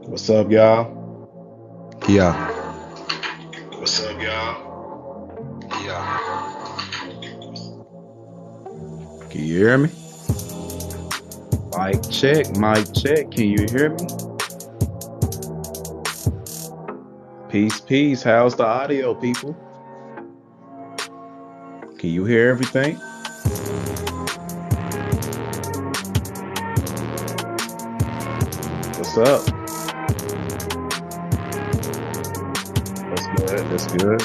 What's up, y'all? Yeah, What's up, y'all? yeah. Can you hear me? Mic check, mic check. Can you hear me? Peace, peace. How's the audio, people? Can you hear everything? What's up? That's good. That's good.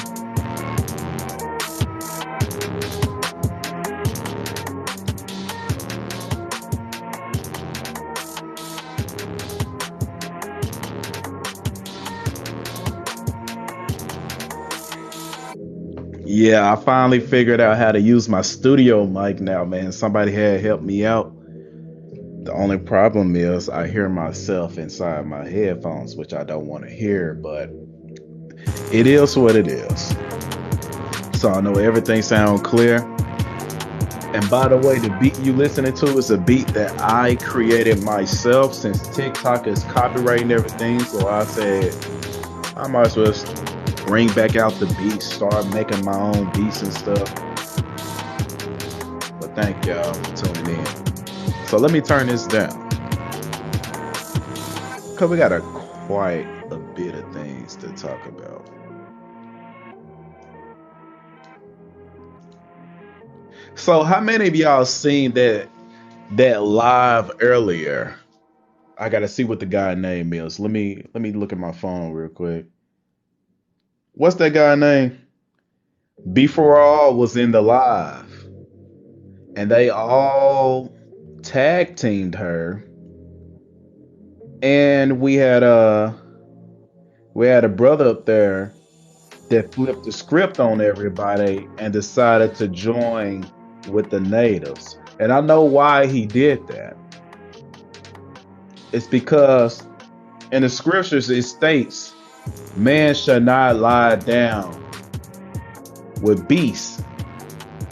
Yeah, I finally figured out how to use my studio mic now, man. Somebody had helped me out. The only problem is I hear myself inside my headphones, which I don't want to hear, but it is what it is. So I know everything sounds clear. And by the way, the beat you listening to is a beat that I created myself since TikTok is copyrighting everything. So I said I might as well bring back out the beats, start making my own beats and stuff. But thank y'all for tuning in. So let me turn this down because we got quite a bit of things to talk about. So how many of y'all seen that live earlier? I gotta see what the guy name is. Let me look at my phone real quick. What's that guy name? Before All was in the live, and they all tag teamed her, and we had a brother up there that flipped the script on everybody and decided to join with the natives. And I know why he did that. It's because in the scriptures it states, "Man shall not lie down with beasts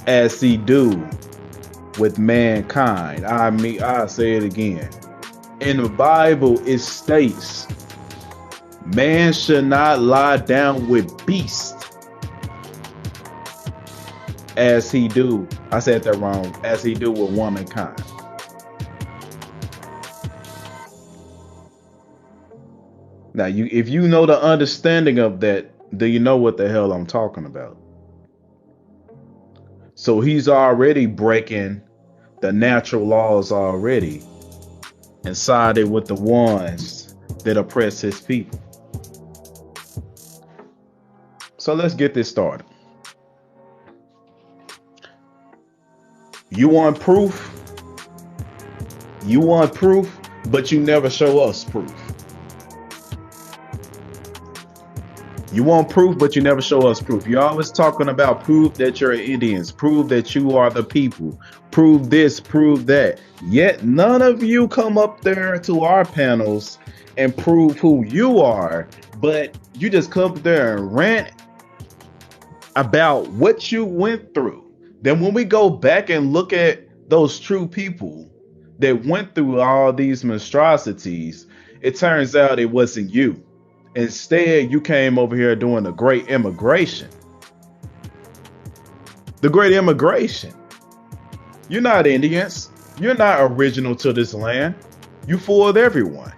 as he do with mankind." I mean, I say it again. In the Bible, it states, "Man should not lie down with beasts as he do." I said that wrong. As he do with womankind. Now, if you know the understanding of that, do you know what the hell I'm talking about? So he's already breaking the natural laws already and sided with the ones that oppress his people. So let's get this started. You want proof? You want proof, but you never show us proof. You want proof, but you never show us proof. You're always talking about proof that you're Indians, prove that you are the people, prove this, prove that. Yet none of you come up there to our panels and prove who you are, but you just come up there and rant about what you went through. Then when we go back and look at those true people that went through all these monstrosities, it turns out it wasn't you. Instead, you came over here doing the great immigration. The great immigration. You're not Indians. You're not original to this land. You fooled everyone.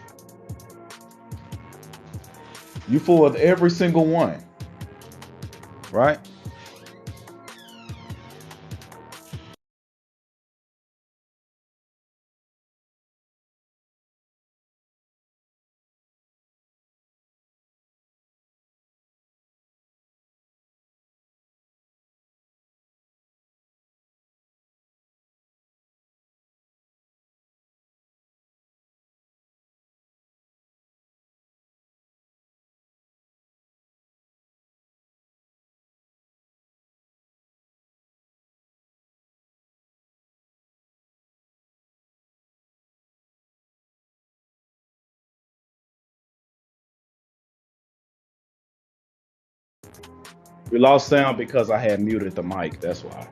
You fooled every single one. Right? We lost sound because I had muted the mic. That's why.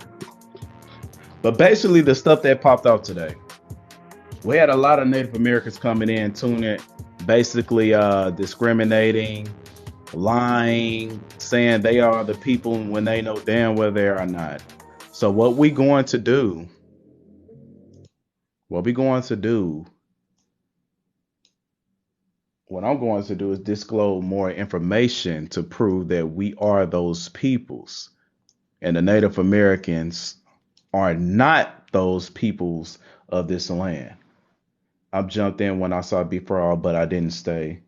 But basically, the stuff that popped out today, we had a lot of Native Americans coming in, tuning basically discriminating, lying, saying they are the people when they know damn well they are not. So what we going to do, what I'm going to do is disclose more information to prove that we are those peoples. And the Native Americans are not those peoples of this land. I jumped in when I saw Before All, but I didn't stay.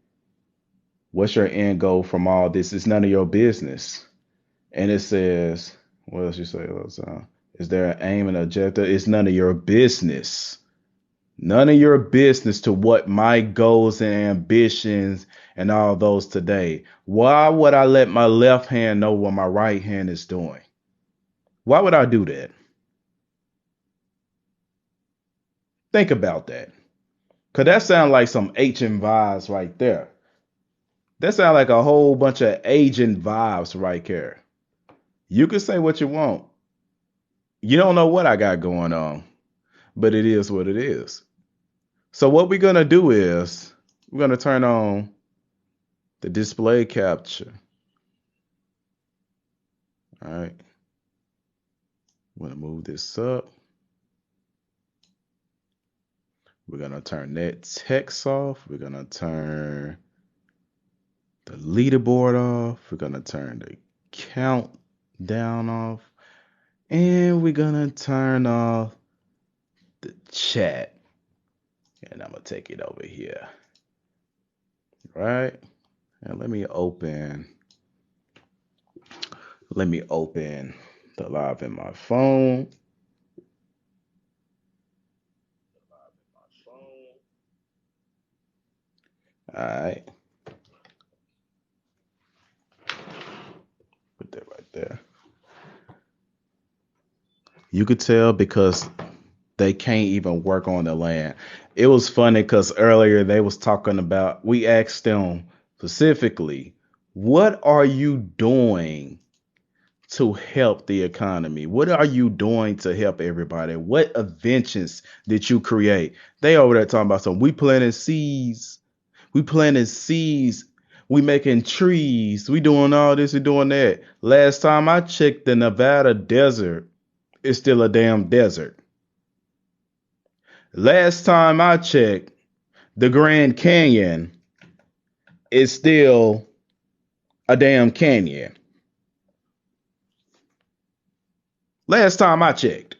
What's your end goal from all this? It's none of your business. And it says, what else you say? Is there an aim and objective? It's none of your business. None of your business to what my goals and ambitions and all those today. Why would I let my left hand know what my right hand is doing? Why would I do that? Think about that. Cause that sounds like some ancient vibes right there. That sounds like a whole bunch of agent vibes right there. You can say what you want. You don't know what I got going on, but it is what it is. So what we're gonna do is we're gonna turn on the display capture. All right. I'm gonna move this up. We're gonna turn that text off. We're gonna turn the leaderboard off. We're gonna turn the countdown off. And we're gonna turn off the chat. And I'm gonna take it over here. Right? And let me open the live in my phone. All right. Put that right there. You could tell because they can't even work on the land. It was funny because earlier they was talking about, we asked them specifically, what are you doing to help the economy? What are you doing to help everybody? What inventions did you create? They over there talking about some, we planting seeds. We planting seeds. We making trees. We doing all this and doing that. Last time I checked, the Nevada desert is still a damn desert. Last time I checked, the Grand Canyon is still a damn canyon. Last time I checked.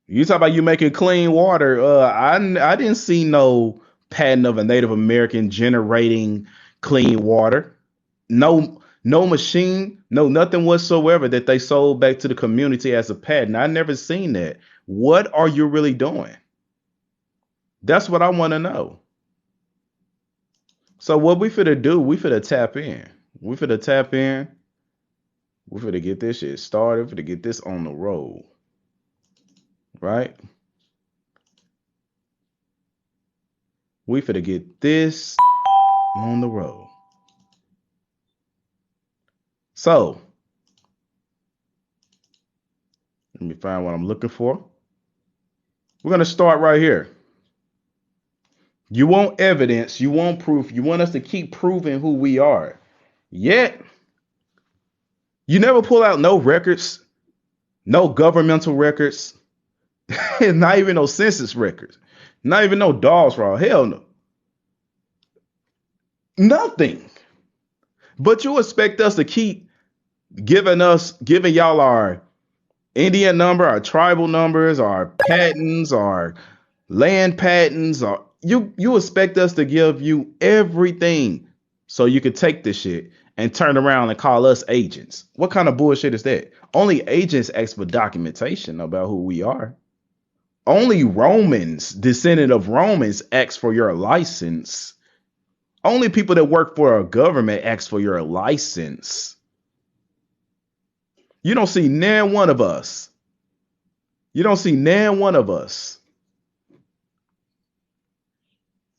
You talk about you making clean water. I didn't see no patent of a Native American generating clean water. No machine, no nothing whatsoever that they sold back to the community as a patent. I never seen that. What are you really doing? That's what I want to know. So what we finna do, we finna tap in. We finna tap in. We finna get this shit started. We finna get this on the road. Right? We finna get this on the road. So, let me find what I'm looking for. We're going to start right here. You want evidence, you want proof, you want us to keep proving who we are. Yet, you never pull out no records, no governmental records, not even no census records, not even no dogs raw. Hell no. Nothing. But you expect us to keep giving y'all our Indian number, our tribal numbers, our patents, our land patents, or you expect us to give you everything so you could take this shit and turn around and call us agents. What kind of bullshit is that? Only agents ask for documentation about who we are. Only Romans, descendant of Romans, ask for your license. Only people that work for a government ask for your license. You don't see nan one of us. You don't see nan one of us.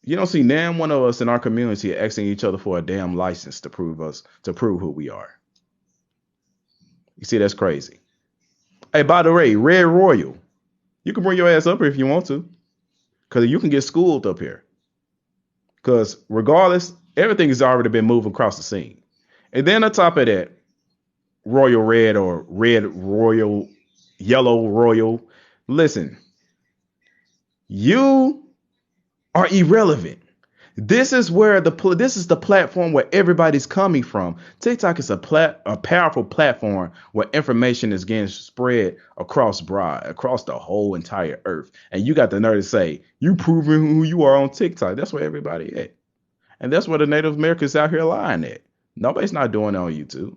You don't see nan one of us in our community asking each other for a damn license to prove who we are. You see, that's crazy. Hey, by the way, Red Royal, you can bring your ass up here if you want to, because you can get schooled up here. Because regardless, everything has already been moved across the scene. And then on top of that, royal red or red royal, yellow royal. Listen, you are irrelevant. This is where this is the platform where everybody's coming from. TikTok is a powerful platform where information is getting spread across the whole entire earth. And you got the nerve to say you proving who you are on TikTok. That's where everybody at, and that's where the Native Americans out here lying at. Nobody's not doing it on YouTube.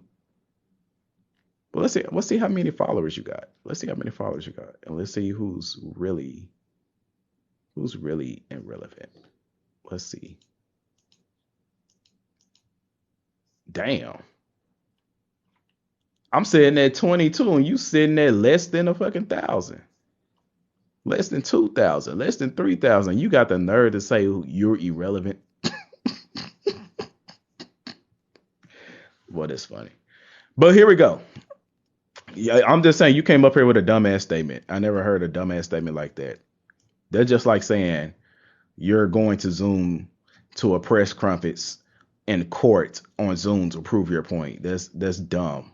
But let's see how many followers you got. Let's see how many followers you got, and let's see who's really irrelevant. Let's see. Damn. I'm sitting at 22 and you sitting at less than a fucking thousand. Less than 2,000, less than 3,000. You got the nerve to say you're irrelevant. Well, that's funny. But here we go. Yeah, I'm just saying you came up here with a dumbass statement. I never heard a dumbass statement like that. They're just like saying you're going to Zoom to a press conference in court on Zoom to prove your point. That's dumb.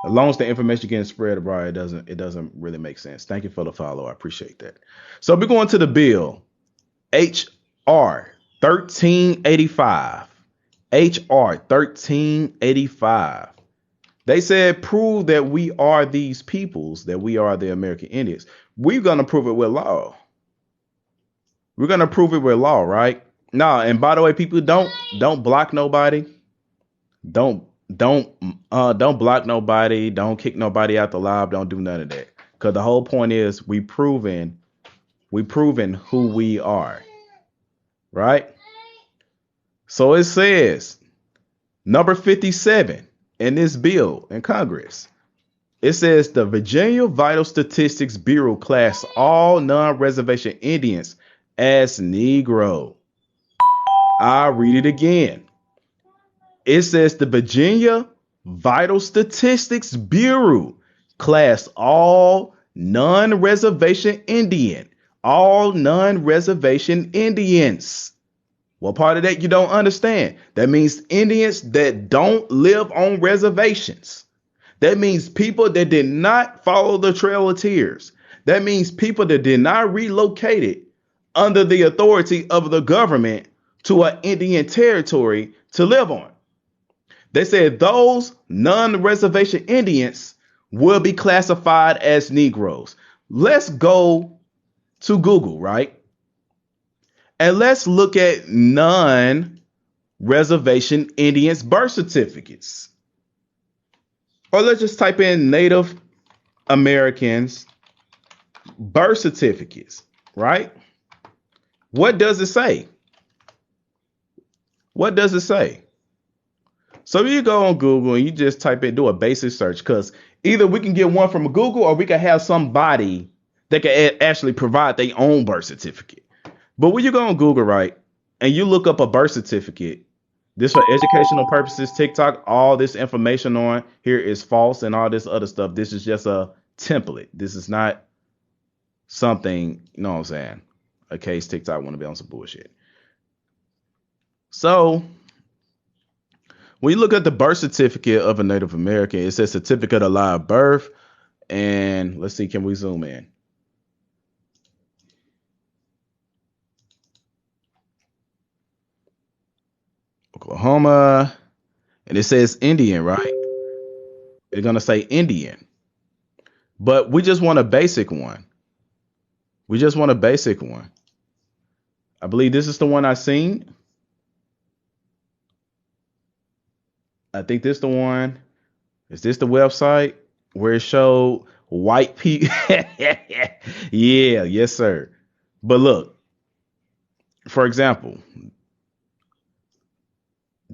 As long as the information getting spread abroad, it doesn't really make sense. Thank you for the follow. I appreciate that. So we're going to the bill. HR 1385. HR 1385. They said prove that we are these peoples, that we are the American Indians. We're gonna prove it with law. We're gonna prove it with law, right? Nah, and by the way, people don't block nobody. Don't block nobody. Don't kick nobody out the live. Don't do none of that. Because the whole point is we proven who we are. Right? So it says number 57 in this bill in Congress. It says the Virginia Vital Statistics Bureau class all non-reservation Indians as Negro. I'll read it again. It says the Virginia Vital Statistics Bureau class all non-reservation Indians. What part of that you don't understand? That means Indians that don't live on reservations. That means people that did not follow the Trail of Tears. That means people that did not relocate it under the authority of the government to an Indian territory to live on. They said those non-reservation Indians will be classified as Negroes. Let's go to Google, right? And let's look at non-reservation Indians birth certificates. Or let's just type in Native Americans birth certificates, right? What does it say? What does it say? So you go on Google and you just type in, do a basic search, because either we can get one from Google or we can have somebody that can actually provide their own birth certificate. But when you go on Google, right, and you look up a birth certificate, this for educational purposes, TikTok, all this information on here is false and all this other stuff. This is just a template. This is not something, you know what I'm saying? A case TikTok want to be on some bullshit. So when you look at the birth certificate of a Native American, it says certificate of live birth. And let's see, can we zoom in? Oklahoma. And it says Indian, right? They're going to say Indian. But we just want a basic one. We just want a basic one. I believe this is the one I seen. I think this is the one. Is this the website where it showed white people? Yeah, yes, sir. But look, for example,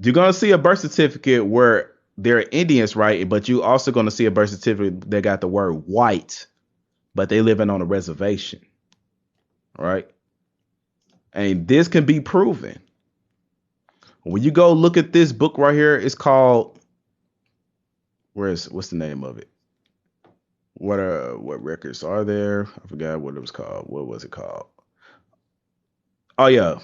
you're going to see a birth certificate where they're Indians, right? But you also going to see a birth certificate that got the word white, but they living on a reservation, right? And this can be proven. When you go look at this book right here, it's called, what's the name of it? What records are there? I forgot what it was called. What was it called? Oh yeah.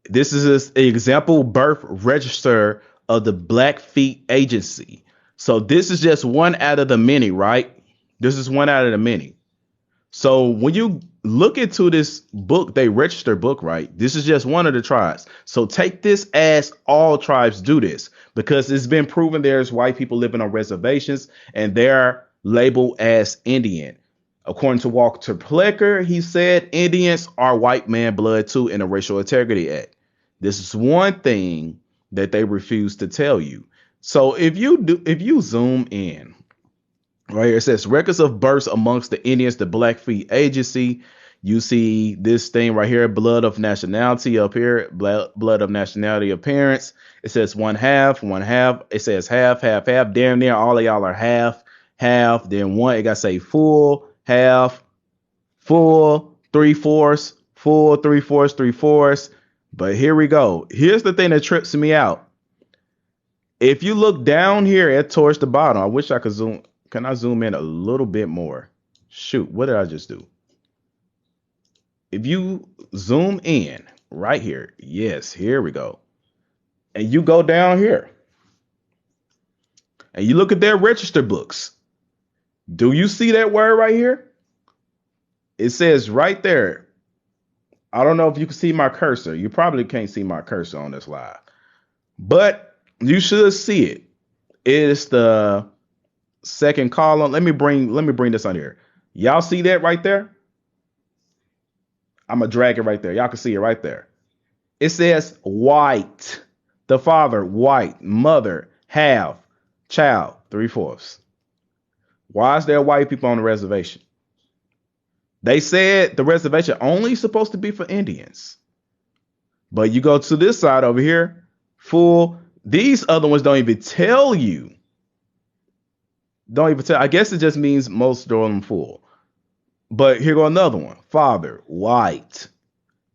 This is an example birth register of the Blackfeet Agency. So this is just one out of the many, right? This is one out of the many. So when you look into this book, they register book, right? This is just one of the tribes. So take this as all tribes do this because it's been proven there's white people living on reservations and they're labeled as Indian. According to Walter Plecker, he said Indians are white man blood too in the Racial Integrity Act. This is one thing that they refuse to tell you. So if you zoom in, right here, it says records of births amongst the Indians, the Blackfeet Agency. You see this thing right here, blood of nationality up here, blood of nationality of parents. It says one half, one half. It says half, half, half. Damn near all of y'all are half, half. Then one, it got to say full, half, full, three-fourths, full, three-fourths, three-fourths. But here we go. Here's the thing that trips me out. If you look down here at towards the bottom, I wish I could zoom. Can I zoom in a little bit more? Shoot, what did I just do? If you zoom in right here, yes, here we go. And you go down here and you look at their register books. Do you see that word right here? It says right there. I don't know if you can see my cursor. You probably can't see my cursor on this live, but you should see it. It's the second column. Let me bring this on here. Y'all see that right there? I'm gonna drag it right there. Y'all can see it right there. It says white. The father, white. Mother, half. Child, three-fourths. Why is there white people on the reservation? They said the reservation only supposed to be for Indians. But you go to this side over here, full. These other ones don't even tell you. Don't even tell. I guess it just means most of them full. But here go another one. Father, white.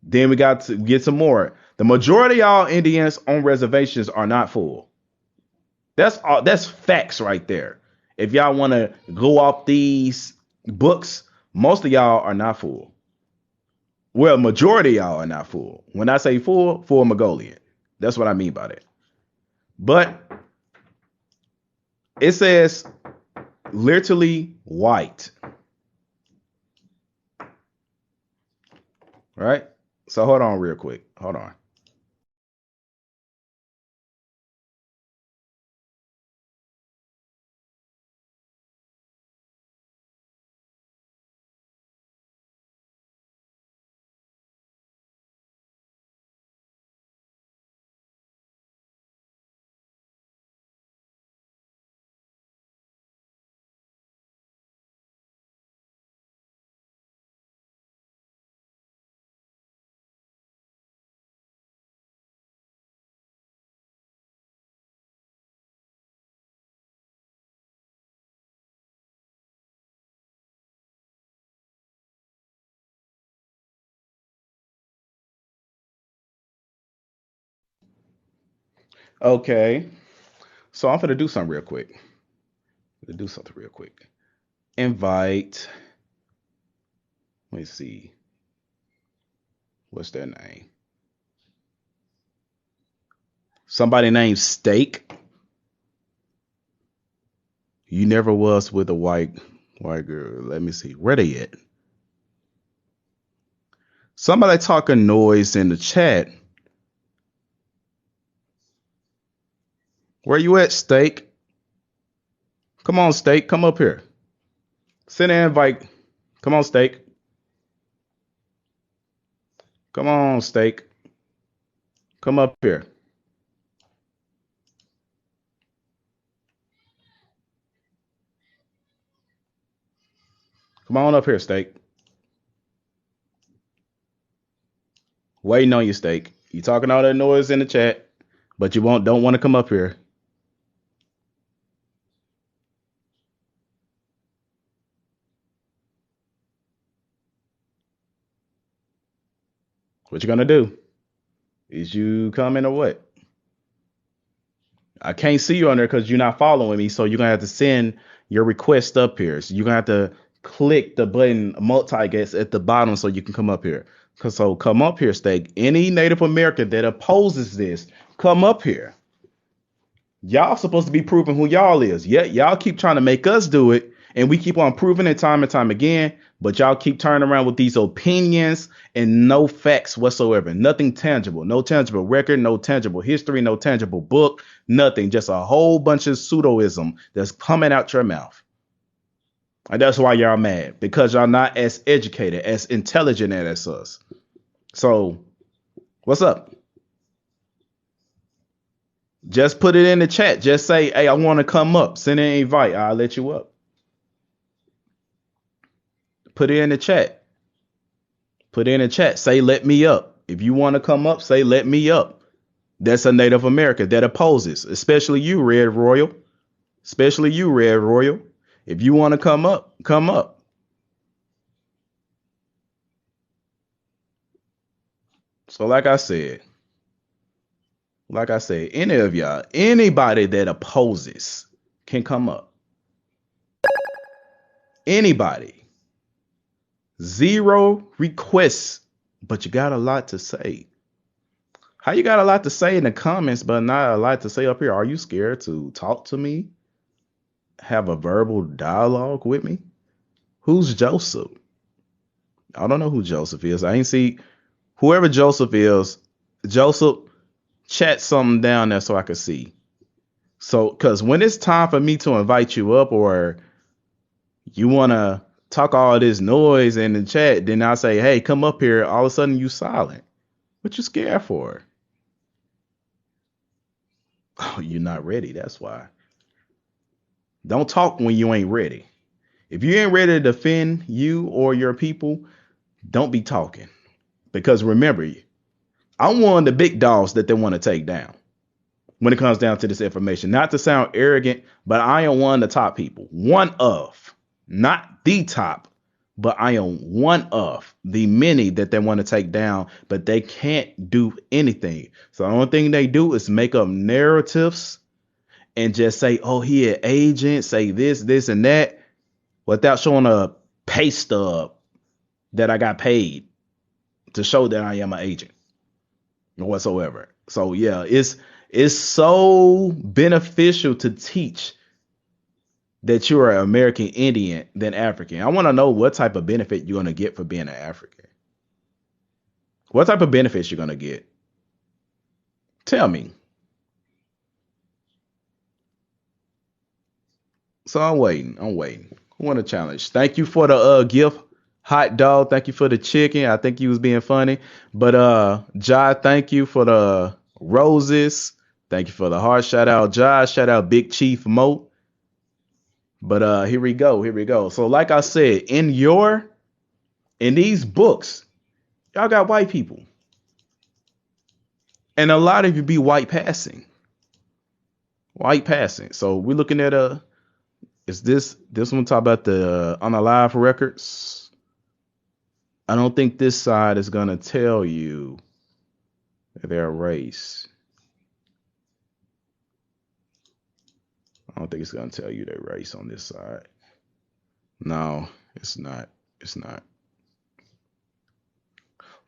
Then we got to get some more. The majority of y'all Indians on reservations are not full. That's facts right there. If y'all want to go off these books, most of y'all are not full. Well, majority of y'all are not full. When I say full Mongolian. That's what I mean by that. But it says literally white. Right? So hold on real quick. Hold on. Okay. So I'm gonna do something real quick. Invite. Let me see. What's their name? Somebody named Steak. You never was with a white girl. Let me see. Where they at? Somebody talking noise in the chat. Where you at, Steak? Come on, Steak. Come up here. Send an invite. Come on, Steak. Come on, Steak. Come up here. Come on up here, Steak. Waiting on you, Steak. You talking all that noise in the chat, but you don't want to come up here. What you gonna do? Is you coming or what? I can't see you on there because you're not following me, so you're gonna have to send your request up here. So you're gonna have to click the button multi-guest at the bottom so you can come up here. So come up here, Steak. Any Native American that opposes this, come up here. Y'all supposed to be proving who y'all is. Yet y'all keep trying to make us do it, and we keep on proving it time and time again. But y'all keep turning around with these opinions and no facts whatsoever. Nothing tangible. No tangible record, no tangible history, no tangible book, nothing. Just a whole bunch of pseudoism that's coming out your mouth. And that's why y'all mad, because y'all not as educated, as intelligent as us. So, what's up? Just put it in the chat. Just say, hey, I want to come up. Send an invite. I'll let you up. Put it in the chat. Put it in the chat. Say, let me up. If you want to come up, say, let me up. That's a Native American that opposes, especially you, Red Royal. Especially you, Red Royal. If you want to come up, come up. So like I said, any of y'all, anybody that opposes can come up. Anybody. Zero requests, but you got a lot to say. How you got a lot to say in the comments, but not a lot to say up here? Are you scared to talk to me? Have a verbal dialogue with me? Who's Joseph? I don't know who Joseph is. I ain't see whoever Joseph is. Joseph, chat something down there so I can see. So, because when it's time for me to invite you up, or you want to talk all this noise in the chat, then I say, hey, come up here. All of a sudden you silent. What you scared for? Oh, you're not ready. That's why. Don't talk when you ain't ready. If you ain't ready to defend you or your people, don't be talking. Because remember, I'm one of the big dogs that they want to take down when it comes down to this information. Not to sound arrogant, but I am one of the top people. One of, not the top, but I am one of the many that they want to take down, but they can't do anything. So the only thing they do is make up narratives and just say, oh, he an agent, say this, and that, without showing a pay stub that I got paid to show that I am an agent whatsoever. So yeah, it's so beneficial to teach that you're an American Indian than African. I want to know what type of benefit you're going to get for being an African. What type of benefits you're going to get? Tell me. So I'm waiting. Who want to challenge? Thank you for the gift, hot dog. Thank you for the chicken. I think you was being funny. But Jai, thank you for the roses. Thank you for the heart. Shout out Jai. Shout out Big Chief Mo. But here we go. So like I said, in these books, y'all got white people. And a lot of you be white passing. So we're looking at is this one talk about the unalive records? I don't think this side is gonna tell you their race. I don't think it's gonna tell you their race on this side. No, it's not.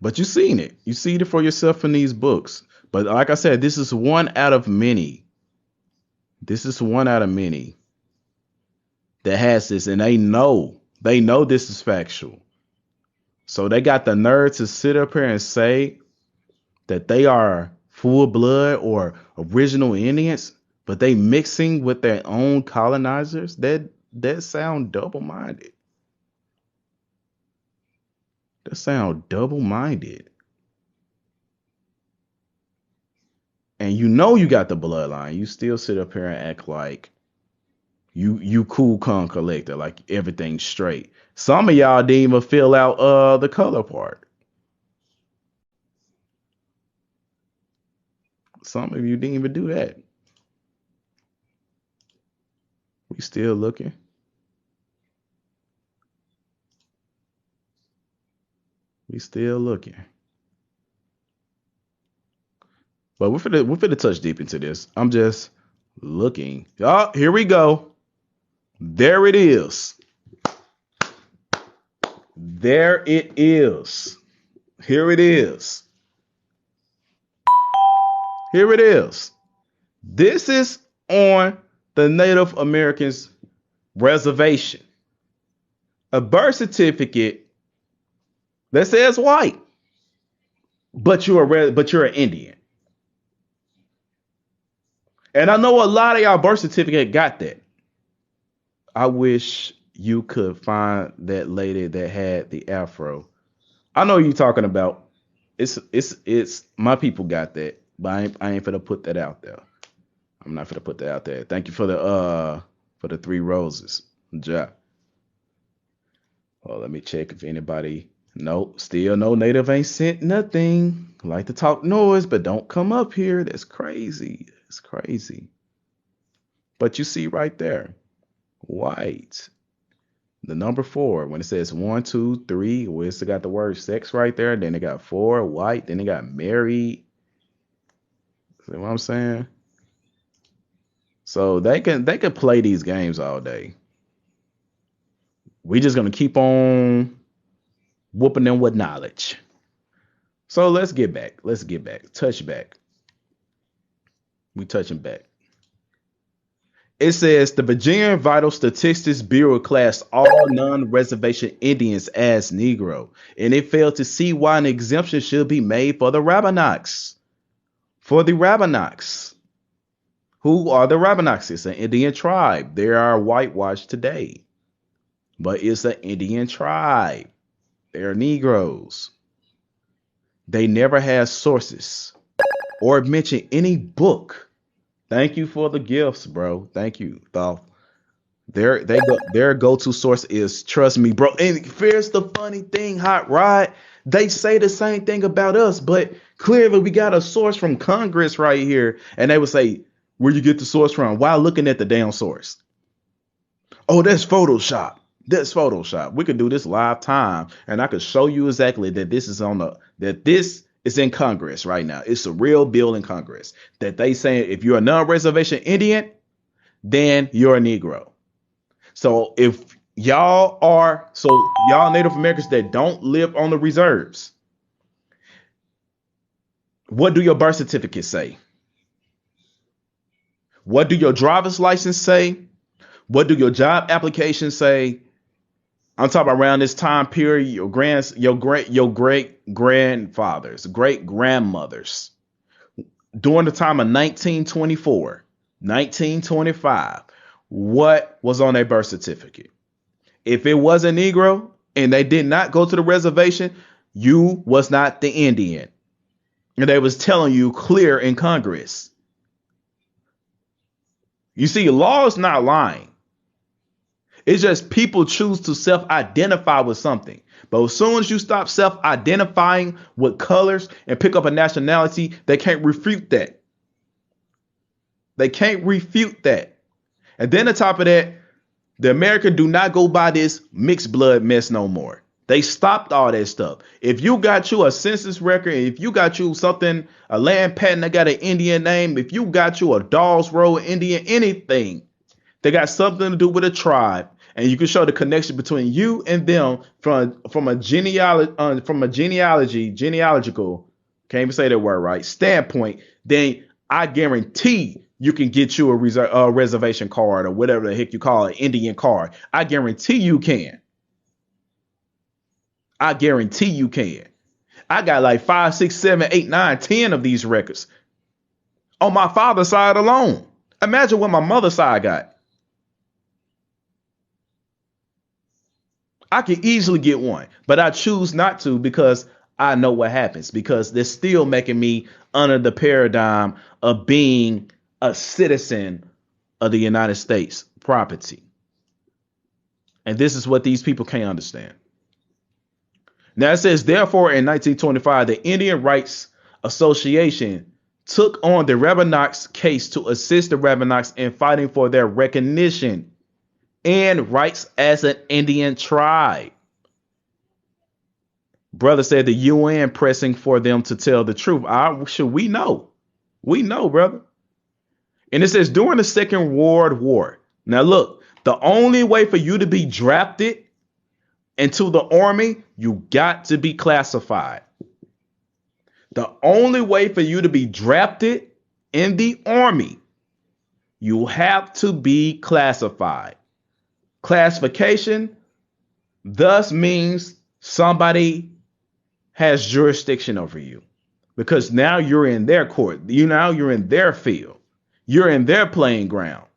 But you've seen it. You see it for yourself in these books. But like I said, this is one out of many. That has this, and they know this is factual. So they got the nerve to sit up here and say that they are full blood or original Indians, but they mixing with their own colonizers. That sound double-minded. And you got the bloodline. You still sit up here and act like you cool con collector, like everything's straight. Some of y'all didn't even fill out the color part. Some of you didn't even do that. We still looking. But we're finna touch deep into this. I'm just looking. Oh, here we go. There it is. Here it is. Here it is. This is on the Native Americans reservation. A birth certificate that says white, but you're an Indian. And I know a lot of y'all birth certificate got that. I wish you could find that lady that had the afro. I know you're talking about. It's my people got that, but I ain't finna put that out there. I'm not finna put that out there. Thank you for the 3 roses. Ja. Well, let me check if anybody. Nope, still no native ain't sent nothing. Like to talk noise, but don't come up here. That's crazy. It's crazy. But you see right there, white. The number 4, when it says 1, 2, 3, we still got the word sex right there. Then they got 4, white. Then they got married. See what I'm saying? So they can play these games all day. We just gonna keep on whooping them with knowledge. So let's get back. Touch back. We touching back. It says the Virginia Vital Statistics Bureau classed all non-reservation Indians as Negro, and it failed to see why an exemption should be made for the Rabbanoks. For the Rabbanoks. Who are the Rabbanoks? It's an Indian tribe. They are whitewashed today, but it's an Indian tribe. They're Negroes. They never had sources or mention any book. Thank you for the gifts, bro. Thank you, Thoth. Their go-to source is trust me, bro. And here's the funny thing, Hot Rod. They say the same thing about us, but clearly we got a source from Congress right here, and they would say, where you get the source from? While looking at the damn source. Oh, that's Photoshop. That's Photoshop. We could do this live time, and I could show you exactly that this is in Congress right now. It's a real bill in Congress that they say if you're a non-reservation Indian, then you're a Negro. So if y'all Native Americans that don't live on the reserves, what do your birth certificate say? What do your driver's license say? What do your job application say? I'm talking around this time period, your great grandfathers, great grandmothers, during the time of 1924, 1925, what was on their birth certificate? If it was a Negro and they did not go to the reservation, you was not the Indian. And they was telling you clear in Congress. You see, law is not lying. It's just people choose to self-identify with something. But as soon as you stop self-identifying with colors and pick up a nationality, they can't refute that. They can't refute that. And then on top of that, the American do not go by this mixed blood mess no more. They stopped all that stuff. If you got you a census record, if you got you something, a land patent that got an Indian name, if you got you a Dawes Road Indian, anything that got something to do with a tribe, and you can show the connection between you and them from a genealogical, can't even say that word right, standpoint, then I guarantee you can get you a reservation card or whatever the heck you call it, Indian card. I guarantee you can. I guarantee you can. I got like 5, 6, 7, 8, 9, 10 of these records on my father's side alone. Imagine what my mother's side got. I could easily get one, but I choose not to because I know what happens, because they're still making me under the paradigm of being a citizen of the United States property. And this is what these people can't understand. Now it says, therefore, in 1925, the Indian Rights Association took on the Rabbanoks case to assist the Rabbanoks in fighting for their recognition and rights as an Indian tribe. Brother said the UN pressing for them to tell the truth. We know. We know, brother. And it says during the Second World War. Now, look, the only way for you to be drafted into the army, you got to be classified. The only way for you to be drafted in the army, you have to be classified. Classification thus means somebody has jurisdiction over you, because now you're in their court. You're in their field. You're in their playing ground,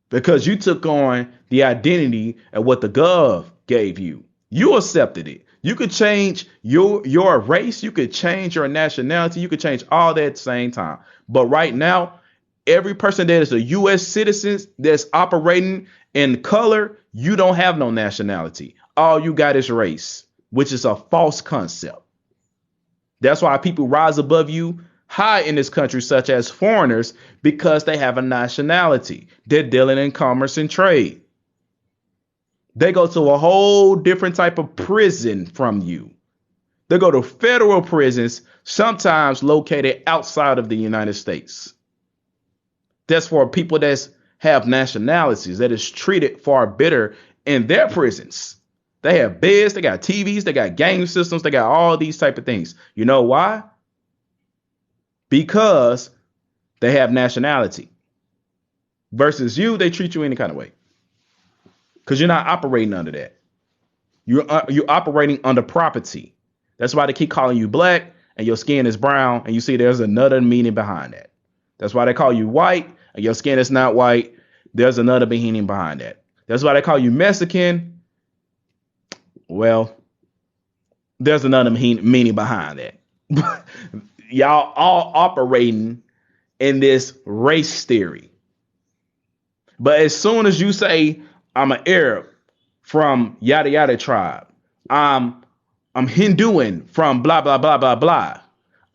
because you took on the identity of what the gov gave you. You accepted it. You could change your race. You could change your nationality. You could change all that at the same time. But right now, every person that is a U.S. citizen that's operating in color, you don't have no nationality. All you got is race, which is a false concept. That's why people rise above you high in this country, such as foreigners, because they have a nationality. They're dealing in commerce and trade. They go to a whole different type of prison from you. They go to federal prisons, sometimes located outside of the United States. That's for people that have nationalities, that is treated far better in their prisons. They have beds, they got TVs, they got game systems, they got all these type of things. You know why? Because they have nationality. Versus you, they treat you any kind of way. Because you're not operating under that. You're operating under property. That's why they keep calling you black and your skin is brown, and you see there's another meaning behind that. That's why they call you white and your skin is not white. There's another meaning behind that. That's why they call you Mexican. Well, there's another meaning behind that. Y'all all operating in this race theory. But as soon as you say, I'm an Arab from yada yada tribe, I'm Hinduan from blah blah blah blah blah,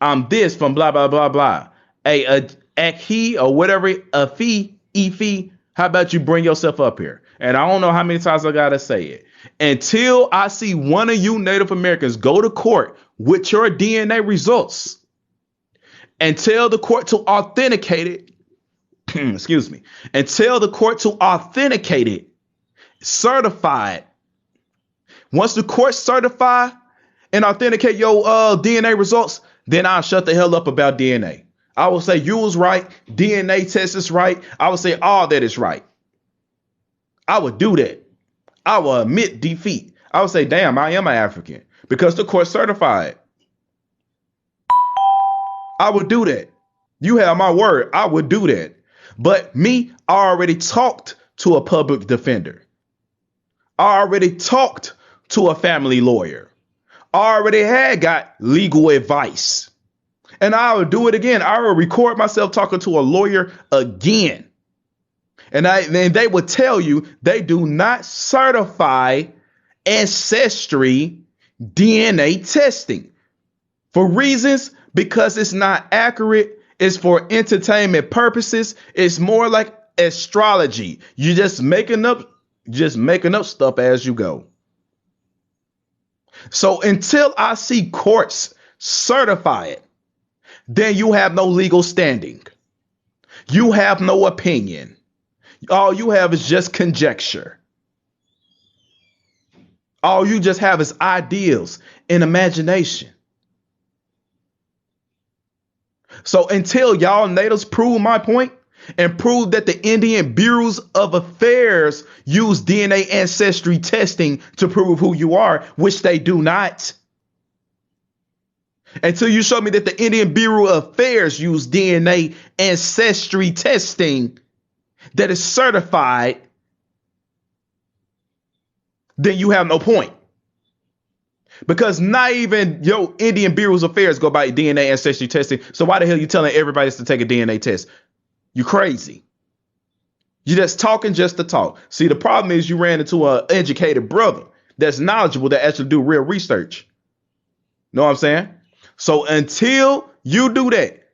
I'm this from blah blah blah blah, a Akhi or whatever, a fee, Efi, how about you bring yourself up here? And I don't know how many times I gotta say it. Until I see one of you Native Americans go to court with your DNA results and tell the court to authenticate it, excuse me, and tell the court to authenticate it, certify it. Once the court certify and authenticate your DNA results, then I'll shut the hell up about DNA. I will say you was right, DNA test is right. I will say all that is right. I would do that. I will admit defeat. I would say, damn, I am an African because the court certified. I would do that. You have my word. I would do that. But me, I already talked to a public defender. I already talked to a family lawyer. I already had got legal advice. And I will do it again. I will record myself talking to a lawyer again. And they would tell you they do not certify Ancestry DNA testing for reasons because it's not accurate. It's for entertainment purposes. It's more like astrology. You just making up stuff as you go. So until I see courts certify it, then you have no legal standing. You have no opinion. All you have is just conjecture. All you just have is ideals and imagination. So until y'all natives prove my point and prove that the Indian Bureaus of Affairs use DNA ancestry testing to prove who you are, which they do not. Until you show me that the Indian Bureau of Affairs use DNA ancestry testing that is certified, then you have no point. Because not even your Indian Bureau of Affairs go by DNA ancestry testing. So why the hell are you telling everybody to take a DNA test? You crazy. You're just talking just to talk. See, the problem is you ran into an educated brother that's knowledgeable that actually do real research. Know what I'm saying? So until you do that,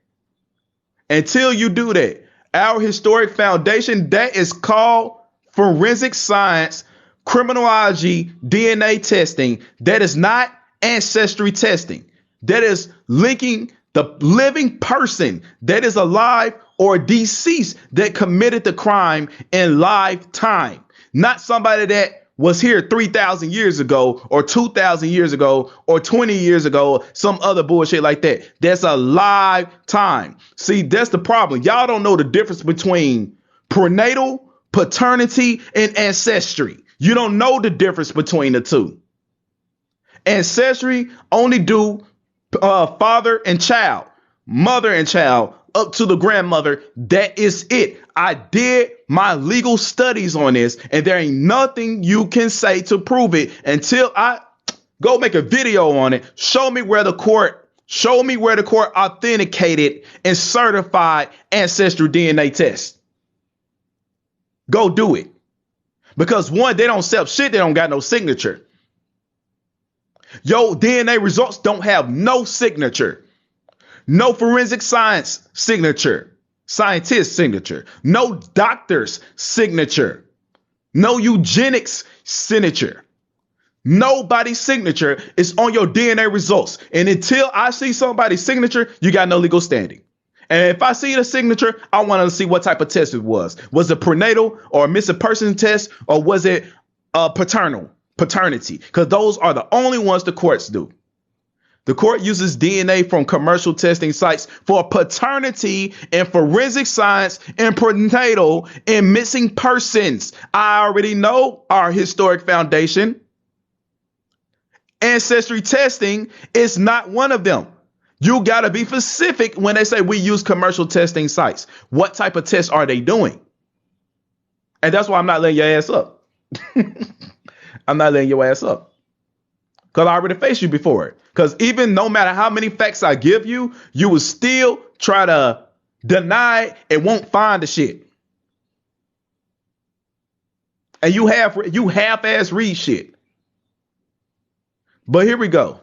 our historic foundation, that is called forensic science, criminology, DNA testing. That is not ancestry testing. That is linking the living person that is alive or deceased that committed the crime in live time, not somebody that was here 3,000 years ago or 2,000 years ago or 20 years ago, some other bullshit like that. That's a live time. See, that's the problem. Y'all don't know the difference between prenatal, paternity, and ancestry. You don't know the difference between the two. Ancestry only do father and child, mother and child, up to the grandmother. That is it. I did my legal studies on this, and there ain't nothing you can say to prove it until I go make a video on it. Show me where the court authenticated and certified ancestral DNA tests. Go do it. Because one, they don't accept shit. They don't got no signature. Yo, DNA results don't have no signature. No forensic science signature, scientist signature, no doctor's signature, no eugenics signature. Nobody's signature is on your DNA results. And until I see somebody's signature, you got no legal standing. And if I see the signature, I want to see what type of test it was. Was it prenatal or a missing person test, or was it paternity? Because those are the only ones the courts do. The court uses DNA from commercial testing sites for paternity and forensic science and prenatal and missing persons. I already know our historic foundation. Ancestry testing is not one of them. You got to be specific when they say we use commercial testing sites. What type of tests are they doing? And that's why I'm not letting your ass up. I'm not letting your ass up. Because I already faced you before it. Because even no matter how many facts I give you, you will still try to deny it and won't find the shit. And you half-ass read shit. But here we go.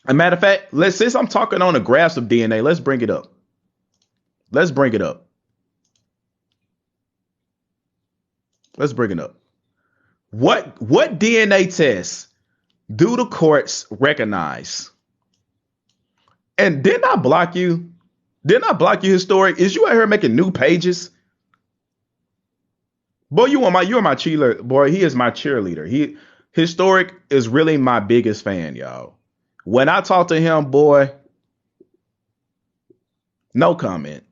As a matter of fact, since I'm talking on the graphs of DNA, let's bring it up. Let's bring it up. What DNA tests do the courts recognize? And didn't I block you? Didn't I block you, historic? Is you out here making new pages? Boy, you're my cheerleader. Boy, he is my cheerleader. Historic is really my biggest fan, y'all. When I talk to him, boy, no comment.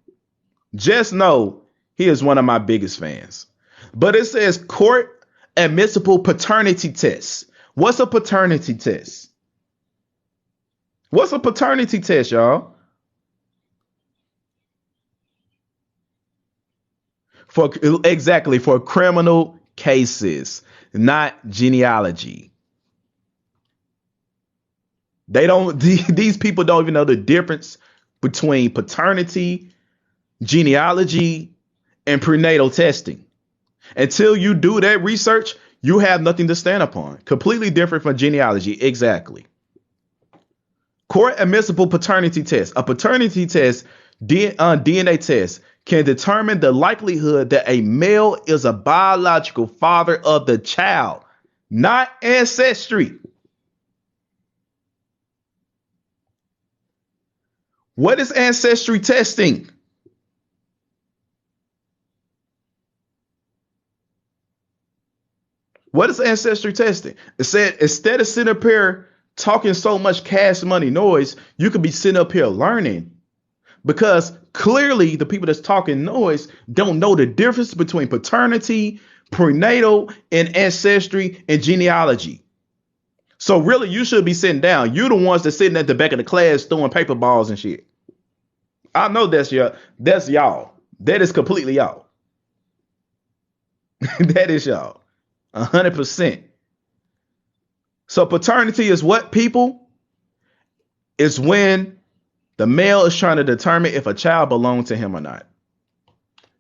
Just know he is one of my biggest fans. But it says court admissible paternity tests. What's a paternity test? What's a paternity test, y'all? For criminal cases, not genealogy. These people don't even know the difference between paternity, genealogy, and prenatal testing. Until you do that research, you have nothing to stand upon. Completely different from genealogy. Exactly. Court admissible paternity test. A paternity test, DNA test, can determine the likelihood that a male is a biological father of the child, not ancestry. What is ancestry testing? What is ancestry testing? It said instead of sitting up here talking so much cash money noise, you could be sitting up here learning. Because clearly the people that's talking noise don't know the difference between paternity, prenatal, and ancestry and genealogy. So really, you should be sitting down. You're the ones that's sitting at the back of the class throwing paper balls and shit. I know that's y'all. That is completely y'all. That is y'all. 100%. So paternity is what, people? It's when the male is trying to determine if a child belongs to him or not.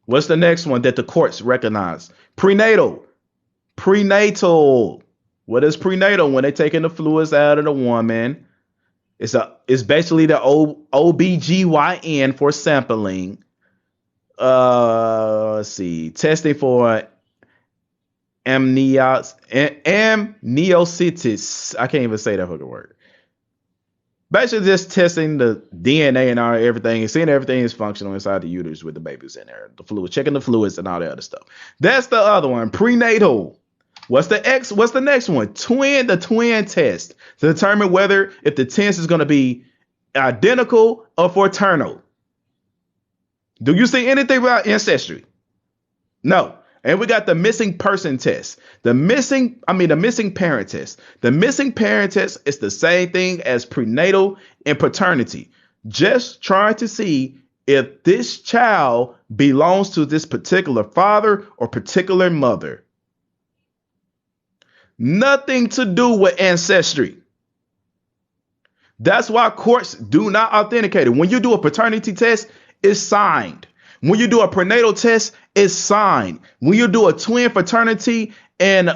What's the next one that the courts recognize? Prenatal. What is prenatal? When they're taking the fluids out of the woman. It's basically the OBGYN for sampling. Let's see. Testing for amniocentesis. I can't even say that fucking word. Basically just testing the DNA and everything and seeing everything is functional inside the uterus with the babies in there. The fluid, checking the fluids and all that other stuff. That's the other one. Prenatal. What's the X? What's the next one? The twin test to determine whether if the tense is going to be identical or fraternal. Do you see anything about ancestry? No. And we got the missing person test. The missing parent test. The missing parent test is the same thing as prenatal and paternity. Just trying to see if this child belongs to this particular father or particular mother. Nothing to do with ancestry. That's why courts do not authenticate it. When you do a paternity test, it's signed. When you do a prenatal test, it's signed. When you do a twin fraternity and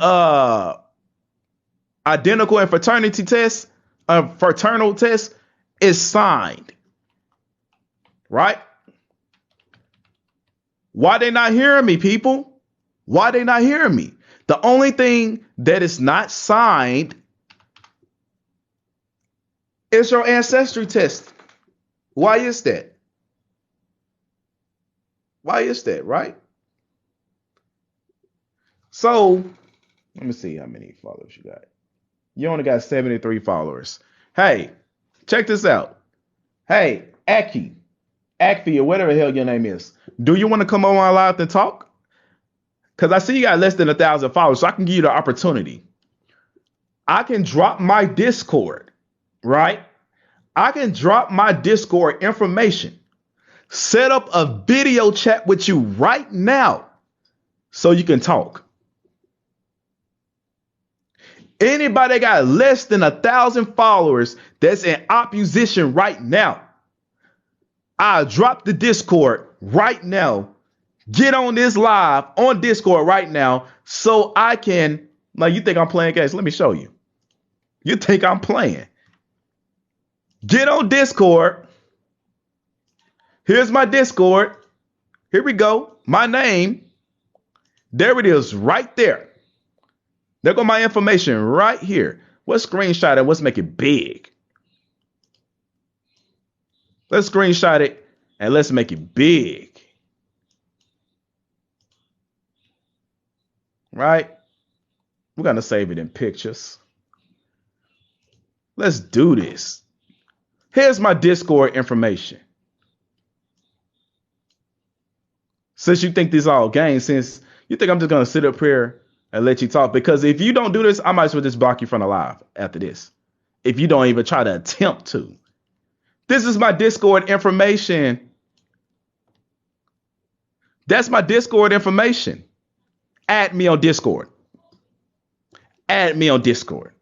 identical and fraternity test, fraternal test, is signed. Right? Why they not hearing me, people? Why they not hearing me? The only thing that is not signed is your ancestry test. Why is that? Why is that, right? So, let me see how many followers you got. You only got 73 followers. Hey, check this out. Hey, Aki, or whatever the hell your name is. Do you want to come on live and talk? Because I see you got less than 1,000 followers, so I can give you the opportunity. I can drop my Discord, right? I can drop my Discord information, set up a video chat with you right now so you can talk. Anybody got less than 1,000 followers that's in opposition right now, I'll drop the Discord right now. Get on this live on Discord right now so I can, like, you think I'm playing games? Let me show you. You think I'm playing? Get on Discord. Here's my Discord. Here we go. My name. There it is right there. There go my information right here. Let's screenshot it. Let's make it big. Let's screenshot it and let's make it big. Right? We're going to save it in pictures. Let's do this. Here's my Discord information. Since you think these are all games, since you think I'm just going to sit up here and let you talk, because if you don't do this, I might as well just block you from the live after this. If you don't even try to attempt to. This is my Discord information. That's my Discord information. Add me on Discord. Add me on Discord.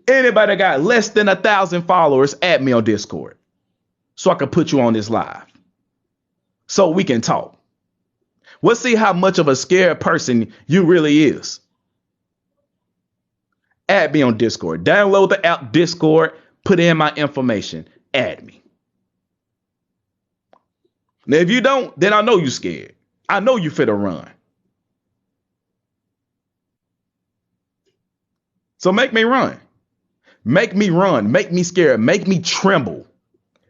Anybody got less than 1,000 followers, add me on Discord so I can put you on this live so we can talk. We'll see how much of a scared person you really is. Add me on Discord. Download the app Discord. Put in my information. Add me. Now, if you don't, then I know you scared. I know you finna run. So make me run. Make me run. Make me scared. Make me tremble.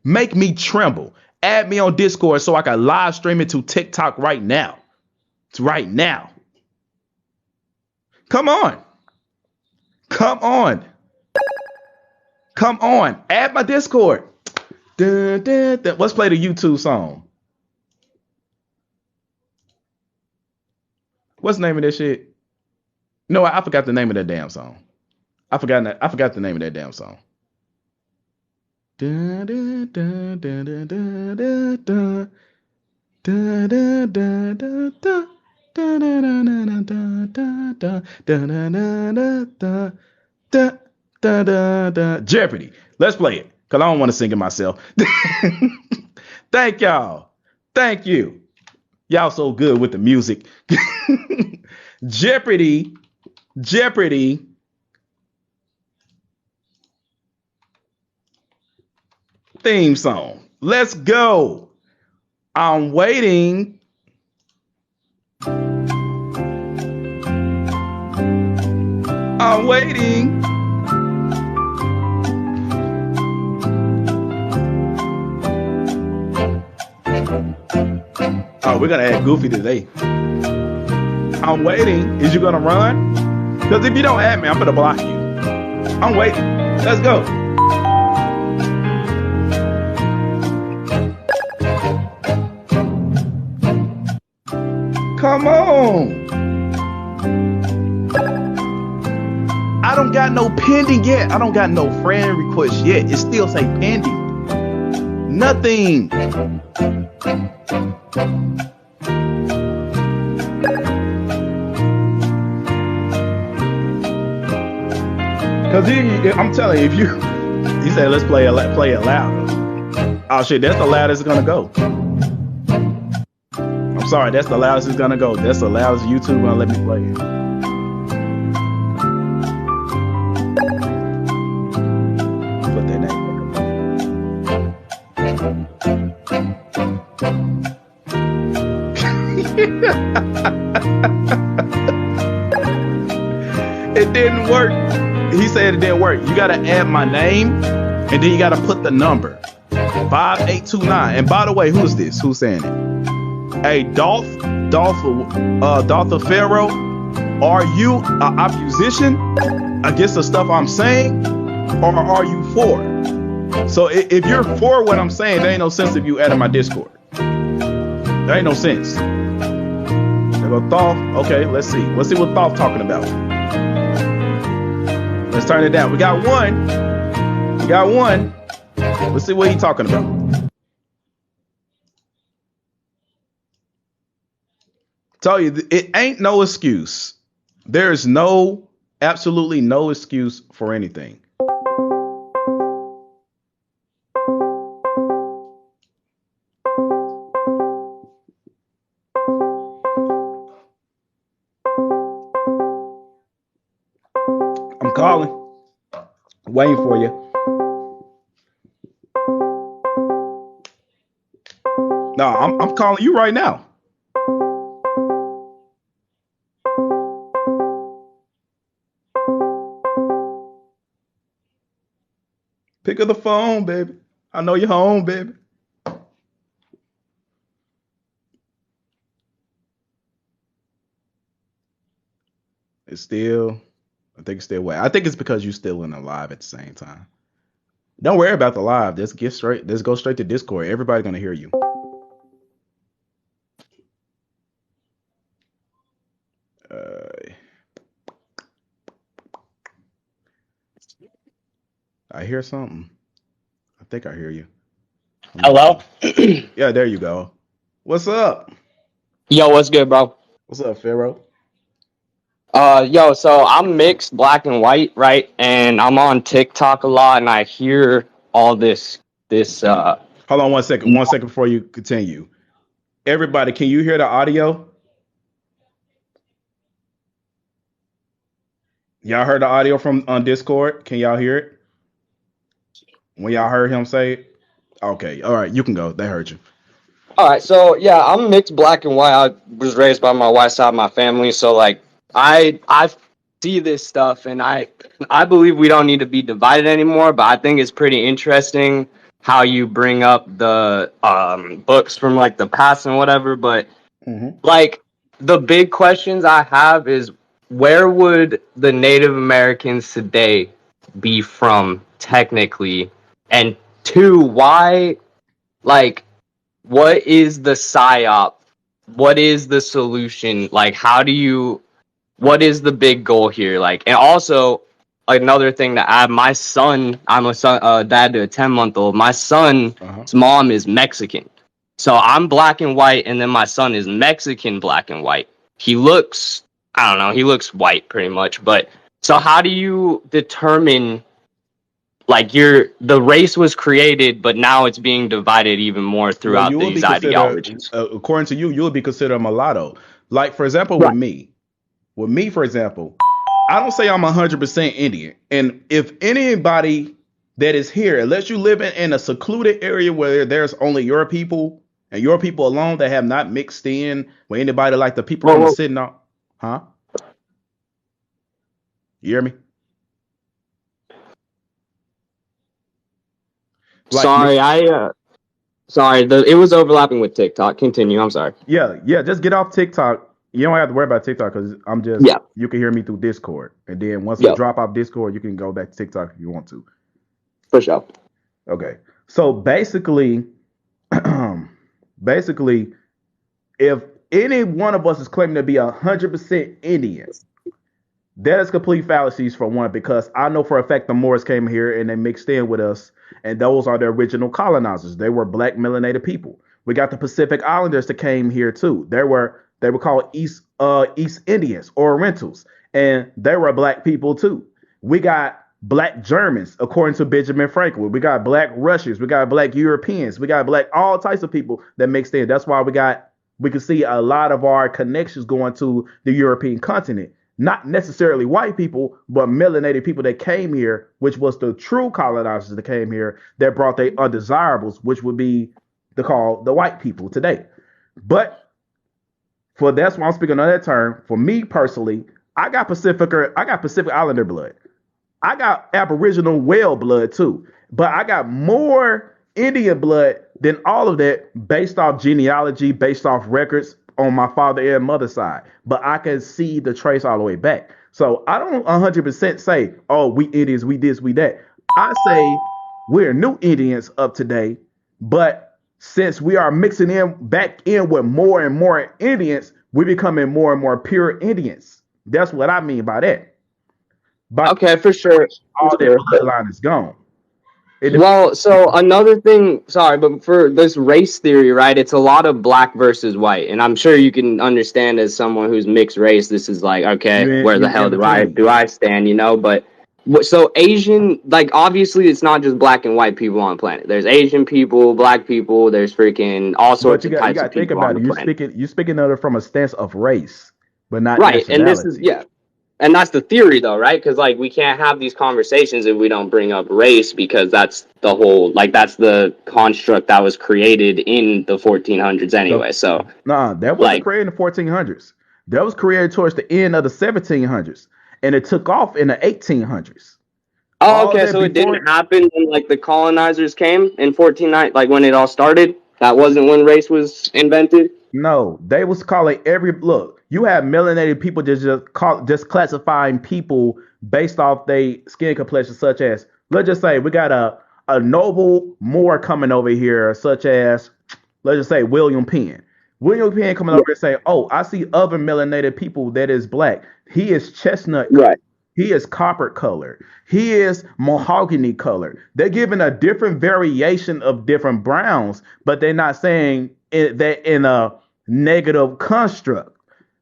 Make me tremble. Add me on Discord so I can live stream it to TikTok right now. It's right now. Come on. Come on. Come on. Add my Discord. Dun, dun, dun. Let's play the YouTube song. What's the name of that shit? No, I forgot the name of that damn song. I forgot the name of that damn song. Dun, dun, dun, dun, dun, dun, dun, dun, dun, dun, dun, dun. Jeopardy. Let's play it because I don't want to sing it myself. Thank y'all. Thank you. Y'all so good with the music. Jeopardy. Jeopardy. Theme song. Let's go. I'm waiting. I'm waiting. Oh, we're gonna add Goofy today. I'm waiting. Is you gonna run? Because if you don't add me, I'm gonna block you. I'm waiting. Let's go. Come on. I don't got no pending yet. I don't got no friend request yet. It still say pending. Nothing. Cause I'm telling you, if you said let's play it louder. Oh shit, that's the loudest it's gonna go. I'm sorry, that's the loudest it's gonna go. That's the loudest YouTube gonna let me play it. Put that name. It didn't work. He said it didn't work. You gotta add my name, and then you gotta put the number 5829. And by the way, who's this? Who's saying it? Hey, Dolph of Pharaoh, are you an opposition against the stuff I'm saying, or are you for? So if you're for what I'm saying, there ain't no sense if you add in my Discord. There ain't no sense. There go Dolph. Okay, let's see. Let's see what Dolph talking about. Let's turn it down. We got one. Let's see what he's talking about. Tell you, it ain't no excuse. There's absolutely no excuse for anything. I'm calling. Waiting for you. No, I'm calling you right now. Pick up the phone, baby. I know you're home, baby. I think it's still wet. I think it's because you're still in the live at the same time. Don't worry about the live. Let's go straight to Discord. Everybody's gonna hear you. I hear something. I think I hear you. Hello? Yeah, there you go. What's up? Yo, what's good, bro? What's up, Pharaoh? So I'm mixed black and white, right? And I'm on TikTok a lot, and I hear all this. Hold on 1 second. 1 second before you continue. Everybody, can you hear the audio? Y'all heard the audio from on Discord? Can y'all hear it? When y'all heard him say it? Okay, all right, you can go. They heard you. All right, so yeah, I'm mixed black and white. I was raised by my wife's side of my family, so like I see this stuff, and I believe we don't need to be divided anymore. But I think it's pretty interesting how you bring up the books from like the past and whatever. But like the big questions I have is, where would the Native Americans today be from technically? And two, why, like, what is the psyop? What is the solution? Like, what is the big goal here? Like, and also another thing to add, my son, I'm a son, dad to a 10-month-old. My son's mom is Mexican. So I'm black and white, and then my son is Mexican black and white. He looks white pretty much. But so how do you determine, like, the race was created, but now it's being divided even more throughout these ideologies? According to you, you'll be considered a mulatto. Like, for example, with me, for example, I don't say I'm 100% Indian. And if anybody that is here, unless you live in a secluded area where there's only your people and your people alone that have not mixed in with anybody like the people from the sitting on, huh? You hear me? Like, sorry, it was overlapping with TikTok. Continue. I'm sorry. Yeah. Just get off TikTok You don't have to worry about TikTok because Yeah, you can hear me through Discord. And then once we yeah, drop off Discord, you can go back to TikTok if you want to. for sure. Okay. So basically, basically, if any one of us is claiming to be 100% Indian, that is complete fallacies for one, because I know for a fact the Moors came here and they mixed in with us, and those are the original colonizers. They were black melanated people. We got the Pacific Islanders that came here too. They were called East Indians, Orientals, and they were black people too. We got black Germans, according to Benjamin Franklin. We got black Russians. We got black Europeans. We got black all types of people that mixed in. That's why we can see a lot of our connections going to the European continent, not necessarily white people, but melanated people that came here, which was the true colonizers that came here that brought their undesirables, which would be the white people today. But for that's why I'm speaking on that term. For me personally, I got Pacific Islander blood. I got Aboriginal whale blood too, but I got more Indian blood than all of that based off genealogy, based off records on my father and mother side. But I can see the trace all the way back. So I don't 100% say, oh, we Indians, we this, we that. I say we're new Indians of today, but since we are mixing in back in with more and more Indians, we're becoming more and more pure Indians. That's what I mean by that. But Okay, for sure, for all that sure. bloodline is gone. It, Well, so another thing, sorry, but for this race theory, right? It's a lot of black versus white, and I'm sure you can understand as someone who's mixed race, this is like, okay, where the you hell in between. do I stand, you know? But so Asian, like obviously, it's not just black and white people on the planet. There's Asian people, black people. There's freaking all But sorts of you types got of to think people on about the it. planet, You speaking of it from a stance of race, but not right? And this is nationality. yeah. And that's the theory, though, right? Because like we can't have these conversations if we don't bring up race, because that's the whole that's the construct that was created in the 1400s The anyway. So that wasn't like, created in the 1400s. That was created towards the end of the 1700s, and it took off in the 1800s. oh, All okay, that so it before. didn't happen when like the colonizers came in 1490, like when it all started. That wasn't when race was invented. No, they was calling every look. You have melanated people just classifying people based off their skin complexion, such as let's just say we got a noble Moor coming over here, such as let's just say William Penn. William Penn coming over Yeah. and saying, "Oh, I see other melanated people that is black. He is chestnut color. Right. He is copper color. He is mahogany color." They're giving a different variation of different browns, but they're not saying that in a negative construct.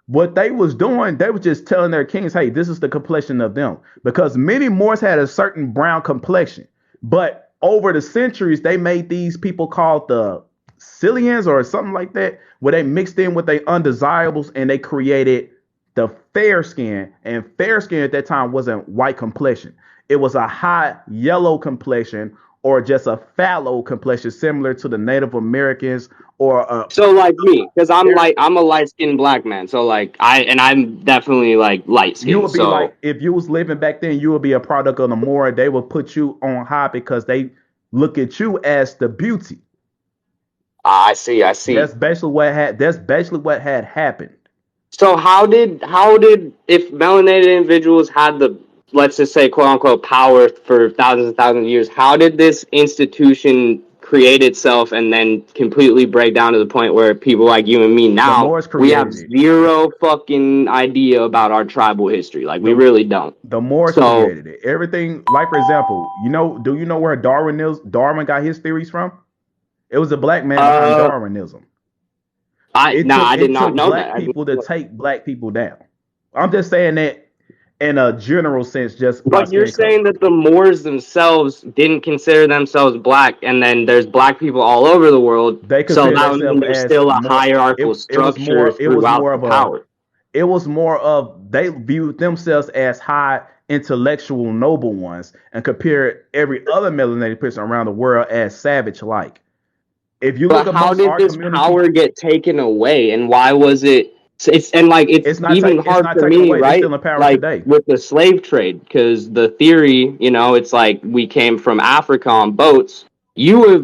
What they was doing, they was just telling their kings, hey, this is the complexion of them. Because many Moors had a certain brown complexion. But over the centuries, they made these people called the Cillians or something like that, where they mixed in with their undesirables and they created the fair skin. And fair skin at that time wasn't white complexion. It was a hot yellow complexion or just a fallow complexion, similar to the Native Americans or So like me, because I'm a light skinned black man. So like I'm definitely like light you skinned. would be like So if you was living back then, you would be a product of the Moor. They would put you on high because they look at you as the beauty. I see, I see. That's basically what had happened. So how did if melanated individuals had the, let's just say, quote unquote, power for thousands and thousands of years, how did this institution create itself and then completely break down to the point where people like you and me The now, Moors we have created it. zero fucking idea about our tribal history? Like we The really don't. the Moors So created it. Everything, like for example, do you know where Darwin got his theories from? It was a black man behind uh Darwinism. I did It not took know that. black people to take black people down. I'm just saying that in a general sense, just by But you're skin color. saying that the Moors themselves didn't consider themselves black, and then there's black people all over the world, They so consider that would mean themselves there's as still a more. hierarchical structure It was throughout more the of a. power. It was more of they viewed themselves as high intellectual noble ones and compared every other melanated person around the world as savage like. If you But look how amongst did our this community, power get taken away, and why was it? It's and like it's even it's hard not for taken me, away. They're right? still in power Like today. with the slave trade, because the theory, it's like we came from Africa on boats.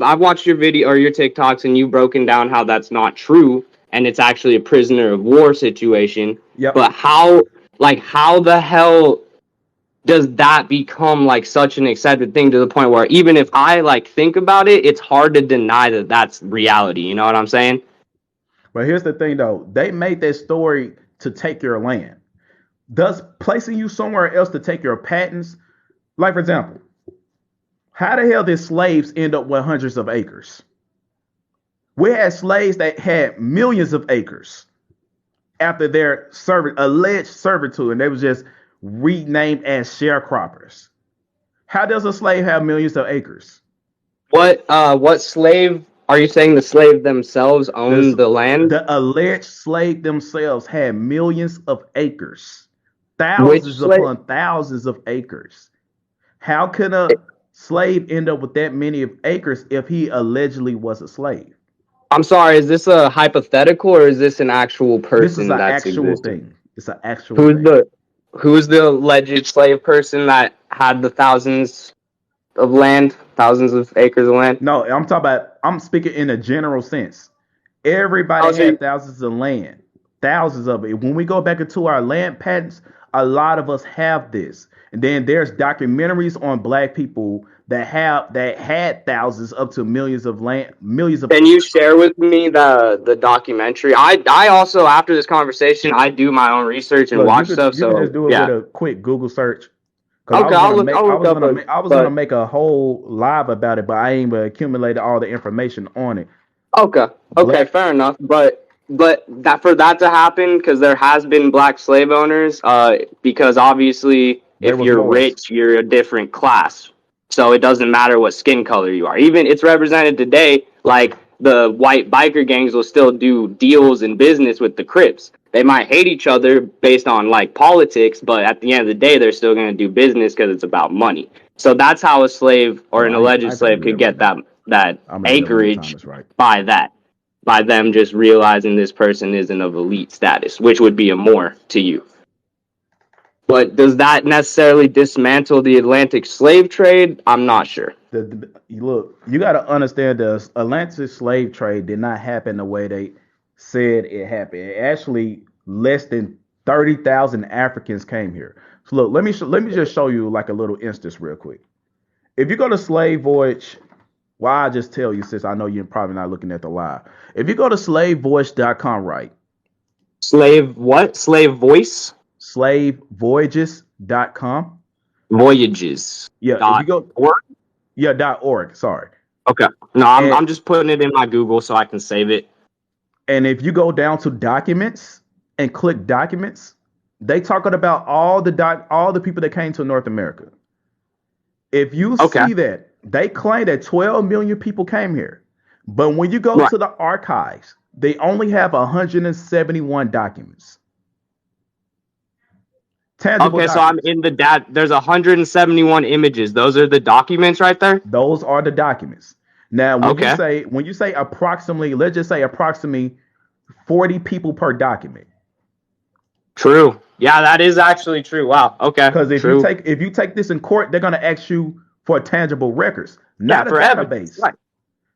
I've watched your video or your TikToks, and you've broken down how that's not true. and it's actually a prisoner of war situation. Yep. But how the hell does that become like such an accepted thing to the point where even if I like think about it, it's hard to deny that that's reality. You know what I'm saying? But here's the thing, though. They made that story to take your land. Thus, placing you somewhere else to take your patents. Like, for example, how the hell did slaves end up with hundreds of acres? We had slaves that had millions of acres after their alleged servitude, and they was just renamed as sharecroppers. How does a slave have millions of acres? What slave are you saying? The slave themselves own the land? The alleged slave themselves had millions of acres, Which thousands slave? upon thousands of acres. How could a slave end up with that many of acres if he allegedly was a slave? I'm sorry, is this a hypothetical or is this an actual This is person an that's actual existing? thing. It's an actual Who's thing. the alleged slave person that had the thousands of land, thousands of acres of land? No, I'm speaking in a general sense. Everybody had thousands of land, thousands of it. When we go back into our land patents, a lot of us have this. And then there's documentaries on black people that had thousands up to millions of land, millions of. Can you share with me the documentary? I also, after this conversation, I do my own research and Look, watch stuff. you could just So do it yeah. with a quick Google search. Because Okay, I'll look up. I was gonna make a whole live about it, but I ain't accumulated all the information on it. Okay, fair enough. But that for that to happen, because there has been black slave owners, because obviously There if was you're Moors. rich, you're a different class. So it doesn't matter what skin color you are. Even it's represented today, like the white biker gangs will still do deals and business with the Crips. They might hate each other based on like politics, but at the end of the day, they're still going to do business because it's about money. So that's how a slave or Oh, an I alleged ain't slave finna do could that right get now. that I'm gonna do that when the time acreage is right. by them just realizing this person isn't of elite status, which would be a Moor to you. But does that necessarily dismantle the Atlantic slave trade? I'm not sure. Look, you got to understand the Atlantic slave trade did not happen the way they said it happened. It actually less than 30,000 Africans came here. So look, let me just show you like a little instance real quick. If you go to Slave Voyage, well, I just tell you since I know you're probably not looking at the live. If you go to slavevoyage.com, right? Slave what? Slave voice? Slavevoyages.com. Voyages. Yeah, if you go, .org? yeah, .org, sorry. Okay. No, And I'm just putting it in my Google so I can save it. And if you go down to documents and click documents, they talking about all the people that came to North America. If you see that, they claim that 12 million people came here. But when you go to the archives, they only have 171 documents. Tangible documents. So I'm in the there's 171 images. Those are the documents right there? Those are the documents. Now, when you say approximately, let's just say approximately 40 people per document. True. Yeah, that is actually true. Wow. Okay. Because if you take this in court, they're gonna ask you for tangible records, not a database. Right.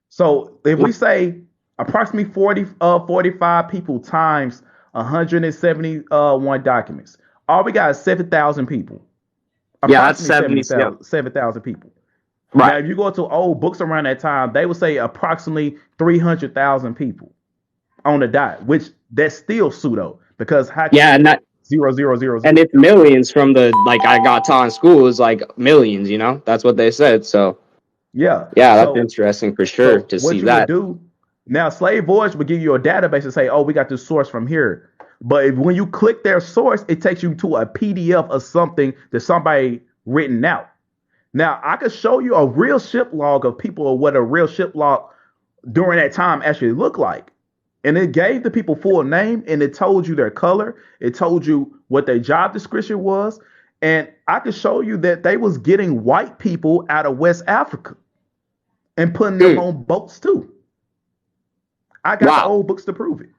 So if we say approximately 45 people times 171 documents, all we got is 7,000 people. Yeah, that's 7,000 people. Right. Now, if you go to old books around that time, they would say approximately 300,000 people on the dot, which that's still pseudo because and that 0,000. And it's millions from the like I got taught in school is like millions, you know? That's what they said. So yeah, that's interesting for sure to see that. What you would do now, Slave Voyage would give you a database and say, "Oh, we got this source from here." But when you click their source, it takes you to a PDF of something that somebody written out. Now, I could show you a real ship log of people or what a real ship log during that time actually looked like. And it gave the people full name and it told you their color. It told you what their job description was. And I could show you that they was getting white people out of West Africa and putting them on boats too. I got the old books to prove it.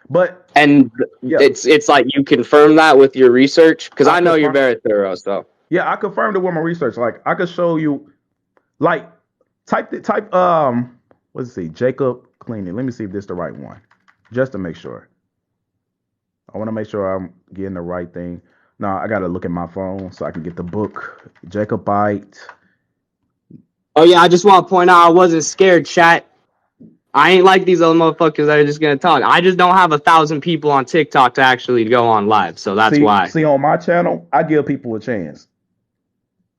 But it's like you confirm that with your research because I know you're very thorough. So yeah, I confirmed it with my research. Like I could show you, type. Let's see, Jacob Cleaning. Let me see if this is the right one. just to make sure. I want to make sure I'm getting the right thing. Now I got to look at my phone so I can get the book. Jacobite. Oh yeah, I just want to point out I wasn't scared, chat. I ain't like these other motherfuckers that are just gonna talk. I just don't have 1,000 people on TikTok to actually go on live, so that's why. See, on my channel, I give people a chance.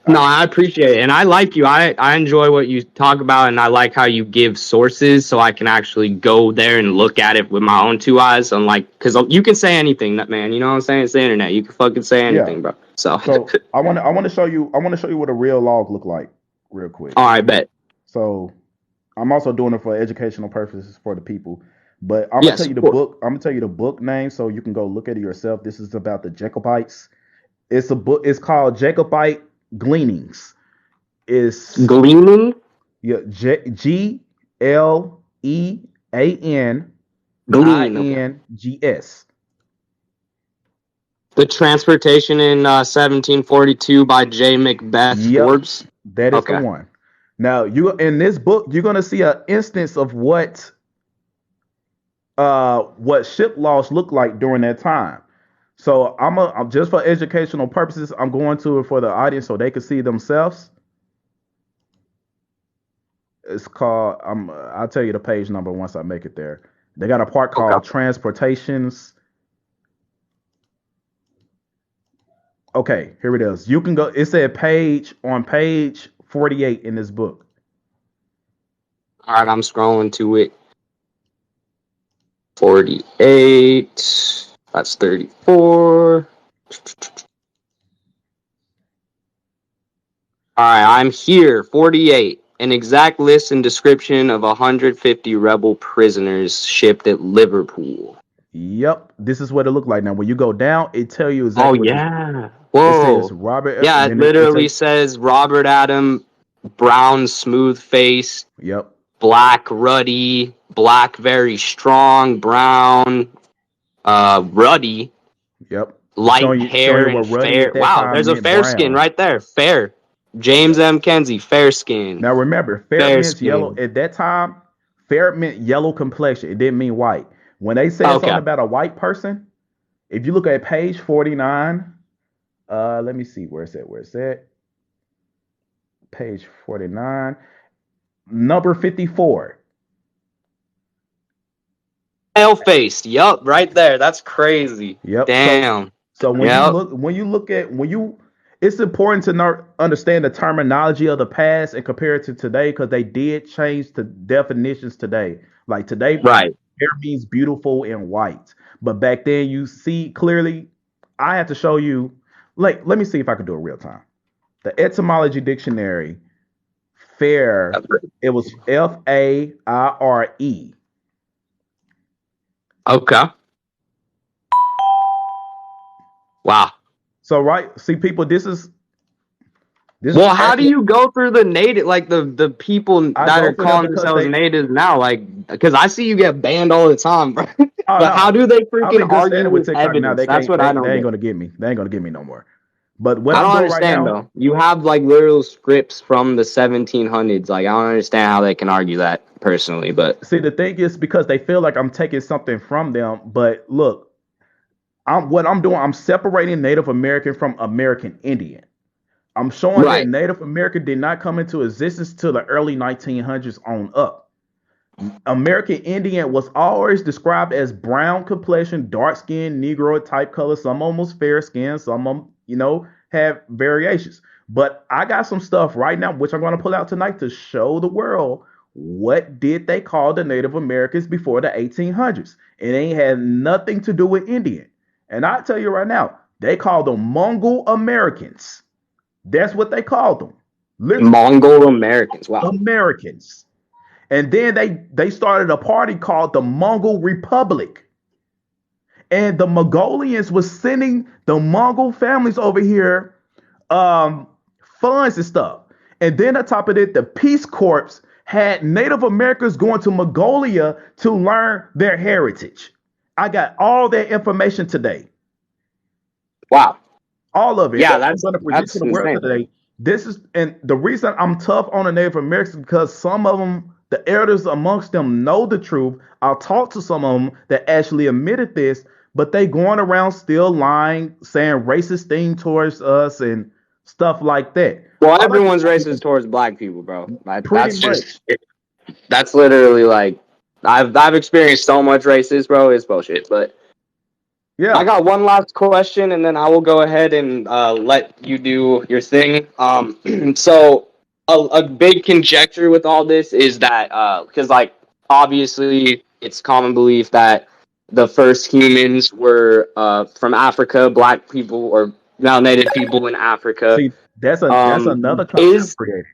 No, I appreciate it, and I like you. I enjoy what you talk about, and I like how you give sources, so I can actually go there and look at it with my own two eyes. Unlike, because you can say anything, man. You know what I'm saying? It's the internet. You can fucking say Yeah. anything, bro. So I want to show you. I want to show you what a real log look like, real quick. all right, bet. So I'm also doing it for educational purposes for the people. But I'm gonna Yes, tell you of the course. book. I'm gonna tell you the book name so you can go look at it yourself. This is about the Jacobites. It's a book. It's called Jacobite Gleanings. It's Gleaning, yeah, glean. Okay. GLEANINGS. The Transportation in 1742 by J. Macbeth Yep, Forbes. that is the Okay. one. Now you in this book, you're gonna see an instance of what ship loss looked like during that time. So I'm just for educational purposes, I'm going to it for the audience so they can see themselves. It's called I'll tell you the page number once I make it there. They got a part Okay. called Transportations. Okay, here it is. You can go. It said page 48 in this book. All right, I'm scrolling to it. 48. That's 34. All right, I'm here. 48. An exact list and description of 150 rebel prisoners shipped at Liverpool. Yep, this is what it looked like. Now, when you go down, it tell you Oh, exactly what yeah. it says. Whoa. Robert, Yeah, and it then it literally takes. says Robert Adam, brown, smooth face, Yep, black, ruddy, black, very strong, brown, ruddy, yep. light Showing hair, you and what ruddy at fair. that Wow, time there's a meant fair skin brown. right there. Fair. James Yep. M. Kenzie, fair skin. Now remember, fair Fair meant yellow skin. at that time. Fair meant yellow complexion. It didn't mean white. When they said something Okay. about a white person, if you look at page 49, let me see where it's at. Where it's at. Page 49, number 54. Pale faced. Yup, right there. That's crazy. Yep. Damn. So Yep. it's important to understand the terminology of the past and compare it to today because they did change the definitions today. Like today, Right. hair means beautiful and white, but back then you see clearly. I have to show you. Like, let me see if I can do it real time. The etymology dictionary, fair. It was FAIRE. Okay. Wow. So right, see people, this is Well, how do actually you go through the native, like the people I that go are through them calling because themselves they natives now? Like, because I see you get banned all the time, bro. oh But how no. do they I'm freaking in good argue standing with with TikTok now. evidence? They That's can't what I they don't ain't get. gonna get me. They ain't gonna get me no more. But what I I'm don't doing right understand now, though. You have like literal scripts from the 1700s. Like, I don't understand how they can argue that personally. But see the thing is because they feel like I'm taking something from them. But look, I'm separating Native American from American Indian. I'm showing that right, Native American did not come into existence till the early 1900s on up. American Indian was always described as brown complexion, dark skin, Negro type color. Some almost fair skin, some of them, have variations. But I got some stuff right now, which I'm going to pull out tonight to show the world what did they call the Native Americans before the 1800s. It ain't had nothing to do with Indian. And I tell you right now, they called them Mongol Americans. That's what they called them. Literally, Mongol Americans. Wow. Americans. And then they started a party called the Mongol Republic. And the Mongolians was sending the Mongol families over here um, funds and stuff. And then on top of it, the Peace Corps had Native Americans going to Mongolia to learn their heritage. I got all that information today. Wow. All of it. Yeah, That's what I'm going to present to that's the world insane. today. This is, and the reason I'm tough on the Native Americans is because some of them The elders amongst them know the truth. I'll talk to some of them that actually admitted this, but they going around still lying, saying racist thing towards us and stuff like that. Well, All I can everyone's say racist towards black people, bro. is pretty That's much, just that's literally like I've experienced so much racist, bro. It's bullshit. But I yeah. got one last question, and then I will go ahead and let you do your thing. So a big conjecture with all this is that because like obviously it's common belief that the first humans were from Africa, black people or melanated people in Africa. See, that's another concept Is created.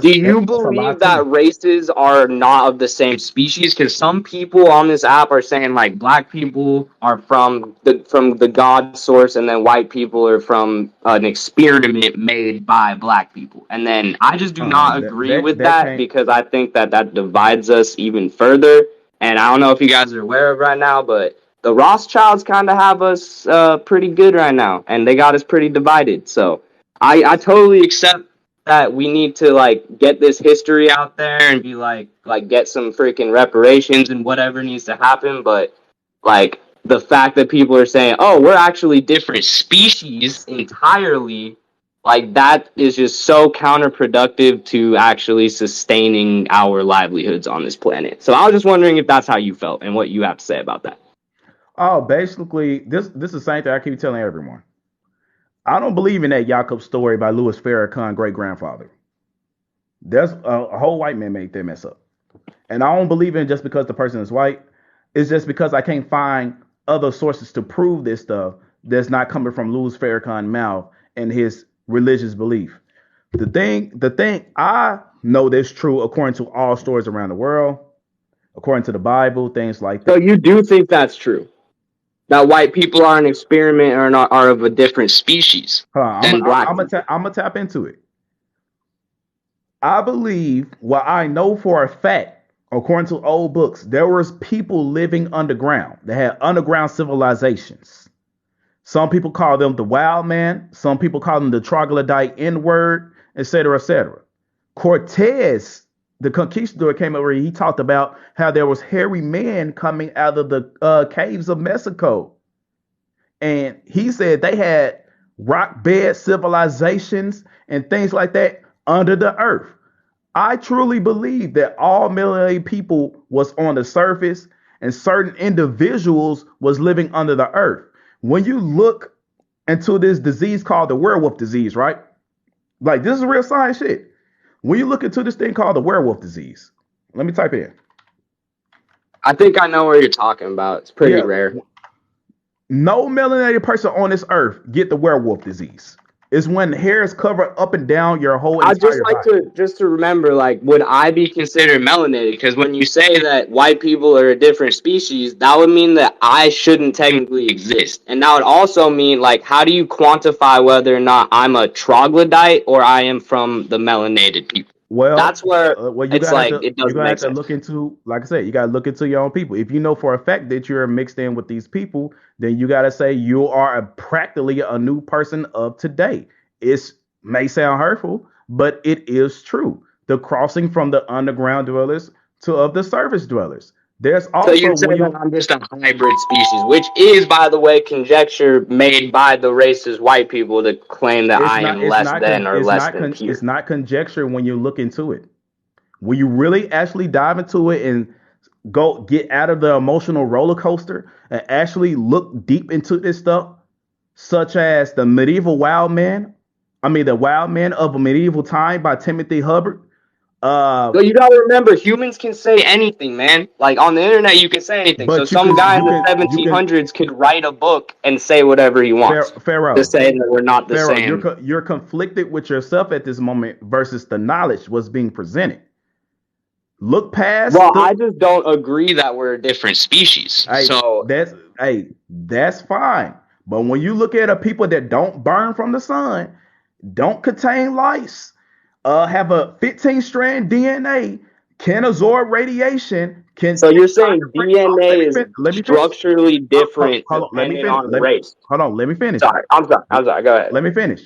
Do you That's a lot believe too. that races are not of the same species? Because some people on this app are saying like black people are from the God source, and then white people are from an experiment made by black people. And then I just do not agree with That that can't. because I think that that divides us even further. And I don't know if you guys are aware of right now, but the Rothschilds kind of have us pretty good right now, and they got us pretty divided. So I totally accept that we need to like get this history out there and be like get some freaking reparations and whatever needs to happen, but like the fact that people are saying, oh, we're actually different species entirely, like that is just so counterproductive to actually sustaining our livelihoods on this planet. So I was just wondering if that's how you felt and what you have to say about that. Oh, basically, this is the same thing I keep telling everyone. I don't believe in that Jacob story by Louis Farrakhan great grandfather. There's a whole white man made that mess up, and I don't believe in it just because the person is white. It's just because I can't find other sources to prove this stuff that's not coming from Louis Farrakhan's mouth and his religious belief. The thing I know that's true according to all stories around the world, according to the Bible, things like So that. you do think that's true? That white people are an experiment or not are of a different species Hold on, than black people? I'm gonna tap into it. I believe, well, I know for a fact, according to old books, there was people living underground. They had underground civilizations. Some people call them the wild man. Some people call them the troglodyte N word, etc., etc. Cortez, the conquistador, came over here. He talked about how there was hairy men coming out of the caves of Mexico, and he said they had rock bed civilizations and things like that under the earth. I truly believe that all melanated people was on the surface and certain individuals was living under the earth. When you look into this disease called the werewolf disease, right? Like this is real science shit. When you look into this thing called the werewolf disease, let me type it in. I think I know what you're talking about. It's pretty Yeah, rare. no melanated person on this earth get the werewolf disease. It's when hairs cover up and down your whole I just entire like body. to just to remember, like, would I be considered melanated? Because when you say that white people are a different species, that would mean that I shouldn't technically exist, and that would also mean, like, how do you quantify whether or not I'm a troglodyte or I am from the melanated people? Well, That's where you it's gotta have like to it you're doesn't gonna make have to sense. look into, like I said, you gotta look into your own people. If you know for a fact that you're mixed in with these people, then you gotta say you are practically a new person of today. It may sound hurtful, but it is true. The crossing from the underground dwellers to of the surface dwellers. There's So also you'd say when that you I'm just a hybrid species, which is, by the way, conjecture made by the racist white people to claim that I am less than or less than it's pure. not conjecture when you look into it. When you really actually dive into it and go get out of the emotional roller coaster and actually look deep into this stuff, such as the medieval wild man. I mean, the wild man of a medieval time by Timothy Hubbard. Uh, So you gotta remember, humans can say anything, man. Like on the internet, you can say anything. So but some guy in the you can 1700s could write a book and say whatever he wants to Pharaoh, say that we're not the Pharaoh, same. you're conflicted with yourself at this moment versus the knowledge was being presented. Look past Well, the I just don't agree that we're a different species. Hey, So that's fine. But when you look at a people that don't burn from the sun, don't contain lice, have a 15 strand DNA, can absorb radiation, can so you're try saying to bring. DNA is Let me finish. structurally different Hold on, let me depending finish. on race. Hold on, let me finish. Sorry, I'm sorry. Go ahead. Let me finish.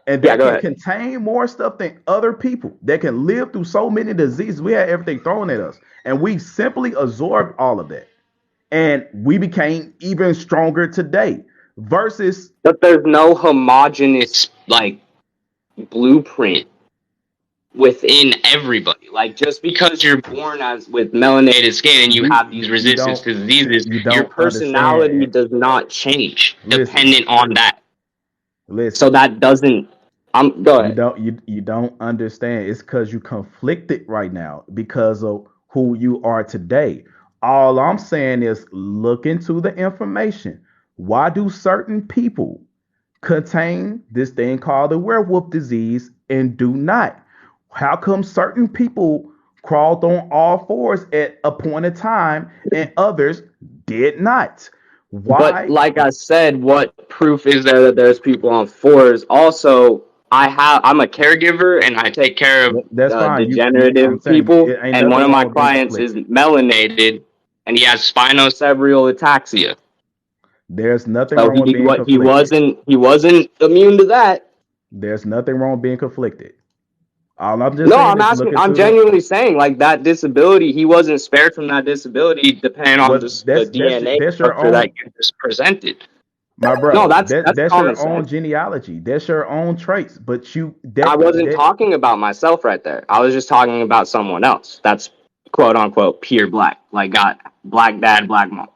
and Yeah, that go can ahead. contain more stuff than other people that can live through so many diseases. We had everything thrown at us, and we simply absorbed all of that, and we became even stronger today. Versus, But there's no homogeneous like blueprint within everybody. Like just because you're born as with melanated skin and you have these you resistance don't to diseases, you your don't personality understand. does not change Listen, dependent on that. So listen. that doesn't. Go ahead. You don't understand. It's because you conflicted right now because of who you are today. All I'm saying is look into the information. Why do certain people contain this thing called the werewolf disease and do not? How come certain people crawled on all fours at a point in time and others did not? But Why? like I said, what proof is there that there's people on fours? Also, I'm a caregiver and I take care of That's fine. I'm degenerative saying people. it ain't And one nothing of wrong my with being clients is conflicted. melanated and he has spinocerebral ataxia. There's nothing So wrong with being conflicted. he wasn't immune to that. There's nothing wrong with being conflicted. All I'm just No, saying is look I'm into the genuinely saying like that disability, he wasn't spared from that disability depending on well. this, the That's DNA that's your structure that own, you just presented. my No, bro. That that's that's common your own sense. genealogy. That's your own traits. But you I wasn't that talking about myself right there. I was just talking about someone else. That's quote unquote pure black. Like got black dad, black mom.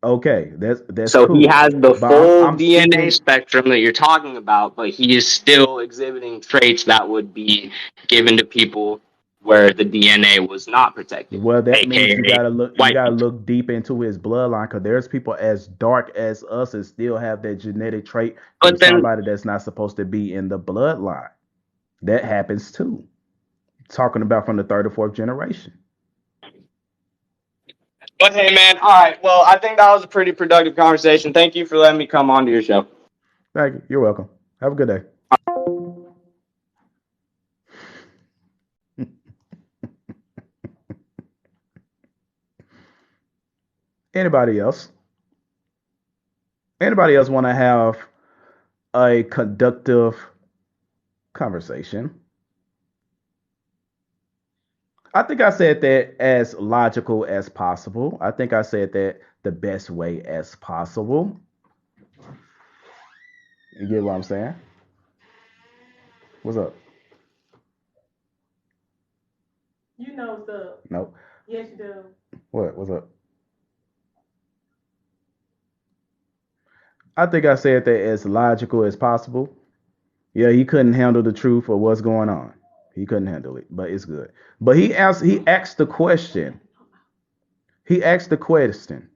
okay. That's So he cool. has the But full I'm DNA speaking. spectrum that you're talking about, but he is still exhibiting traits that would be given to people where the DNA was not protected, Well, that means you aka gotta look. You white gotta people. look deep into his bloodline, because there's people as dark as us and still have that genetic trait from But then, somebody that's not supposed to be in the bloodline. That happens too. Talking about from the third or fourth generation. but hey, man. All right. Well, I think that was a pretty productive conversation. Thank you for letting me come on to your show. Thank you. You're welcome. Have a good day. Anybody else? Anybody else want to have a conductive conversation? I think I said that as logical as possible. I think I said that the best way as possible. You get what I'm saying? What's up? You know what's up. Nope. Yes, you do. What? What's up? I think I said that as logical as possible. Yeah, he couldn't handle the truth of what's going on. He couldn't handle it, but it's good. But he asked the question. He asked the question.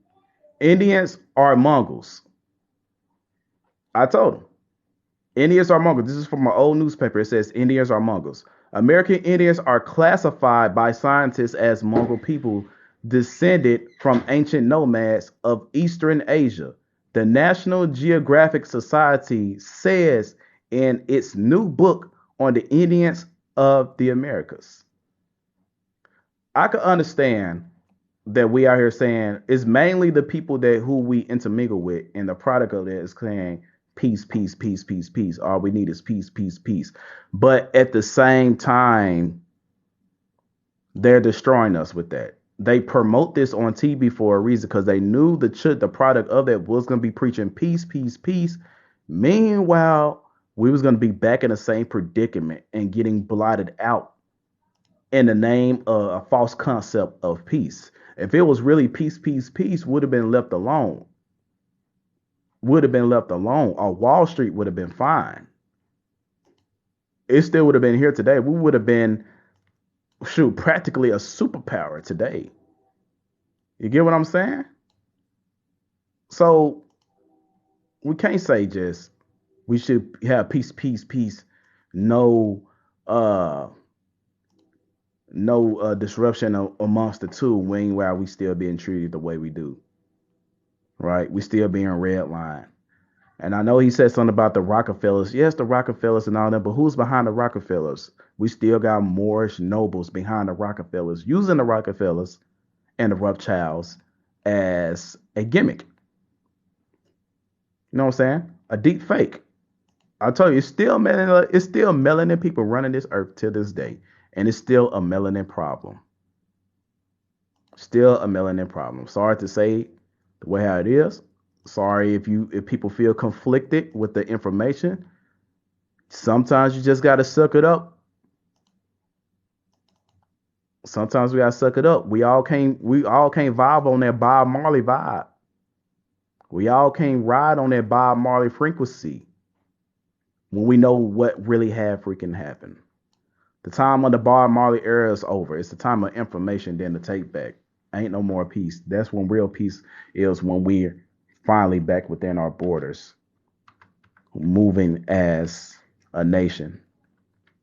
Indians are Mongols. I told him. Indians are Mongols. This is from my old newspaper. It says Indians are Mongols. American Indians are classified by scientists as Mongol people descended from ancient nomads of Eastern Asia. The National Geographic Society says in its new book on the Indians of the Americas. I could understand that we are here saying it's mainly the people that who we intermingle with, and the product of it is saying peace, peace, peace, peace, peace. All we need is peace, peace, peace. But at the same time, they're destroying us with that. They promote this on TV for a reason because they knew the product of it was going to be preaching peace, peace, peace. Meanwhile, we was going to be back in the same predicament and getting blotted out in the name of a false concept of peace. If it was really peace, peace, peace, would have been left alone. Would have been left alone. Or Wall Street would have been fine. It still would have been here today. We would have been, shoot, practically a superpower today. You get what I'm saying? So we can't say just we should have peace, peace, peace. No, uh, no disruption amongst the two. Meanwhile, we still being treated the way we do. Right? We still being redlined. And I know he said something about the Rockefellers. Yes, the Rockefellers and all that, but who's behind the Rockefellers? We still got Moorish nobles behind the Rockefellers, using the Rockefellers and the Rothschilds as a gimmick. You know what I'm saying? A deep fake. I told you, it's still melanin people running this earth to this day, and it's still a melanin problem. Still a melanin problem. Sorry to say the way how it is. Sorry if people feel conflicted with the information. Sometimes you just gotta suck it up. Sometimes we gotta suck it up. We all can't vibe on that Bob Marley vibe. We all can't ride on that Bob Marley frequency when we know what really had freaking happened. The time of the Bob Marley era is over. It's the time of information then to take back. Ain't no more peace. That's when real peace is, when we're finally back within our borders, moving as a nation,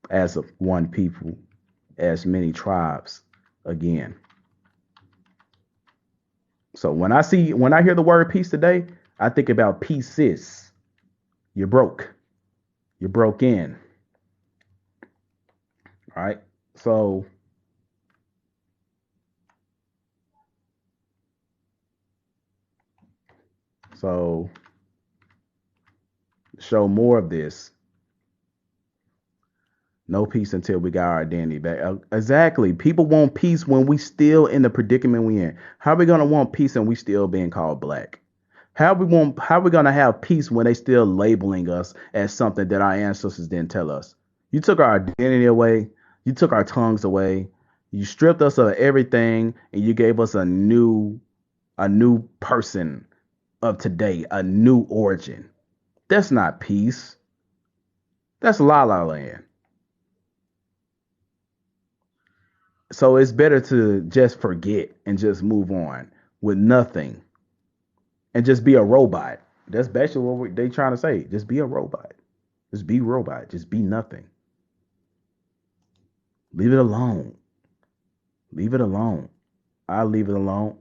as of one people, as many tribes again. So when I hear the word peace today, I think about pieces. You're broke. You're broke in. All right. So so show more of this. No peace until we got our identity back. Exactly. People want peace when we still in the predicament we in. How are we gonna want peace and we still being called black? How we gonna have peace when they still labeling us as something that our ancestors didn't tell us? You took our identity away, you took our tongues away, you stripped us of everything, and you gave us a new person of today, a new origin. That's not peace. That's la la land. So it's better to just forget and just move on with nothing and just be a robot. That's basically what they trying to say. Just be a robot. Just be robot. Just be nothing. Leave it alone. Leave it alone. I leave it alone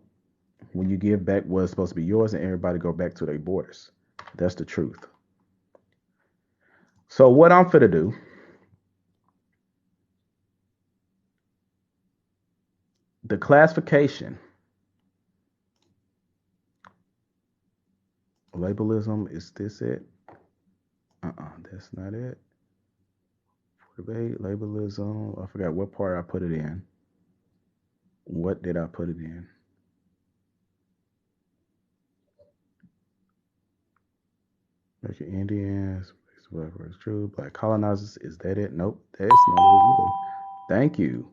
when you give back what's supposed to be yours and everybody go back to their borders. That's the truth. So what I'm finna do, the classification, labelism, is this it? That's not it. Debate, labelism. I forgot what part I put it in. What did I put it in? American Indians, whatever is true. Black colonizers, is that it? Nope, that's not it either. Thank you.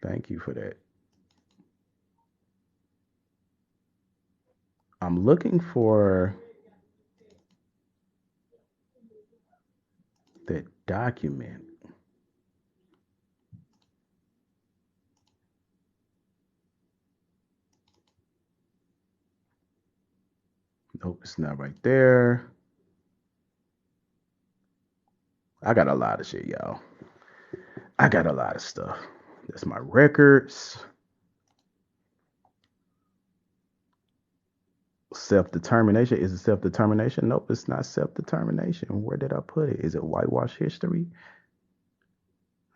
Thank you for that. I'm looking for that document. Nope, it's not right there. I got a lot of shit, y'all. I got a lot of stuff. That's my records. Self-determination. Is it self-determination? Nope, it's not self-determination. Where did I put it? Is it whitewash history?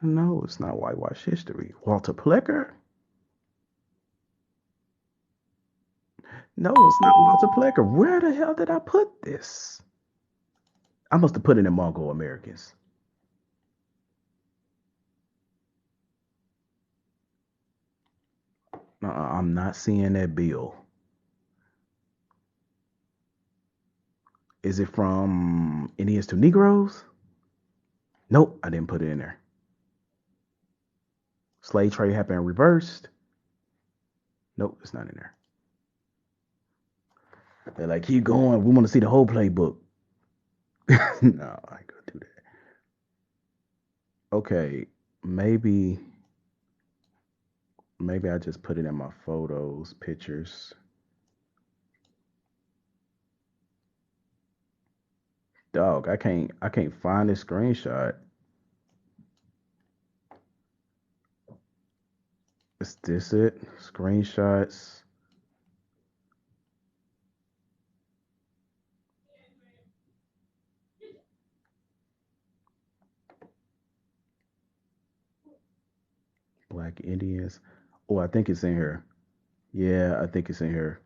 No, it's not whitewash history. Walter Plecker? No, it's not Walter Plecker. Where the hell did I put this? I must have put it in Mongol Americans. I'm not seeing that bill. Is it from Indians to Negroes? Nope, I didn't put it in there. Slave trade happened reversed. Nope, it's not in there. They're like, keep going. We want to see the whole playbook. No, I ain't gonna do that. Okay, maybe I just put it in my photos, pictures. Dog, I can't find this screenshot. Is this it? Screenshots. Black Indians. Oh, I think it's in here. Yeah, I think it's in here.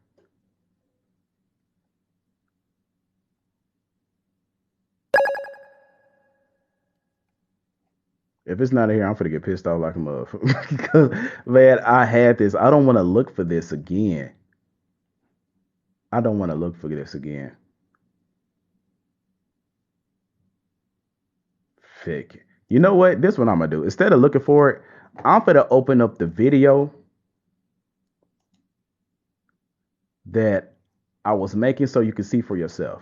If it's not in here, I'm gonna get pissed off like a motherfucker. Because, man, I had this. I don't want to look for this again. I don't want to look for this again. Fick. You know what? This one I'm gonna do. Instead of looking for it, I'm gonna open up the video that I was making so you can see for yourself.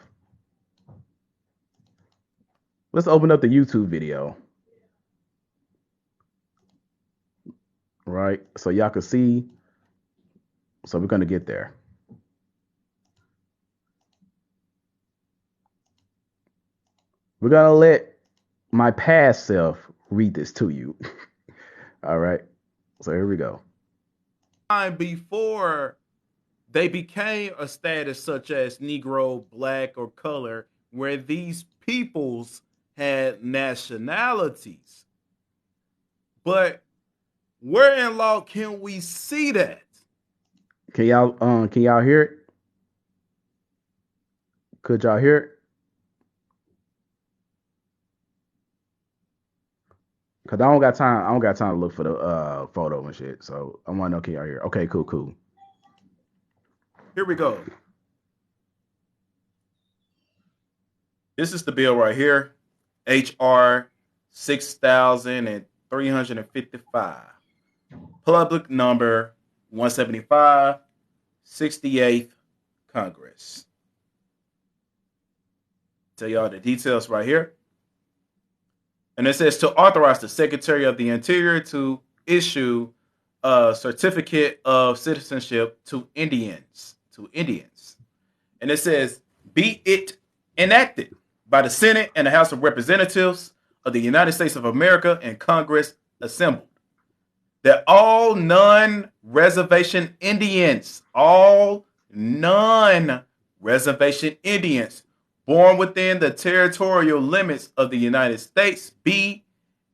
Let's open up the YouTube video. Right? So y'all can see. So we're gonna get there. We're gonna let my past self read this to you. All right. So here we go. Before they became a status such as Negro, Black, or color, where these peoples had nationalities. But where in law can we see that? Can y'all hear it? Could y'all hear it? Cause I don't got time to look for the photo and shit. So I want to know, can y'all hear? Okay, cool. Here we go. This is the bill right here, HR 6355, public number 175, 68th Congress. Tell y'all the details right here. And it says to authorize the Secretary of the Interior to issue a certificate of citizenship to Indians. And it says, be it enacted by the Senate and the House of Representatives of the United States of America and Congress assembled, that all non-reservation Indians born within the territorial limits of the United States be,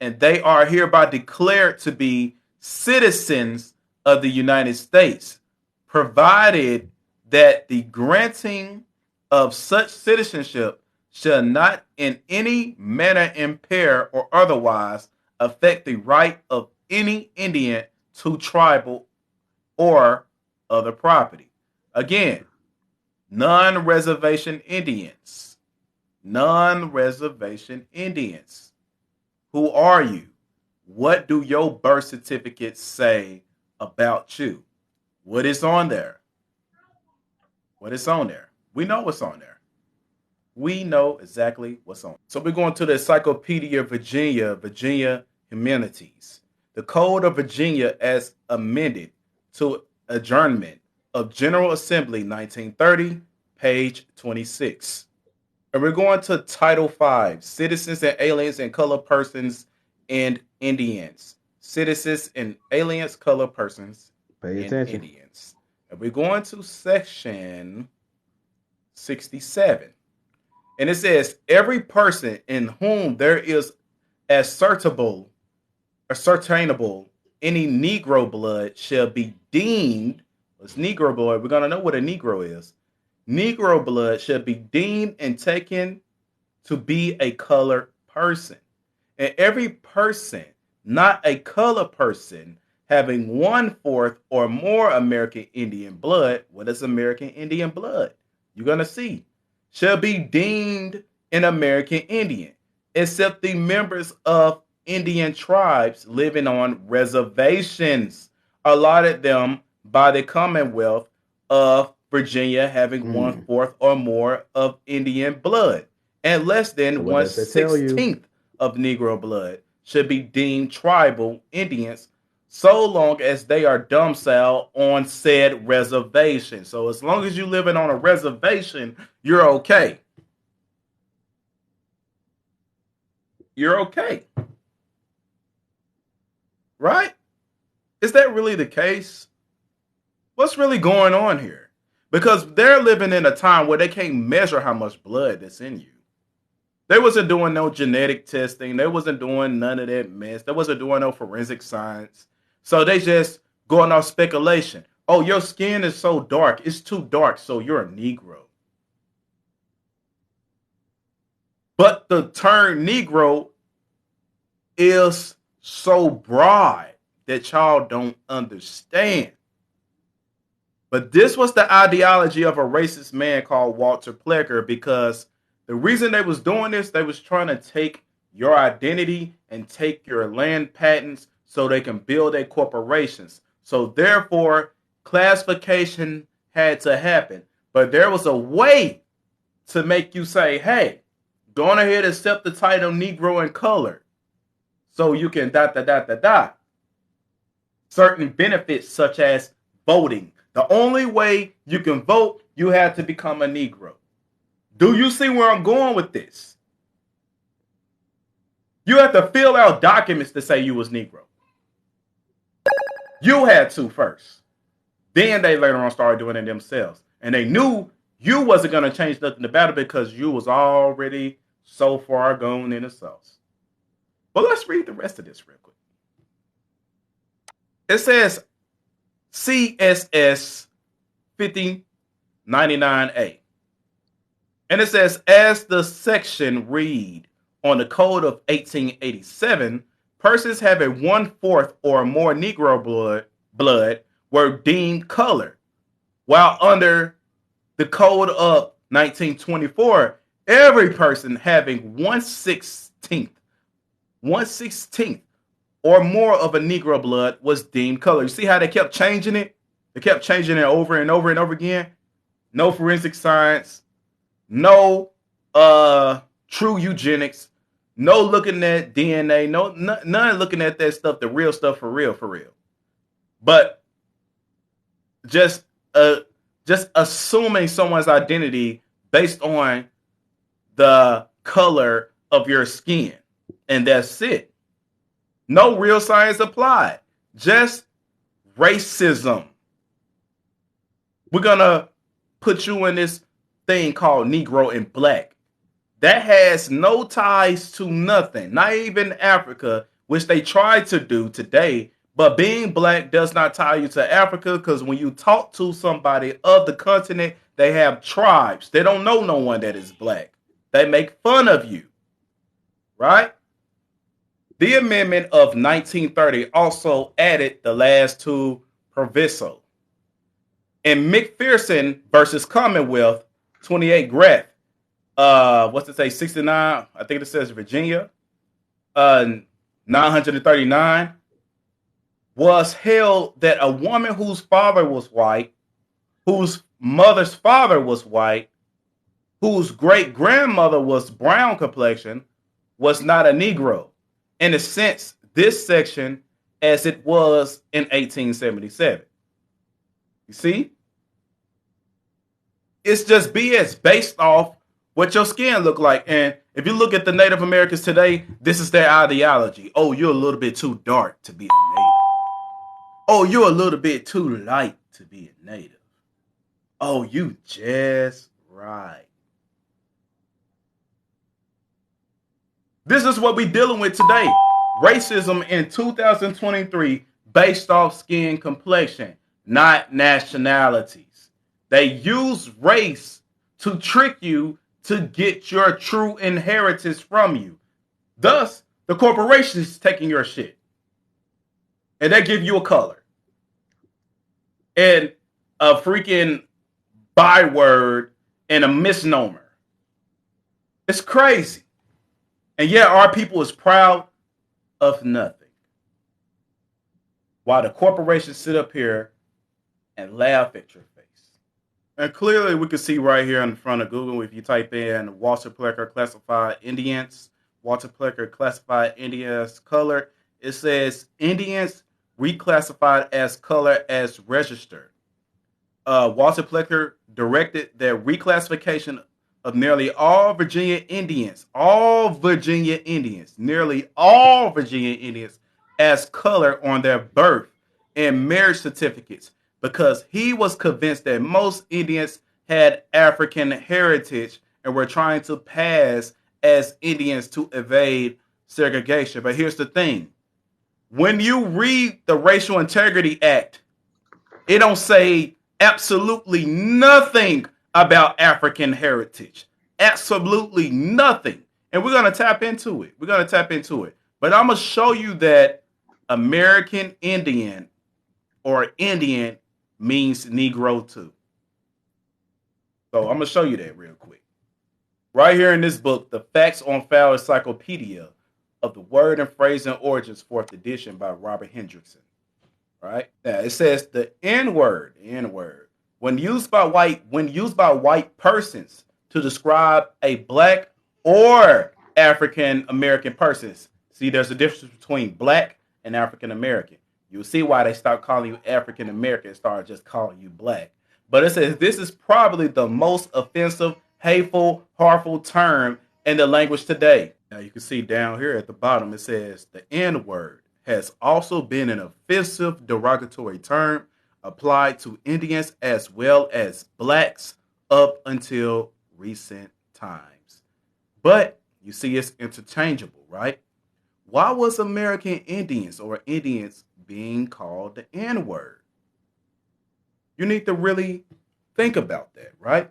and they are hereby declared to be citizens of the United States, provided that the granting of such citizenship shall not in any manner impair or otherwise affect the right of any Indian to tribal or other property. Again, non-reservation Indians. Who are you? What do your birth certificate say about you? What is on there? We know what's on there. We know exactly what's on. So we're going to the Encyclopedia of Virginia Humanities. The Code of Virginia as amended to adjournment of General Assembly 1930, page 26. And we're going to Title 5, Citizens and Aliens and Colored Persons and Indians. Citizens and Aliens, Colored Persons, Pay and attention. Indians. And we're going to Section 67. And it says, every person in whom there is ascertainable any Negro blood shall be deemed, as Negro blood, we're going to know what a Negro is. Negro blood shall be deemed and taken to be a colored person. And every person, not a colored person, having 1/4 or more American Indian blood, what is American Indian blood? You're going to see, shall be deemed an American Indian, except the members of Indian tribes living on reservations allotted them by the Commonwealth of Virginia having 1/4 or more of Indian blood, and less than So what does that tell you? 1/16 of Negro blood should be deemed tribal Indians, so long as they are domiciled on said reservation. So as long as you're living on a reservation, you're okay. You're okay. Right? Is that really the case? What's really going on here? Because they're living in a time where they can't measure how much blood that's in you. They wasn't doing no genetic testing. They wasn't doing none of that mess. They wasn't doing no forensic science. So they just going off speculation. Oh, your skin is so dark. It's too dark, so you're a Negro. But the term Negro is so broad that y'all don't understand. But this was the ideology of a racist man called Walter Plecker, because the reason they was doing this, they was trying to take your identity and take your land patents so they can build their corporations. So therefore, classification had to happen. But there was a way to make you say, hey, go on ahead and accept the title Negro in color. So you can ... Certain benefits such as voting. The only way you can vote, you have to become a Negro. Do you see where I'm going with this? You have to fill out documents to say you was Negro. You had to first. Then they later on started doing it themselves. And they knew you wasn't going to change nothing about it because you was already so far gone in the sauce. Well, let's read the rest of this real quick. It says CSS 5099A. And it says, as the section read on the Code of 1887, persons having 1/4 or more Negro blood were deemed colored, while under the Code of 1924, every person having 1/16 or more of a Negro blood was deemed colored. You see how they kept changing it? They kept changing it over and over and over again. No forensic science, no true eugenics, no looking at DNA, none looking at that stuff, the real stuff for real. But just assuming someone's identity based on the color of your skin, and that's it. No real science applied, just racism. We're gonna put you in this thing called Negro and Black. That has no ties to nothing, not even Africa, which they try to do today. But being Black does not tie you to Africa, because when you talk to somebody of the continent, they have tribes. They don't know no one that is Black. They make fun of you, right? The amendment of 1930 also added the last two provisos. In McPherson versus Commonwealth, 28 Graf, what's it say, 69, I think it says Virginia, 939, was held that a woman whose father was white, whose mother's father was white, whose great-grandmother was brown complexion, was not a Negro. In a sense, this section as it was in 1877. You see? It's just BS based off what your skin look like. And if you look at the Native Americans today, this is their ideology. Oh, you're a little bit too dark to be a Native. Oh, you're a little bit too light to be a Native. Oh, you just right. This is what we're dealing with today. Racism in 2023 based off skin complexion, not nationalities. They use race to trick you to get your true inheritance from you. Thus, the corporation is taking your shit. And they give you a color. And a freaking byword and a misnomer. It's crazy. And yet our people is proud of nothing. While the corporations sit up here and laugh at your face. And clearly we can see right here in the front of Google, if you type in Walter Plecker classified Indians, Walter Plecker classified Indians color, it says Indians reclassified as color as registered. Walter Plecker directed the reclassification of nearly all Virginia Indians, nearly all Virginia Indians as color on their birth and marriage certificates, because he was convinced that most Indians had African heritage and were trying to pass as Indians to evade segregation. But here's the thing. When you read the Racial Integrity Act, it don't say absolutely nothing about African heritage. Absolutely nothing. And we're going to tap into it. But I'm going to show you that American Indian or Indian means Negro too. So I'm going to show you that real quick. Right here in this book, The Facts on File Encyclopedia of the Word and Phrase and Origins, 4th edition by Robert Hendrickson. Right? Now it says the N-word, when used by white persons to describe a black or African American persons. See, there's a difference between black and African American. You'll see why they start calling you African American and start just calling you black. But it says this is probably the most offensive, hateful, harmful term in the language today. Now you can see down here at the bottom it says the N-word has also been an offensive derogatory term applied to Indians as well as blacks up until recent times. But you see it's interchangeable, right? Why was American Indians or Indians being called the N-word? You need to really think about that, right?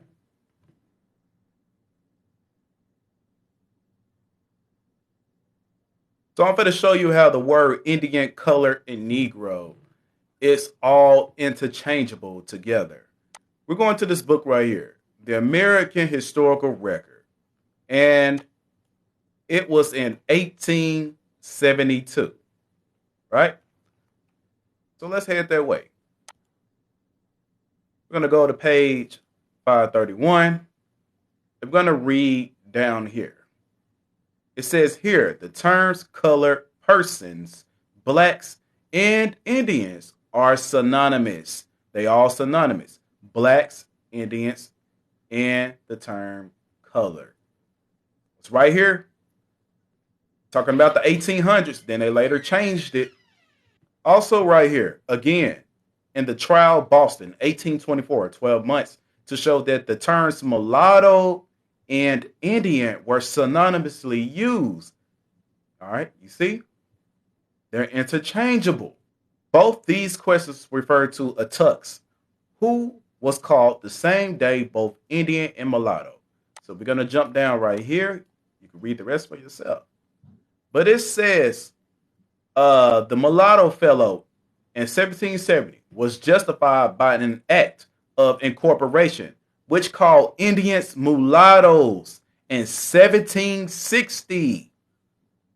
So I'm going to show you how the word Indian, color, and Negro is all interchangeable together. We're going to this book right here, The American Historical Record. And it was in 1872, right? So let's head that way. We're going to go to page 531. I'm going to read down here. It says here, the terms colored persons, blacks, and Indians are synonymous. They all synonymous. Blacks, Indians, and the term color. It's right here. Talking about the 1800s. Then they later changed it. Also right here, again, in the trial Boston, 1824, 12 months, to show that the terms mulatto and Indian were synonymously used. All right, you see? They're interchangeable. Both these questions refer to a tux, who was called the same day both Indian and mulatto. So we're going to jump down right here. You can read the rest for yourself. But it says the mulatto fellow in 1770 was justified by an act of incorporation which called Indians mulattoes in 1760.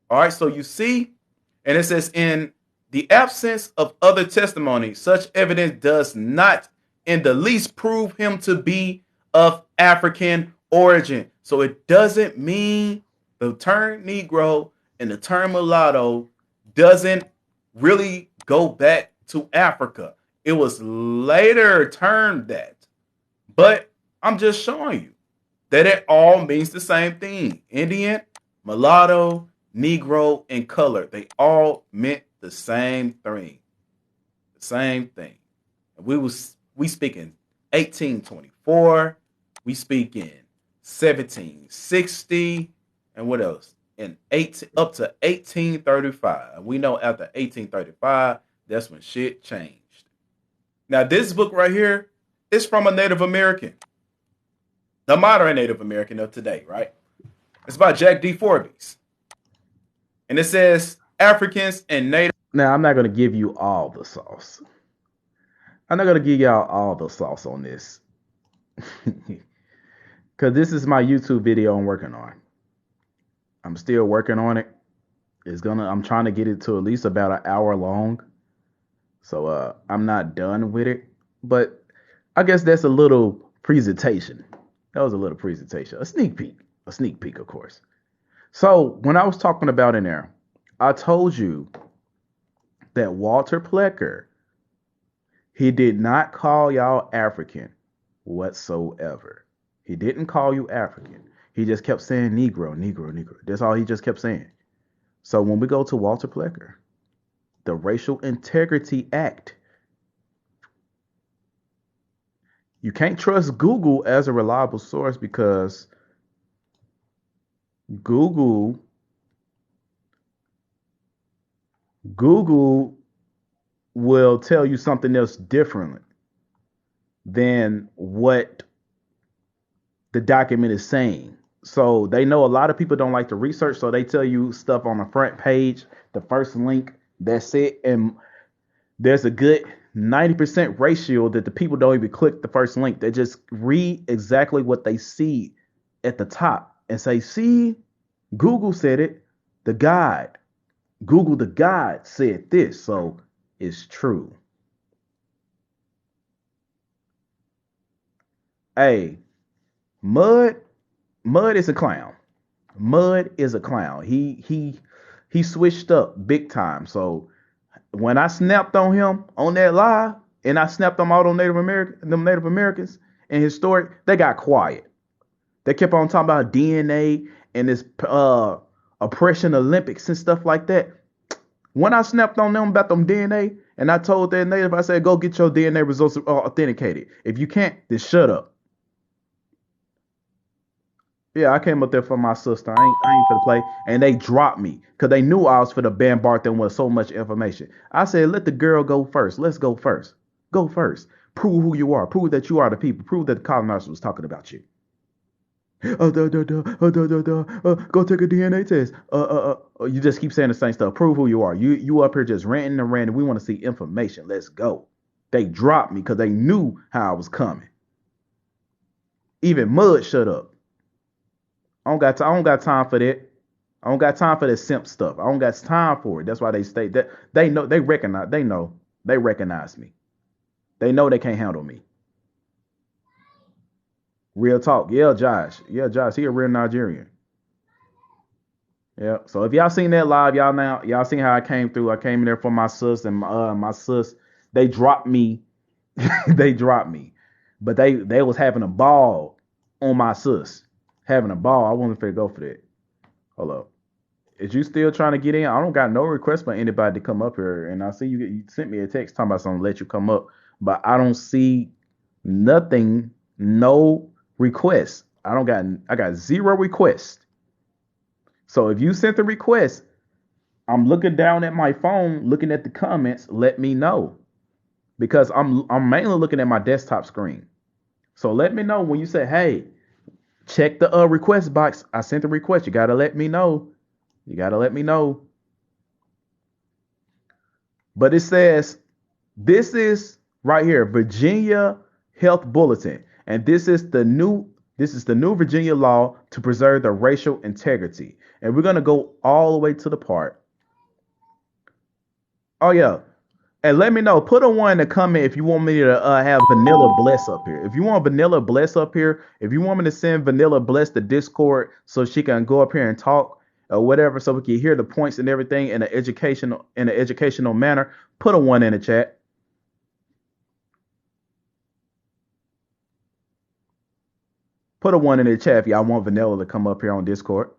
All right, so you see, and it says in the absence of other testimony, such evidence does not in the least prove him to be of African origin. So it doesn't mean the term Negro and the term mulatto doesn't really go back to Africa. It was later termed that. But I'm just showing you that it all means the same thing. Indian, mulatto, Negro, and color. They all meant the same thing. The same thing. We speak in 1824. We speak in 1760. And what else? Up to 1835. We know after 1835, that's when shit changed. Now, this book right here is from a Native American. The modern Native American of today, right? It's by Jack D. Forbes. And it says Africans and Native. Now, I'm not going to give you all the sauce. I'm not going to give y'all all the sauce on this. Because this is my YouTube video I'm working on. I'm still working on it. I'm trying to get it to at least about an hour long. So I'm not done with it. But I guess that's a little presentation. That was a little presentation. A sneak peek, of course. So when I was talking about in there, I told you that Walter Plecker, he did not call y'all African whatsoever. He didn't call you African. He just kept saying Negro, Negro, Negro. That's all he just kept saying. So when we go to Walter Plecker, the Racial Integrity Act, you can't trust Google as a reliable source because Google will tell you something else differently than what the document is saying. So they know a lot of people don't like to research, so they tell you stuff on the front page, the first link, that's it. And there's a good 90% ratio that the people don't even click the first link. They just read exactly what they see at the top and say, see, Google said it. The guide, Google the guide said this, so it's true. Hey, Mud is a clown. Mud is a clown. He switched up big time. So when I snapped on him on that live, and I snapped them out on Native Americans and his story, they got quiet. They kept on talking about DNA and this oppression Olympics and stuff like that. When I snapped on them about them DNA, and I told that native, I said, go get your DNA results authenticated. If you can't, then shut up. Yeah, I came up there for my sister. I ain't for the play. And they dropped me because they knew I was for the bombard them with so much information. I said, let the girl go first. Let's go first. Go first. Prove who you are. Prove that you are the people. Prove that the colonizers was talking about you. Go take a DNA test. You just keep saying the same stuff. Prove who you are. You up here just ranting and ranting. We want to see information. Let's go. They dropped me because they knew how I was coming. Even Mud shut up. I don't got time for that. I don't got time for that simp stuff. I don't got time for it. That's why they stay. That they know. They recognize. They know. They recognize me. They know they can't handle me. Real talk. Yeah, Josh. He a real Nigerian. Yeah. So if y'all seen that live, y'all seen how I came through. I came in there for my sis and my sis. They dropped me. They dropped me. But they was having a ball on my sis. Having a ball. I wasn't finna go for that. Hold up. Is you still trying to get in? I don't got no request for anybody to come up here. And I see you sent me a text talking about something to let you come up. But I don't see nothing, no requests. I got 0 requests. So if you sent the request, I'm looking down at my phone, looking at the comments, let me know. Because I'm mainly looking at my desktop screen. So let me know when you say, hey, check the request box. I sent the request. You gotta let me know. But it says, this is right here, Virginia Health Bulletin. And this is the new Virginia law to preserve the racial integrity. And we're gonna go all the way to the part. Oh yeah. And let me know. Put a 1 in the comment if you want me to have Vanilla Bless up here. If you want Vanilla Bless up here, if you want me to send Vanilla Bless to Discord so she can go up here and talk or whatever, so we can hear the points and everything in an educational manner, put a 1 in the chat. Put a 1 in the chat if y'all want Vanilla to come up here on Discord.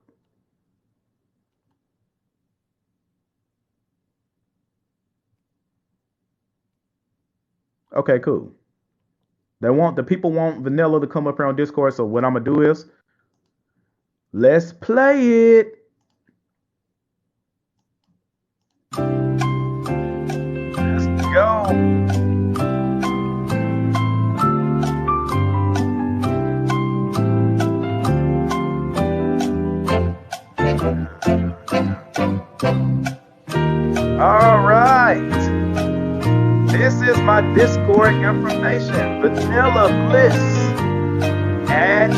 Okay, cool. The people want Vanilla to come up here on Discord. So what I'm gonna do is let's play it. Let's go. All right. This is my Discord information. Vanilla Bliss. Add me.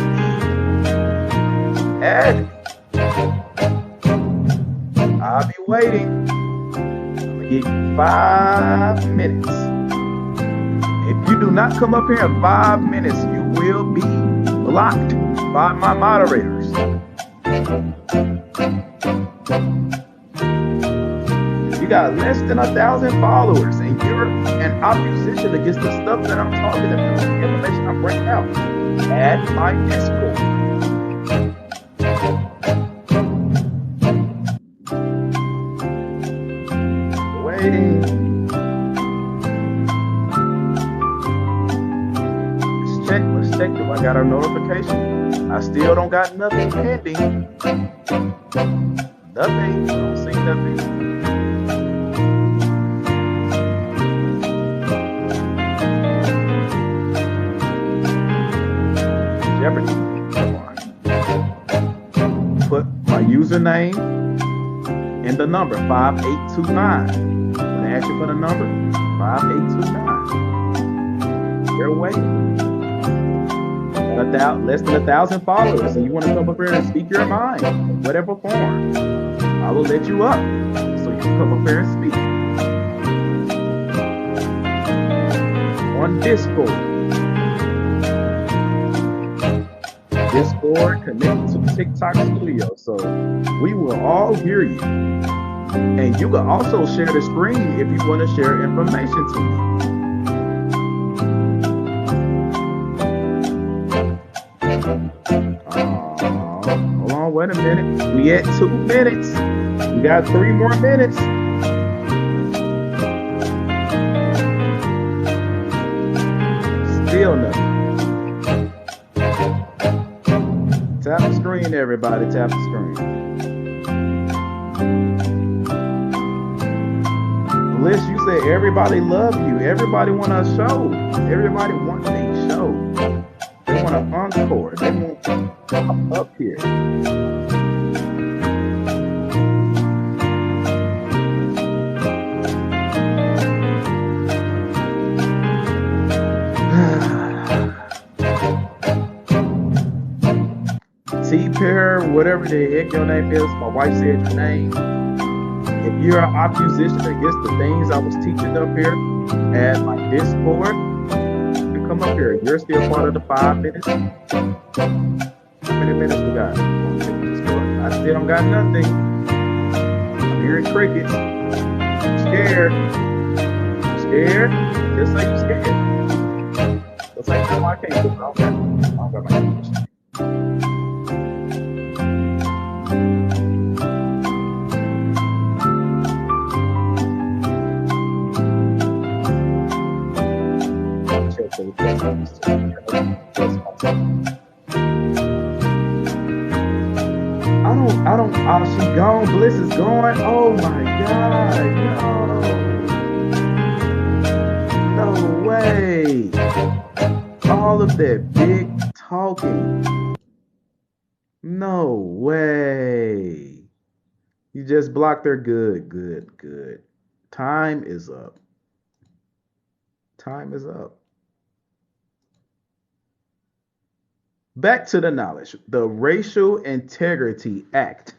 I'll be waiting. I'm gonna give you 5 minutes. If you do not come up here in 5 minutes, you will be blocked by my moderators. You got less than 1,000 followers, and you're in opposition against the stuff that I'm talking about, the information I'm bringing out. Add my Discord. Waiting. Let's check. Do I got a notification? I still don't got nothing pending. Nothing. Don't see nothing. Jeopardy. Come on. username and the number 5829. When I ask you for the number 5829. They're waiting. Less than 1,000 followers, and you want to come up here and speak your mind, in whatever form, I will let you up so you can come up here and speak. On Discord, connected to TikTok Studio, so we will all hear you. And you can also share the screen if you want to share information to me. Hold on, wait a minute. We at 2 minutes. We got 3 more minutes. Still nothing. Tap the screen, everybody. Tap the screen. Bliss, you say everybody love you. Everybody want a show. Everybody wants a show. They want an encore. They want to come up here. T-Pair, whatever the heck your name is, my wife said your name. If you're an opposition against the things I was teaching up here at my Discord, you come up here. You're still part of the 5 minutes. How many minutes we got? I still don't got nothing. I'm hearing crickets. I'm scared. I'm scared. Just like you're scared. Just like no, I can't do it. I don't got my English. Oh, she gone. Bliss is gone. Oh my God. No way. All of that big talking. No way. You just blocked her. Good. Time is up. Back to the knowledge. The Racial Integrity Act.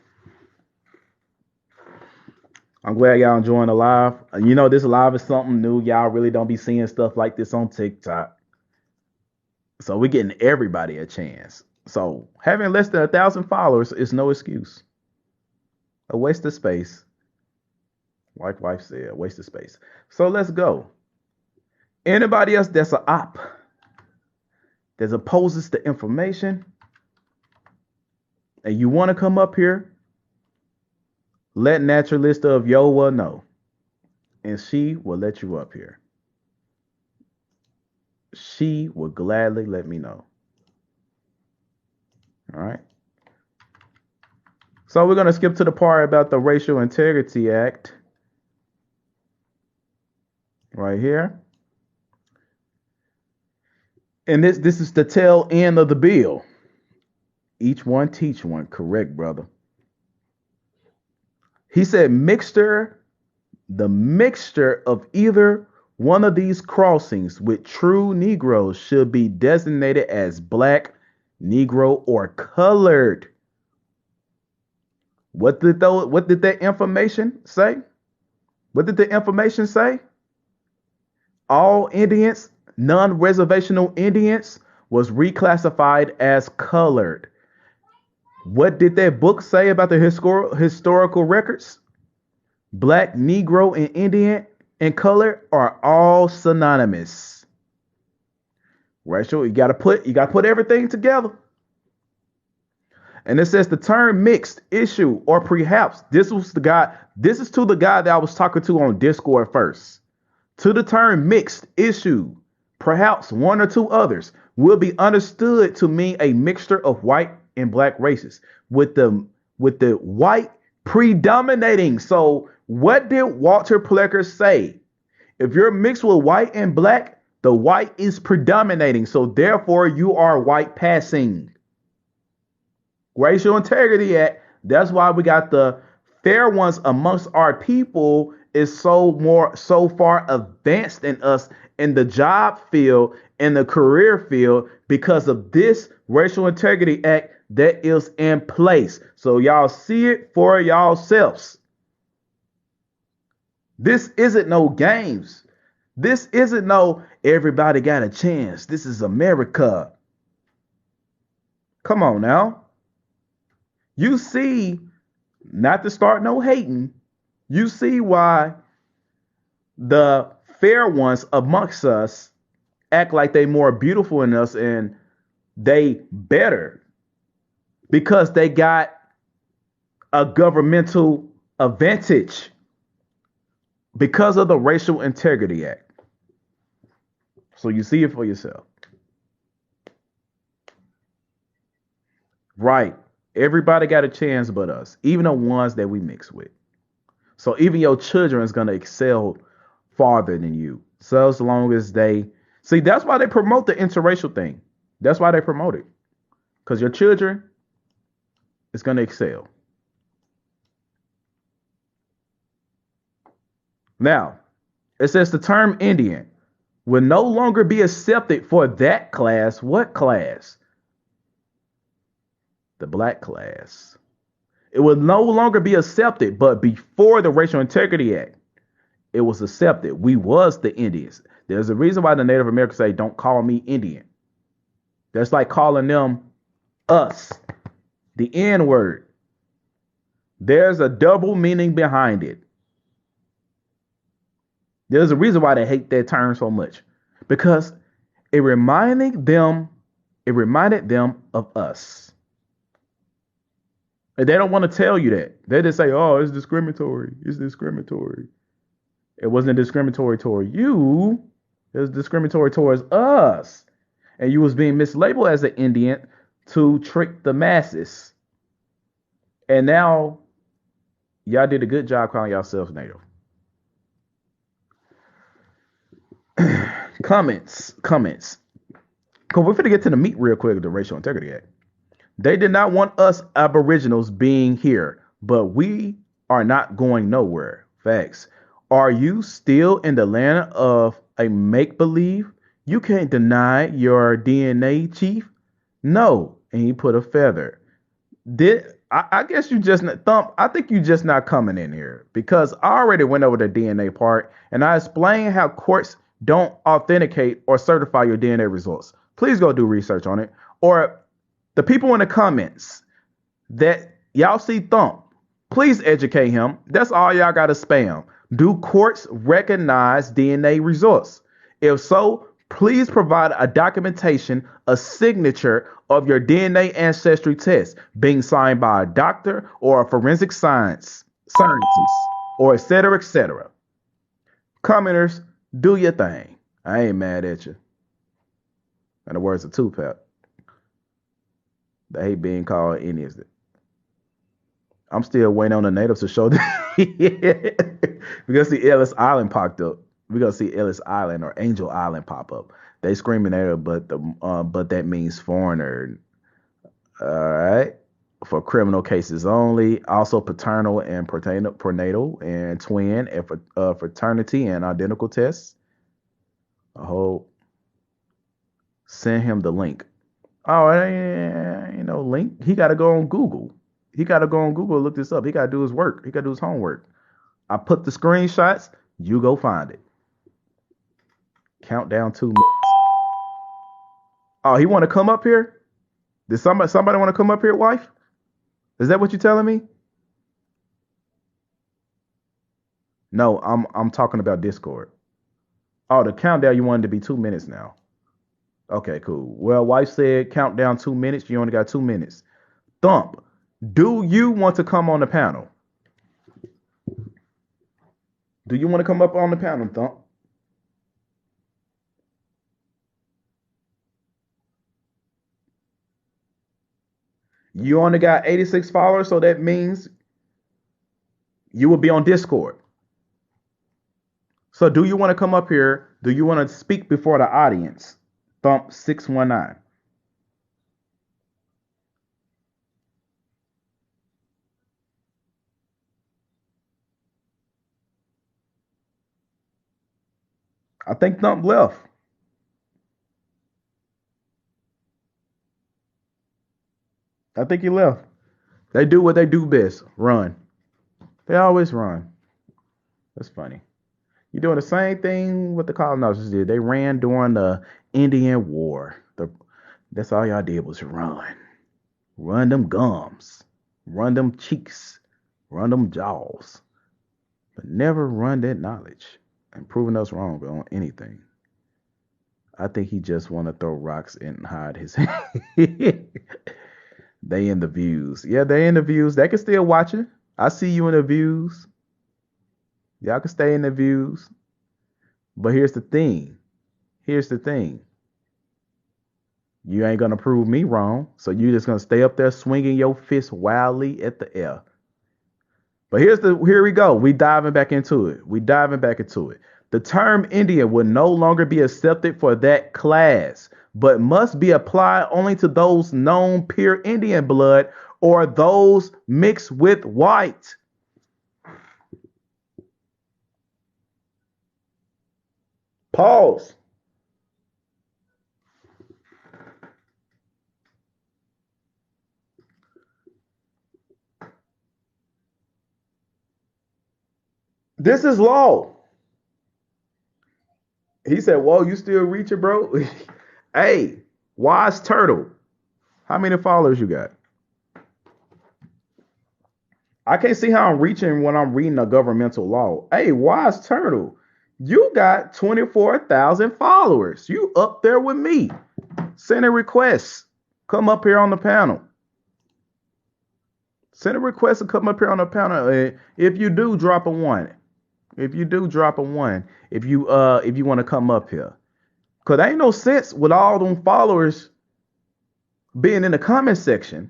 I'm glad y'all enjoying the live. You know, this live is something new. Y'all really don't be seeing stuff like this on TikTok. So we're getting everybody a chance. So having less than 1,000 followers is no excuse. A waste of space. Like wife said, a waste of space. So let's go. Anybody else that's an op that opposes the information and you want to come up here, let Naturalista of Yowa know, and she will let you up here. She will gladly let me know. All right. So we're going to skip to the part about the Racial Integrity Act right here. And this is the tail end of the bill. Each one teach one. Correct, brother. He said the mixture of either one of these crossings with true Negroes should be designated as Black, Negro, or colored. What did that information say? What did the information say? All Indians, non-reservational Indians, was reclassified as colored. What did that book say about the historical records? Black, Negro, and Indian and color are all synonymous. Racial, you gotta put everything together. And it says the term mixed, issue, or perhaps this is to the guy that I was talking to on Discord first. To the term mixed, issue, perhaps one or two others, will be understood to mean a mixture of white and Black races, with the white predominating. So what did Walter Plecker say? If you're mixed with white and Black, the white is predominating. So therefore you are white passing. Racial Integrity Act, That's why we got the fair ones amongst our people is so far advanced than us in the job field, in the career field, because of this racial integrity act that is in place. So y'all see it for yourselves. This isn't no games. This isn't no everybody got a chance. This is America. Come on now. You see, not to start no hating, you see why the fair ones amongst us act like they more beautiful than us and they better because they got a governmental advantage because of the Racial Integrity Act. So you see it for yourself. Right. Everybody got a chance but us, even the ones that we mix with. So even your children is going to excel farther than you. So as long as they see, that's why they promote the interracial thing. That's why they promote it. Because your children is going to excel. Now, it says the term Indian will no longer be accepted for that class. What class? The black class. It will no longer be accepted, but before the Racial Integrity Act, it was accepted. We was the Indians. There's a reason why the Native Americans say, don't call me Indian. That's like calling them us, the N word. There's a double meaning behind it. There's a reason why they hate that term so much, because it reminded them of us. And they don't want to tell you that. They just say, oh, it's discriminatory. It's discriminatory. It wasn't discriminatory toward you. It was discriminatory towards us. And you was being mislabeled as an Indian to trick the masses. And now y'all did a good job calling yourselves Native. Comments. Because we're going to get to the meat real quick of the Racial Integrity Act. They did not want us Aboriginals being here, but we are not going nowhere. Facts. Are you still in the land of a make-believe? You can't deny your DNA, chief. No. And he put a feather. I guess you just Thump. I think you just not coming in here because I already went over the DNA part and I explained how courts don't authenticate or certify your DNA results. Please go do research on it. Or the people in the comments that y'all see Thump, please educate him. That's all y'all got to spam. Do courts recognize DNA results? If so, please provide a documentation, a signature of your DNA ancestry test being signed by a doctor or a forensic scientist, or et cetera, et cetera. Commenters, do your thing. I ain't mad at you. In the words of Tupac, they hate being called Indians. I'm still waiting on the natives to show that. We're going to see Ellis Island popped up. We're going to see Ellis Island or Angel Island pop up. They screaming at her, but that means foreigner. All right. For criminal cases only. Also paternal and prenatal and twin and fraternity and identical tests. I hope. Send him the link. Oh, ain't no link. He got to go on Google. And look this up. He got to do his work. He got to do his homework. I put the screenshots. You go find it. Countdown 2 minutes. Oh, he want to come up here? Did somebody want to come up here, wife? Is that what you're telling me? No, I'm talking about Discord. Oh, the countdown, you wanted to be 2 minutes now. Okay, cool. Well, wife said countdown 2 minutes. You only got 2 minutes. Thump, do you want to come on the panel? Do you want to come up on the panel, Thump? You only got 86 followers, so that means you will be on Discord. So do you want to come up here? Do you want to speak before the audience? Thump 619. I think Thump left. I think he left. They do what they do best. Run. They always run. That's funny. You're doing the same thing what the colonizers did. They ran during the Indian War. That's all y'all did was run. Run them gums. Run them cheeks. Run them jaws. But never run that knowledge and proving us wrong on anything. I think he just want to throw rocks and hide his head. They in the views. Yeah, they in the views. They can still watch it. I see you in the views. Y'all can stay in the views. But here's the thing. Here's the thing. You ain't going to prove me wrong. So you just going to stay up there swinging your fist wildly at the air. But here we go. We diving back into it. The term Indian would no longer be accepted for that class, but must be applied only to those known pure Indian blood or those mixed with white. Pause. This is law. He said, whoa, you still reaching, bro? Hey, Wise Turtle. How many followers you got? I can't see how I'm reaching when I'm reading a governmental law. Hey, Wise Turtle, you got 24,000 followers. You up there with me. Send a request. Come up here on the panel. Send a request and come up here on the panel. If you do, drop a 1. If you do, drop a 1. If you want to come up here. Because there ain't no sense with all them followers being in the comment section.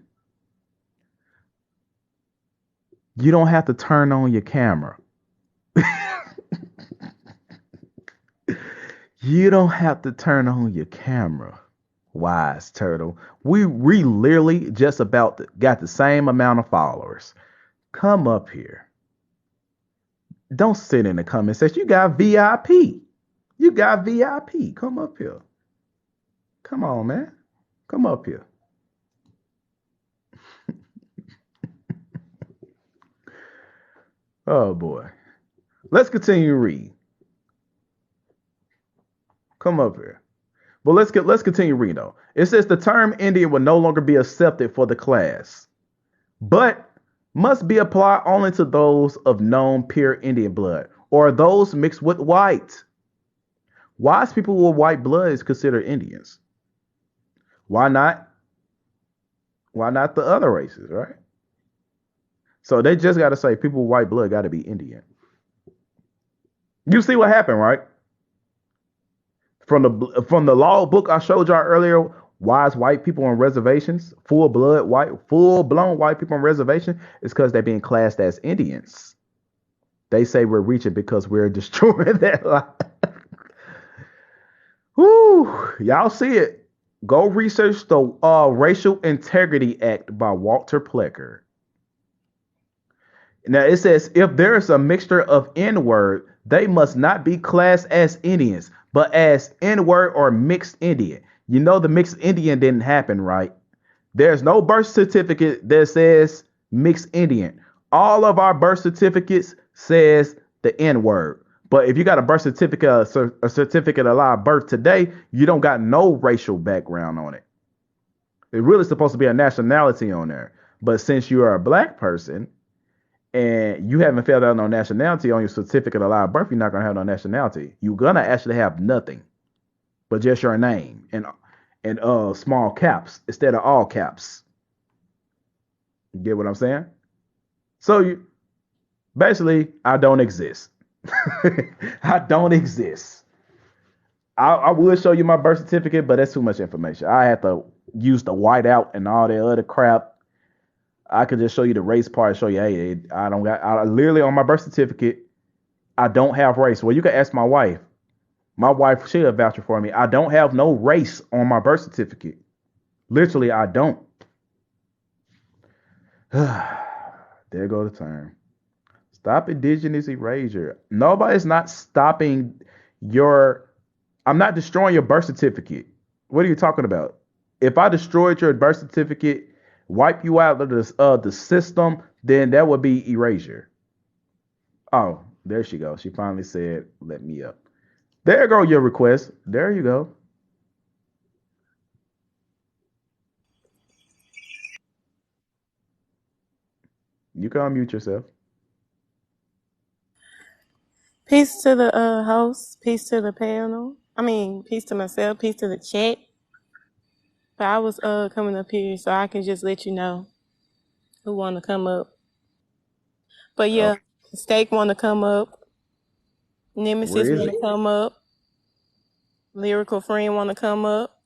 You don't have to turn on your camera. You don't have to turn on your camera, Wise Turtle. We literally just about got the same amount of followers. Come up here. Don't sit in the comment section. You got VIP. You got VIP. Come up here. Come on, man. Come up here. Oh boy. Let's continue to read. Come up here. But let's continue reading though. It says the term Indian will no longer be accepted for the class, but must be applied only to those of known pure Indian blood or those mixed with white. Wise people with white blood is considered Indians. Why not? Why not the other races, right? So they just got to say people with white blood got to be Indian. You see what happened, right? From the law book I showed y'all earlier, wise white people on reservations, full blown white people on reservation, is because they're being classed as Indians. They say we're reaching because we're destroying their life. Whoo, y'all see it. Go research the Racial Integrity Act by Walter Plecker. Now it says if there is a mixture of N-word, they must not be classed as Indians, but as N-word or mixed Indian. You know the mixed Indian didn't happen, right? There's no birth certificate that says mixed Indian. All of our birth certificates says the N-word. But if you got a birth certificate, a certificate of live birth today, you don't got no racial background on it. It's really supposed to be a nationality on there. But since you are a black person and you haven't filled out no nationality on your certificate of live birth, you're not going to have no nationality. You're going to actually have nothing but just your name and small caps instead of all caps. You get what I'm saying? So basically, I don't exist. I don't exist. I would show you my birth certificate, but that's too much information. I have to use the whiteout and all that other crap. I could just show you the race part, show you, hey, I literally on my birth certificate, I don't have race. Well, you can ask my wife. My wife, she'll vouch for me. I don't have no race on my birth certificate. Literally, I don't. There go the term. Stop indigenous erasure. Nobody's not stopping your I'm not destroying your birth certificate. What are you talking about? If I destroyed your birth certificate, wipe you out of the system, then that would be erasure. Oh, there she goes. She finally said, "Let me up." There go your request. There you go. You can unmute yourself. Peace to the host, peace to the panel. I mean, peace to myself, peace to the chat. But I was coming up here so I can just let you know who want to come up. But Oh, yeah, Steak want to come up. where Nemesis is want it? to come up. Lyrical Friend want to come up.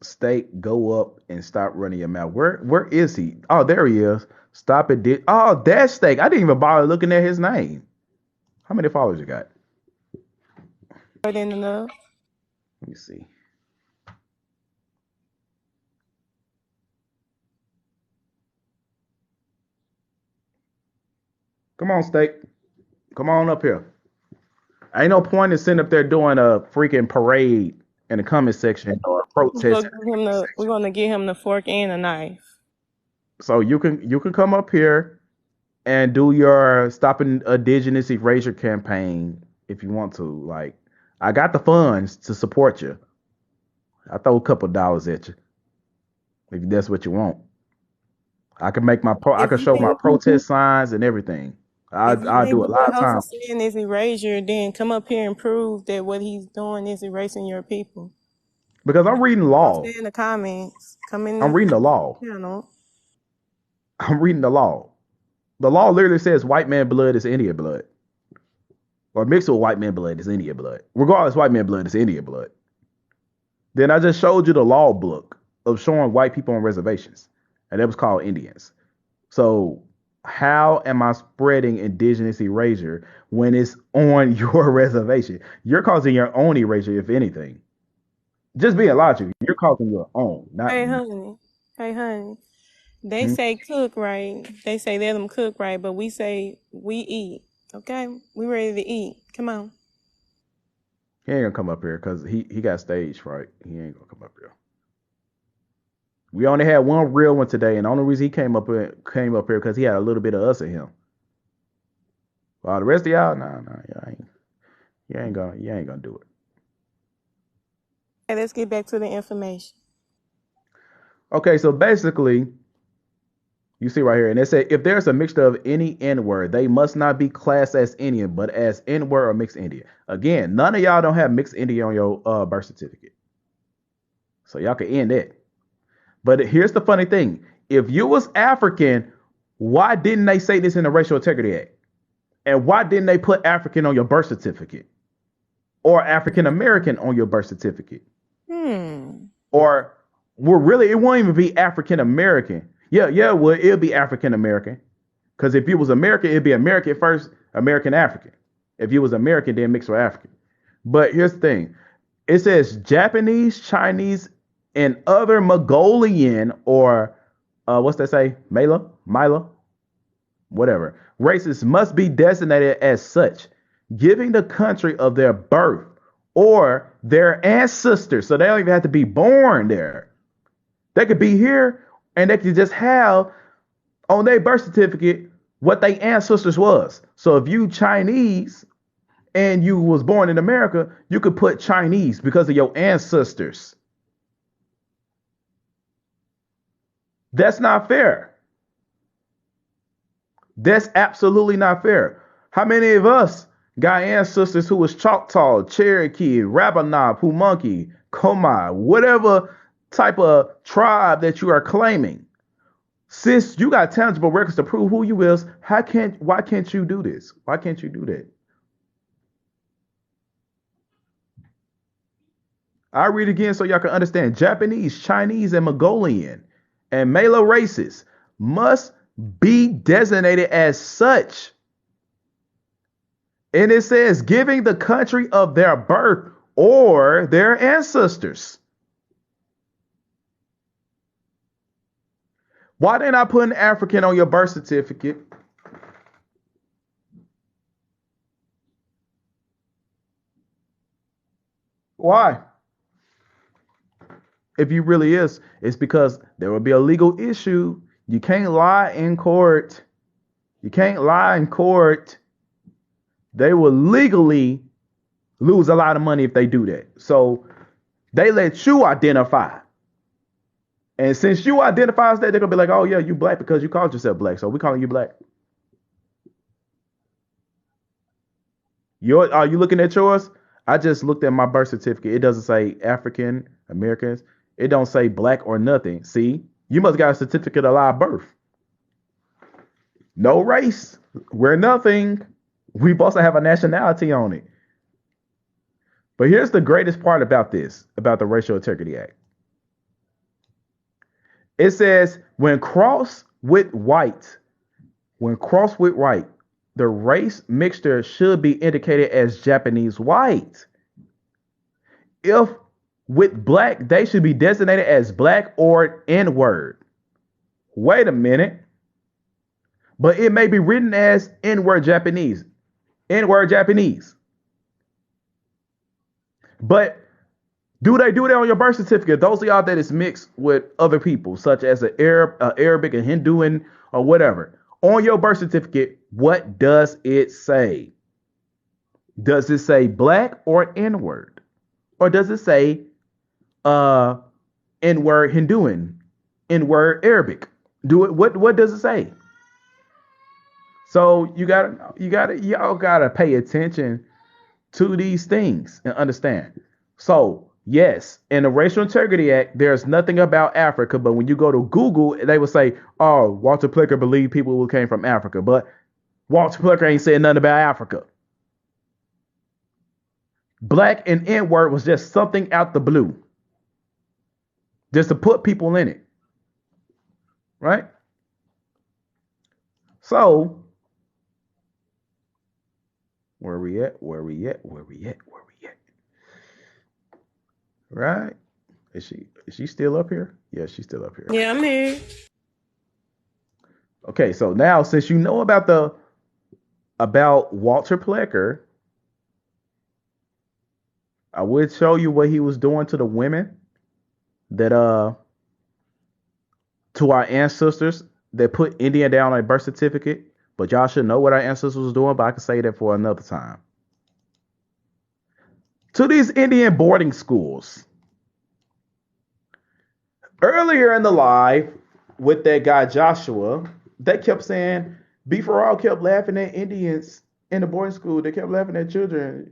State, go up and stop running your mouth. Where is he? Oh, there he is. Stop it. Oh, that's Steak. I didn't even bother looking at his name. How many followers you got? More than enough. Let me see. Come on, Steak. Come on up here. Ain't no point in sitting up there doing a freaking parade in the comment section or a protest. We're gonna give him the fork and a knife. So you can come up here and do your stopping indigenous erasure campaign if you want to. Like, I got the funds to support you. I throw a couple dollars at you if that's what you want. I can make my I If can you show my think protest signs and everything. if you I think do a what lot the of host times is saying is erasure, then come up here and prove that what he's doing is erasing your people. because I'm reading Don't law. stay in the comments. Come in I'm the reading the law. channel. I'm reading the law. The law literally says white man blood is Indian blood, or mixed with white man blood is Indian blood. Regardless, white man blood is Indian blood. Then I just showed you the law book of showing white people on reservations, and that was called Indians. So how am I spreading indigenous erasure when it's on your reservation? You're causing your own erasure, if anything. Just being logical, you're causing your own, not Hey me. honey. Hey honey. They Hmm? say cook right. They say let them cook right, but we say we eat. Okay? We ready to eat. Come on. He ain't gonna come up here because he got stage fright. He ain't gonna come up here. We only had one real one today, and the only reason he came up here because he had a little bit of us in him. While the rest of y'all, nah, you ain't gonna do it. Hey, let's get back to the information. Okay, so basically, you see right here, and it said if there's a mixture of any N word, they must not be classed as Indian, but as N word or mixed Indian. Again, none of y'all don't have mixed Indian on your birth certificate, so y'all can end it. But here's the funny thing: if you was African, why didn't they say this in the Racial Integrity Act? And why didn't they put African on your birth certificate or African American on your birth certificate? Or well, really, it won't even be African American. Yeah, well, it'll be African American. Because if you was American, it'd be American first, American African. If you was American, then mixed with African. But here's the thing: it says Japanese, Chinese, and other Mongolian or what's that say? Mila, whatever. Races must be designated as such, giving the country of their birth or their ancestors. So they don't even have to be born there. They could be here and they could just have on their birth certificate what their ancestors was. So if you Chinese and you was born in America, you could put Chinese because of your ancestors. That's not fair. That's absolutely not fair. How many of us got ancestors who was Choctaw, Cherokee, Rabbanob, Pumunky, Komai, whatever type of tribe that you are claiming? Since you got tangible records to prove who you is, why can't you do this? Why can't you do that? I read again so y'all can understand. Japanese, Chinese, and Mongolian and Malay races must be designated as such. And it says giving the country of their birth or their ancestors. Why didn't I put an African on your birth certificate? Why? If you really is, it's because there will be a legal issue. You can't lie in court. You can't lie in court. They will legally lose a lot of money if they do that. So they let you identify. And since you identify as that, they're going to be like, oh, yeah, you black because you called yourself black. So we calling you black. Are you looking at yours? I just looked at my birth certificate. It doesn't say African Americans. It don't say black or nothing. See, you must got a certificate of live birth. No race. We're nothing. We supposed to have a nationality on it. But here's the greatest part about this, about the Racial Integrity Act. It says when crossed with white, the race mixture should be indicated as Japanese white. If with black, they should be designated as black or N-word. Wait a minute. But it may be written as N-word Japanese. N-word Japanese. But do they do that on your birth certificate? Those of y'all that is mixed with other people, such as an Arabic, a Hindu, or whatever. On your birth certificate, what does it say? Does it say black or N-word? Or does it say N-word Hinduan, N-word Arabic? What does it say? So y'all gotta pay attention to these things and understand. So yes, in the Racial Integrity Act, there's nothing about Africa, but when you go to Google, they will say, oh, Walter Plicker believed people who came from Africa, but Walter Plicker ain't saying nothing about Africa. Black and N-word was just something out the blue. Just to put people in it. Right? So, where we at? Right? Is she still up here? Yeah, she's still up here. Yeah, I'm here. Okay, so now since you know about Walter Plecker, I would show you what he was doing to the women that to our ancestors that put Indian down on a birth certificate. But y'all should know what our ancestors was doing, but I can say that for another time. To these Indian boarding schools. Earlier in the live with that guy Joshua, they kept saying, B4All kept laughing at Indians in the boarding school. They kept laughing at children.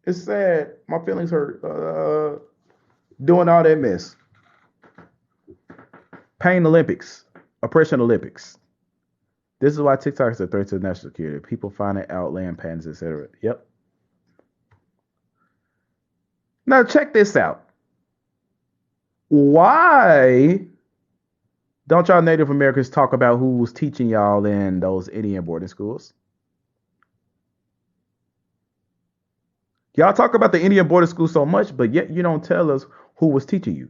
It's sad. My feelings hurt. Doing all that mess. Pain Olympics. Oppression Olympics. This is why TikTok is a threat to national security. People finding out land patents, etc. Yep. Now check this out. Why don't y'all Native Americans talk about who was teaching y'all in those Indian boarding schools? Y'all talk about the Indian boarding school so much, but yet you don't tell us who was teaching you.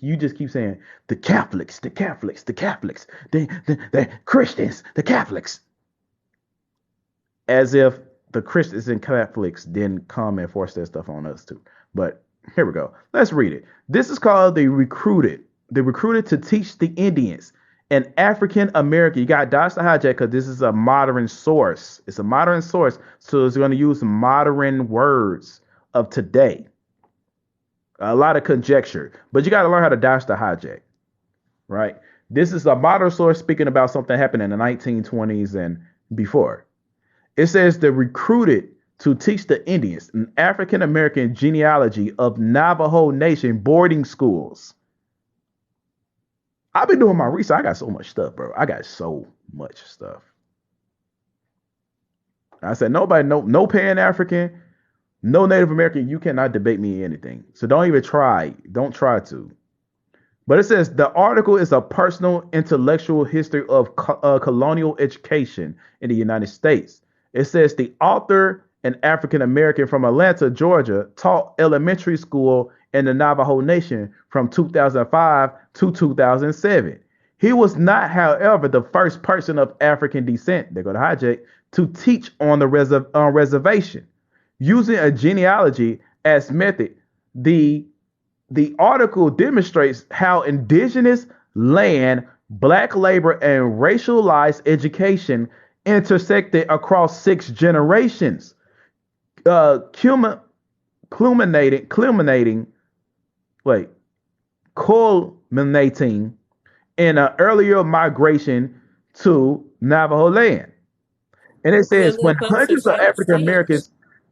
You just keep saying the Catholics, the Christians, the Catholics. As if the Christians and Catholics didn't come and force that stuff on us too. But here we go. Let's read it. This is called the recruited. The recruited to teach the Indians and African American. You got Dodge the hijack because this is a modern source. It's a modern source. So it's going to use modern words of today. A lot of conjecture, but you got to learn how to dodge the hijack, right? This is a modern source speaking about something that happened in the 1920s and before. It says the recruited to teach the Indians an African American genealogy of Navajo Nation boarding schools. I've been doing my research. I got so much stuff, bro. I got so much stuff. I said, nobody, no Pan-African, no Native American, you cannot debate me anything. So don't even try. Don't try to. But it says the article is a personal intellectual history of colonial education in the United States. It says the author, an African American from Atlanta, Georgia, taught elementary school in the Navajo Nation from 2005 to 2007. He was not, however, the first person of African descent, they go to hijack, to teach on the reservation. Using a genealogy as method, the article demonstrates how indigenous land, black labor, and racialized education intersected across 6 generations, culminating, wait, culminating in an earlier migration to Navajo land. And it We're a says little when closer hundreds of to African exchange. Americans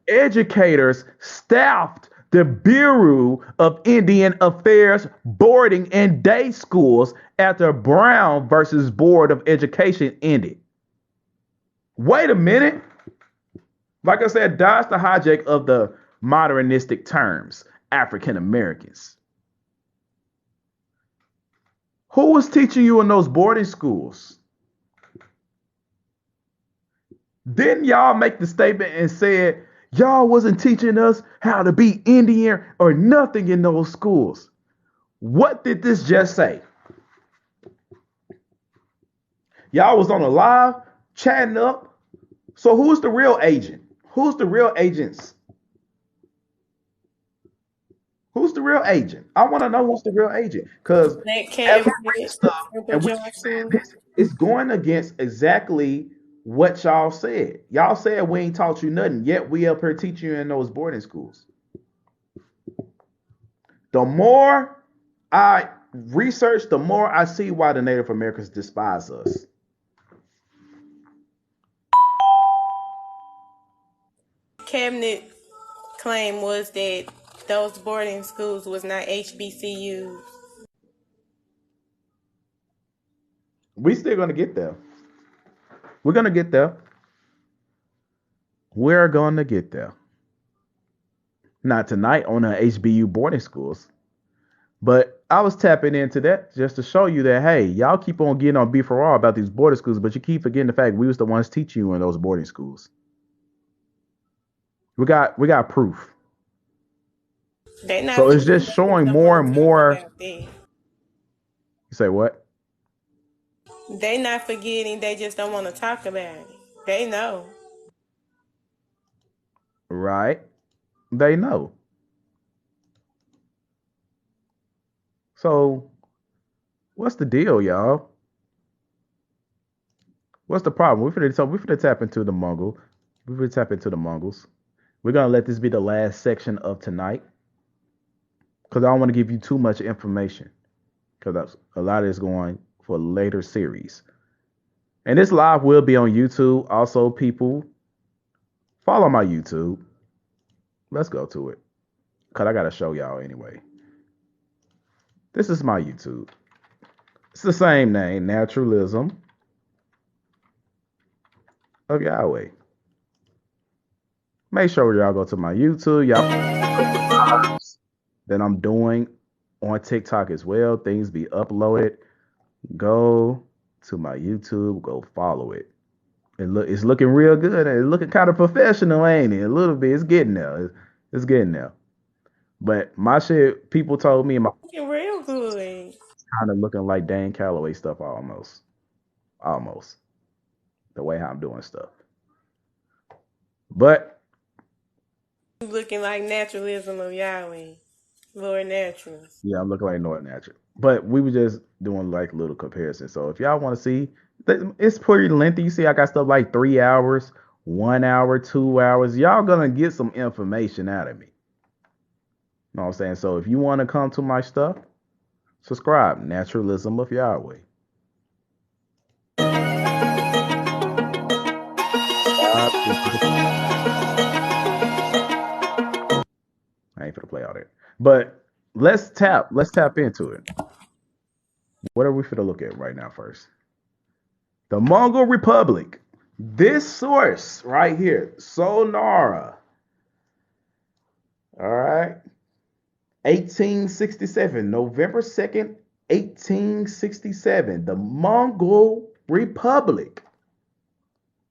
educators staffed the Bureau of Indian Affairs boarding and day schools after Brown versus Board of Education ended. Wait a minute. Like I said, dodge the hijack of the modernistic terms, African Americans. Who was teaching you in those boarding schools? Didn't y'all make the statement and said y'all wasn't teaching us how to be Indian or nothing in those schools? What did this just say? Y'all was on a live chatting up. So who's the real agent? Who's the real agents? Who's the real agent? I want to know who's the real agent. Because That as we cabinet, read stuff Uncle and we keep saying Joshua. this, it's going against exactly what y'all said. Y'all said we ain't taught you nothing, yet we up here teaching you in those boarding schools. The more I research, the more I see why the Native Americans despise us. Cabinet claim was that those boarding schools was not HBCUs. We still gonna get there. We're gonna get there. We're gonna get there. Not tonight on the HBU boarding schools, but I was tapping into that just to show you that hey, y'all keep on getting on beef for all about these boarding schools, but you keep forgetting the fact we was the ones teaching you in those boarding schools. We got proof. They not So it's forgetting, just they just showing don't more want and to talk more. about that. You say what? They not forgetting, they just don't want to talk about it. They know. Right. They know. So what's the deal, y'all? What's the problem? We finna tap into the Mongol. We finna tap into the Mongols. We're gonna let this be the last section of tonight because I don't want to give you too much information because a lot of it's going for later series. And this live will be on YouTube. Also, people follow my YouTube. Let's go to it because I gotta show y'all anyway. This is my YouTube. It's the same name, Naturalism of Yahweh. Make sure y'all go to my YouTube. Y'all that I'm doing on TikTok as well. Things be uploaded. Go to my YouTube. Go follow it. It's looking real good. It's looking kind of professional, ain't it? A little bit. It's getting there. It's getting there. But my shit, people told me my Looking real good. kind of looking like Dan Calloway stuff almost. Almost. The way how I'm doing stuff. But Looking like naturalism of Yahweh. Lord Naturals. yeah, I'm looking like North Natural. But we were just doing like little comparisons. So if y'all want to see, it's pretty lengthy. You see, I got stuff like 3 hours, 1 hour, 2 hours. Y'all gonna get some information out of me. You know what I'm saying? So if you want to come to my stuff, subscribe. Naturalism of Yahweh. I ain't gonna play all that. But let's tap into it. What are we finna look at right now first? The Mongol Republic. This source right here, Sonara. All right. 1867, November 2nd, 1867. The Mongol Republic.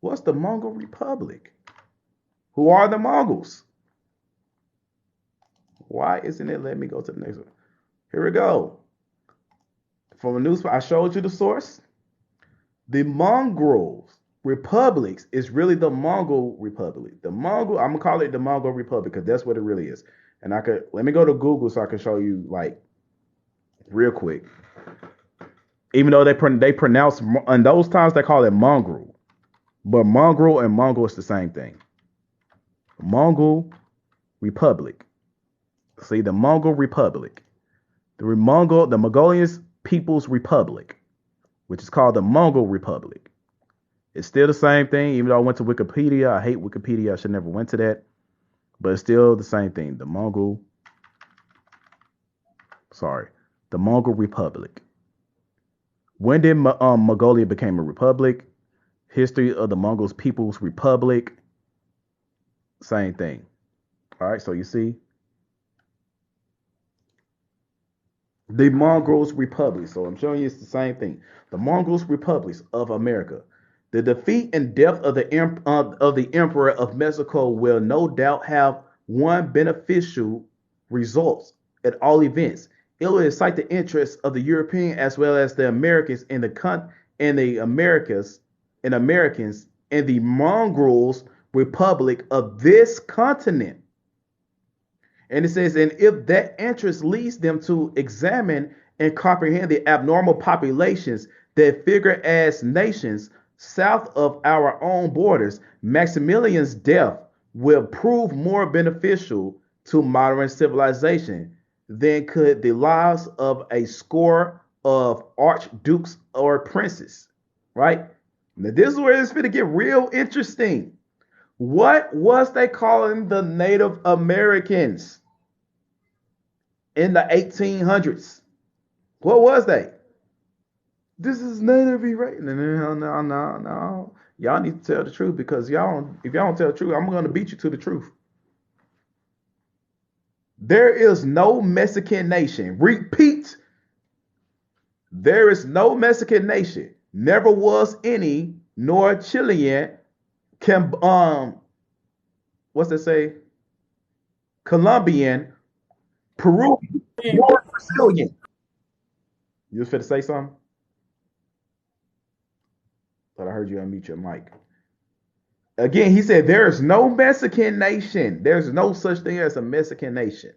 What's the Mongol Republic? Who are the Mongols? Why isn't it letting me go to the next one? Here we go. From a newspaper, I showed you the source. The Mongol republics is really the Mongol Republic. The Mongol, I'm gonna call it the Mongol Republic because that's what it really is. And let me go to Google so I can show you like real quick. Even though they pronounce in those times they call it mongrel, but mongrel and Mongol is the same thing. Mongol Republic. See, the Mongol Republic, the Mongolian People's Republic, which is called the Mongol Republic. It's still the same thing. Even though I went to Wikipedia, I hate Wikipedia. I should never went to that, but it's still the same thing. The Mongol Republic. When did Mongolia become a republic? History of the Mongols People's Republic. Same thing. All right, so you see the Mongols Republic. So I'm showing you it's the same thing. The Mongols Republics of America. The defeat and death of the Emperor of Mexico will no doubt have one beneficial results at all events. It will excite the interest of the European as well as the Americans and the Americans and the Mongols Republic of this continent. And it says, and if that interest leads them to examine and comprehend the abnormal populations that figure as nations south of our own borders, Maximilian's death will prove more beneficial to modern civilization than could the lives of a score of archdukes or princes. Right? Now, this is where it's going to get real interesting. What was they calling the Native Americans in the 1800s? What was they? This is Native American. No. Y'all need to tell the truth because if y'all don't tell the truth, I'm going to beat you to the truth. There is no Mexican nation. Repeat. There is no Mexican nation. Never was any, nor Chilean, what's that say? Colombian, Peruvian, nor Brazilian. You was fit to say something? But I heard you unmute your mic. Again, he said there is no Mexican nation. There's no such thing as a Mexican nation.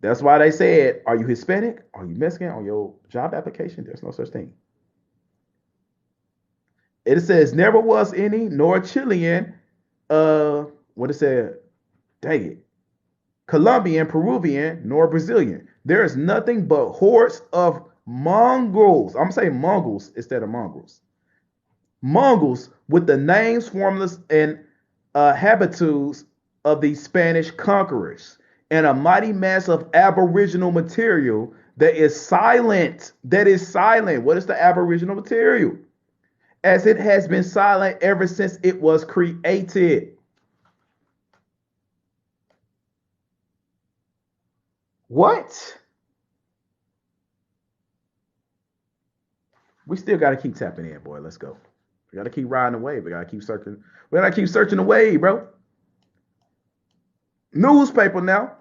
That's why they said, are you Hispanic? Are you Mexican? On your job application, there's no such thing. It says never was any, nor Chilean, what it said, dang it, Colombian, Peruvian, nor Brazilian. There is nothing but hordes of Mongols. I'm saying Mongols instead of mongrels. Mongols with the names, formulas, and habitudes of the Spanish conquerors, and a mighty mass of aboriginal material that is silent. That is silent. What is the aboriginal material? As it has been silent ever since it was created. What? We still got to keep tapping in, boy. Let's go. We got to keep riding the wave. We got to keep searching. We got to keep searching the wave, bro. Newspaper now.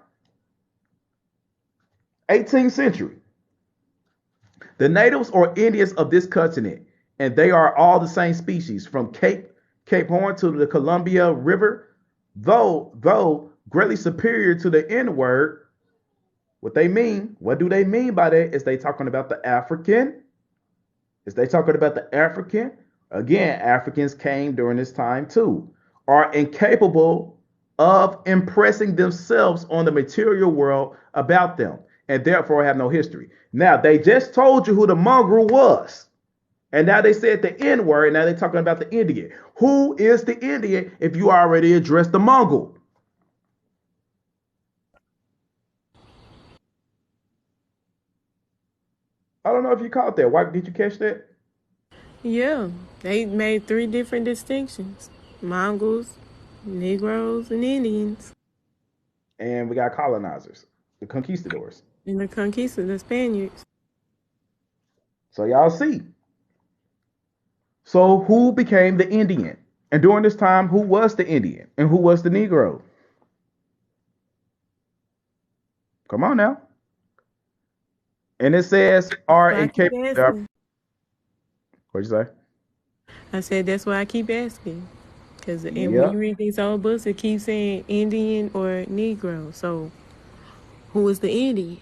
18th century. The natives or Indians of this continent, and they are all the same species, from Cape Horn to the Columbia River, though greatly superior to the N-word. What do they mean by that? Is they talking about the African? Is they talking about the African? Again, Africans came during this time too, are incapable of impressing themselves on the material world about them, and therefore have no history. Now, they just told you who the mongrel was. And now they said the N-word, and now they're talking about the Indian. Who is the Indian if you already addressed the Mongol? I don't know if you caught that. Why did you catch that? Yeah, they made 3 different distinctions: Mongols, Negroes, and Indians. And we got colonizers, the conquistadors. And the conquistadors, the Spaniards. So y'all see. So who became the Indian? And during this time, who was the Indian? And who was the Negro? Come on now. And it says are incapable. What'd you say? I said that's why I keep asking. Because when Yeah. you read these old books, it keeps saying Indian or Negro. So Who is the Indian?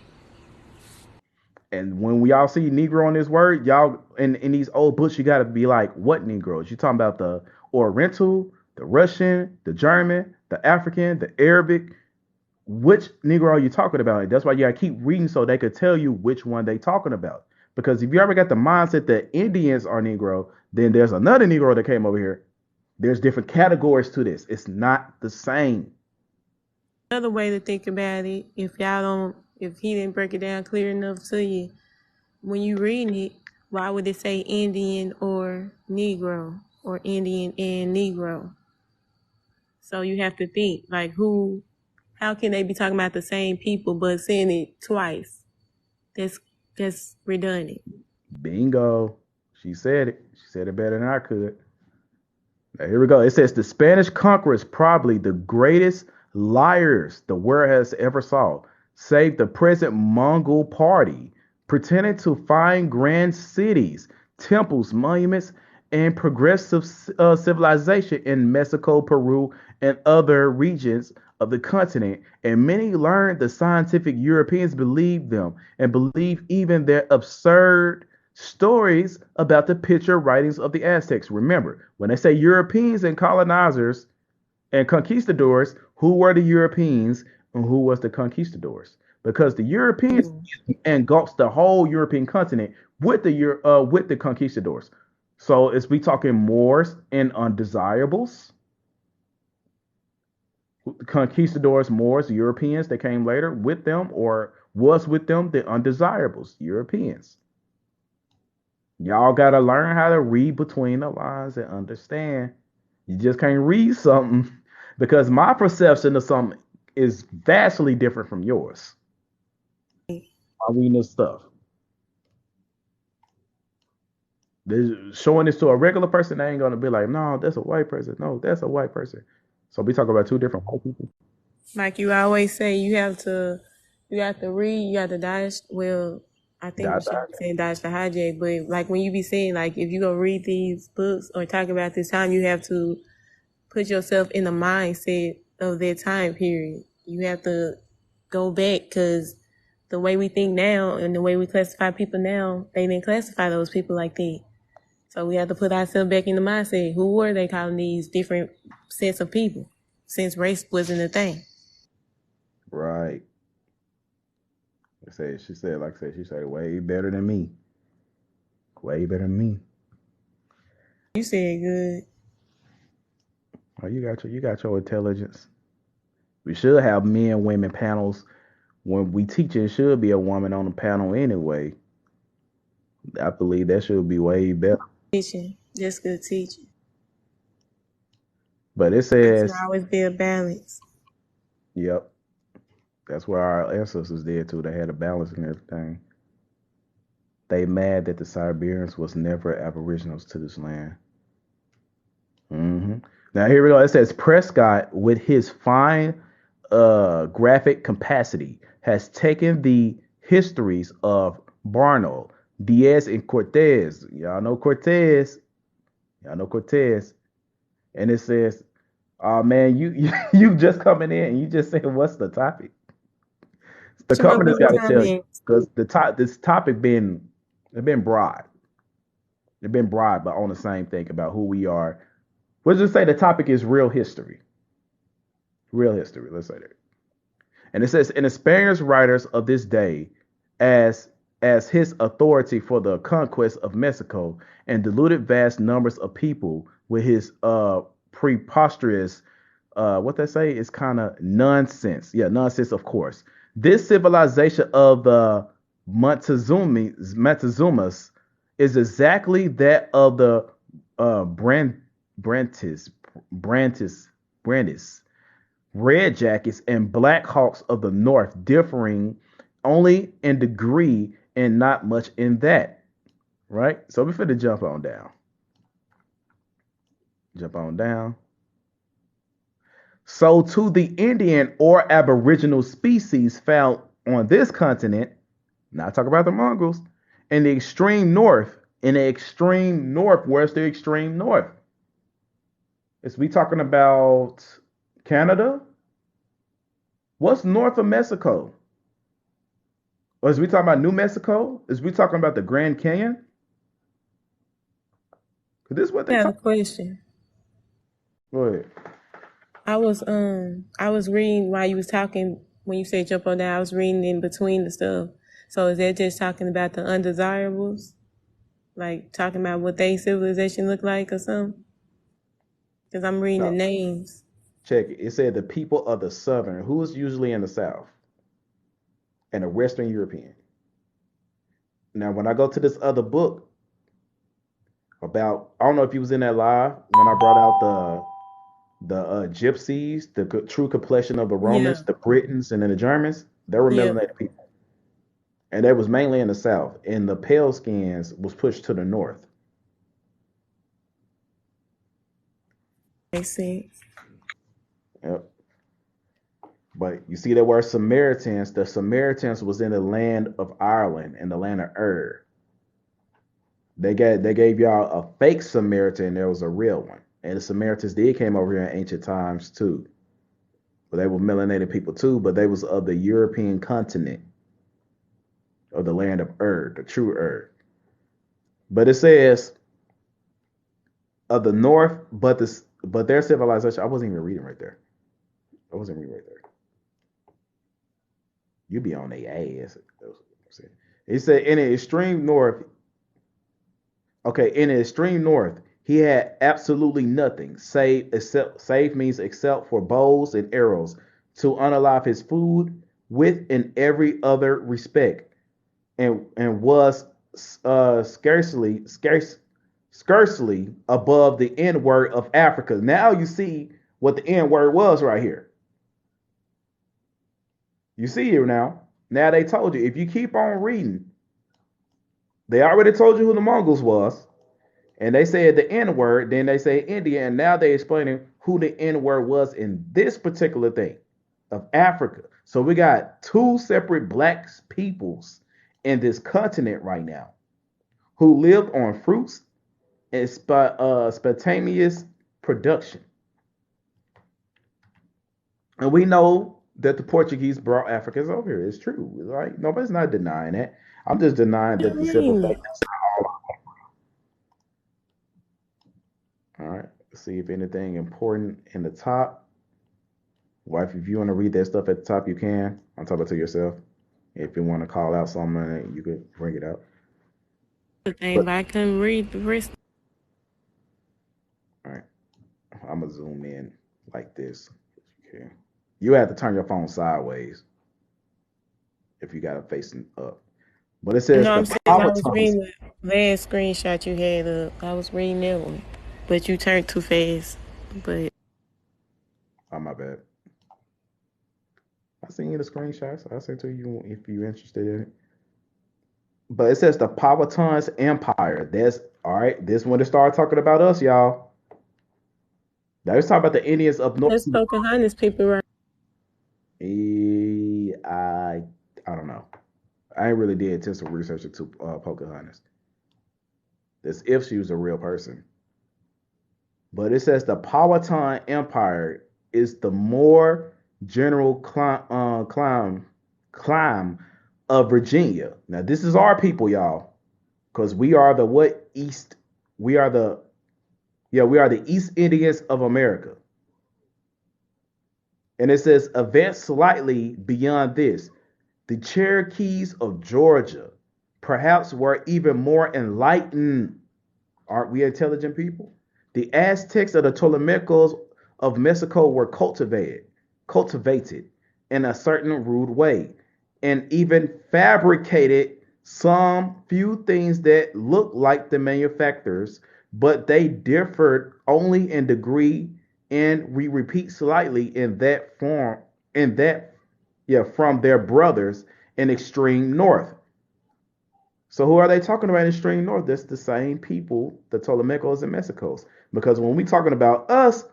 And when we all see Negro on this word, y'all in these old books, you got to be like, what Negroes? You talking about the Oriental, the Russian, the German, the African, the Arabic? Which Negro are you talking about? And that's why you got to keep reading so they could tell you which one they talking about. Because if you ever got the mindset that Indians are Negro, then there's another Negro that came over here. There's different categories to this. It's not the same. Another way to think about it, if he didn't break it down clear enough to you, when you read it, why would it say Indian or Negro or Indian and Negro? So you have to think like how can they be talking about the same people but saying it twice? That's redundant. Bingo. She said it. She said it better than I could. Now, here we go. It says the Spanish conquerors, probably the greatest liars the world has ever saw, save the present Mongol party, pretending to find grand cities, temples, monuments, and progressive civilization in Mexico, Peru, and other regions of the continent. And many learned the scientific Europeans believed them and believe even their absurd stories about the picture writings of the Aztecs. Remember, when they say Europeans and colonizers and conquistadors, who were the Europeans and who was the conquistadors? Because the Europeans engulfed the whole European continent with the conquistadors. So is we talking Moors and undesirables? Conquistadors, Moors, Europeans that came later with them, or was with them the undesirables, Europeans? Y'all got to learn how to read between the lines and understand. You just can't read something because my perception of something is vastly different from yours. I'm reading this stuff. Showing this to a regular person, they ain't going to be like, no, that's a white person. No, that's a white person. So we talk about two different white people. Like you always say, you have to read, you have to dodge. Well, I think we should be saying dodge the hijack, but like when you be saying like if you go read these books or talk about this time, you have to put yourself in the mindset of that time period. You have to go back because the way we think now and the way we classify people now, they didn't classify those people like that. So we have to put ourselves back in the mindset. Who were they calling these different sets of people since race wasn't a thing? Right. She said way better than me. Way better than me. You said good. Oh, you got your intelligence. We should have men women panels. When we teach it should be a woman on the panel anyway. I believe that should be way better. Teaching. Just good teaching. But it There says, should always be a balance. yep. That's where our ancestors did too. They had a balance and everything. They mad that the Siberians was never aboriginals to this land. Now here we go. It says Prescott, with his fine graphic capacity, has taken the histories of Barno, Diaz, and Cortez. Y'all know Cortez. And it says, oh man, you just coming in and you just saying what's the topic? The company's got to tell you because this topic been broad. They've been broad, but on the same thing about who we are. Let's just say the topic is real history. Real history. Let's say that. And it says, in the Spanish writers of this day, as his authority for the conquest of Mexico and diluted vast numbers of people with his preposterous, what they say is kind of nonsense. Yeah, nonsense, of course. This civilization of the Montezumas is exactly that of the Brantis, Red Jackets, and Black Hawks of the North, differing only in degree and not much in that. Right? So we're finna jump on down. So to the Indian or Aboriginal species found on this continent, not talk about the Mongols, in the extreme north, where's the extreme north? Is we talking about Canada? What's north of Mexico? Or is we talking about New Mexico? Is we talking about the Grand Canyon? 'Cause this is what I they have a talk. question. Go ahead. I was reading while you was talking when you said jump on down. I was reading in between the stuff. So is that just talking about the undesirables, like talking about what they civilization look like or something? Because I'm reading the No, names. check it. It said the people of the Southern, who is usually in the South, and the Western European. Now, when I go to this other book about, I don't know if you was in that live when I brought out the gypsies, the true complexion of the Yeah, Romans, the Britons, and then the Germans. They were yeah, melanated people, and they was mainly in the South, and the pale skins was pushed to the North. I see. Yep. But you see, there were Samaritans. The Samaritans was in the land of Ireland and the land of Ur. They gave y'all a fake Samaritan. There was a real one, and the Samaritans did came over here in ancient times too. But they were melanated people too. But they was of the European continent, of the land of Ur, the true Ur. But it says of the north, but their civilization. I wasn't even reading right there. I wasn't reading right there. You be on their ass. He said in the extreme north. Okay, in the extreme north, he had absolutely nothing save means except for bows and arrows to unalive his food with in every other respect, and was scarcely above the N word of Africa. Now you see what the N word was right here. You see here now. Now they told you if you keep on reading, they already told you who the Mongols was. And they said the N word, then they say India, and now they're explaining who the N word was in this particular thing of Africa. So we got two separate black peoples in this continent right now who lived on fruits and spontaneous production. And we know that the Portuguese brought Africans over here. It's true. Right? Nobody's not denying that. I'm just denying I'm that the simple reading fact. it. All right. See if anything important in the top. Wife, if you want to read that stuff at the top, you can. I'm talking to yourself. If you want to call out something, you could bring it out. The thing, But but I couldn't read the rest. all right, I'm gonna zoom in like this. Okay. You have to turn your phone sideways if you got it facing up. But it says No, the I'm saying I power was tongues. reading the last screenshot you had up. I was reading that one, but you turned too fast. But Oh my bad. I seen you the screenshots. I'll send to you if you're interested in it. But it says the Powhatan's Empire. That's all right. This when they start talking about us, y'all. Now let's talk about the Indians up north. that's Pocahontas people, right? I don't know. I ain't really did intensive research into Pocahontas. That's if she was a real person. But it says the Powhatan Empire is the more general climb of Virginia. Now this is our people, y'all, because we are the what East? We are the we are the East Indians of America. And it says advance slightly beyond this. The Cherokees of Georgia perhaps were even more enlightened. Aren't we intelligent people? The Aztecs of the Ptolemaics of Mexico were cultivated in a certain rude way, and even fabricated some few things that looked like the manufacturers, but they differed only in degree, and we repeat slightly in that form, in that from their brothers in extreme north. So who are they talking about in extreme north? That's the same people, the Ptolemaics and Mexicos. Because when we talking about us,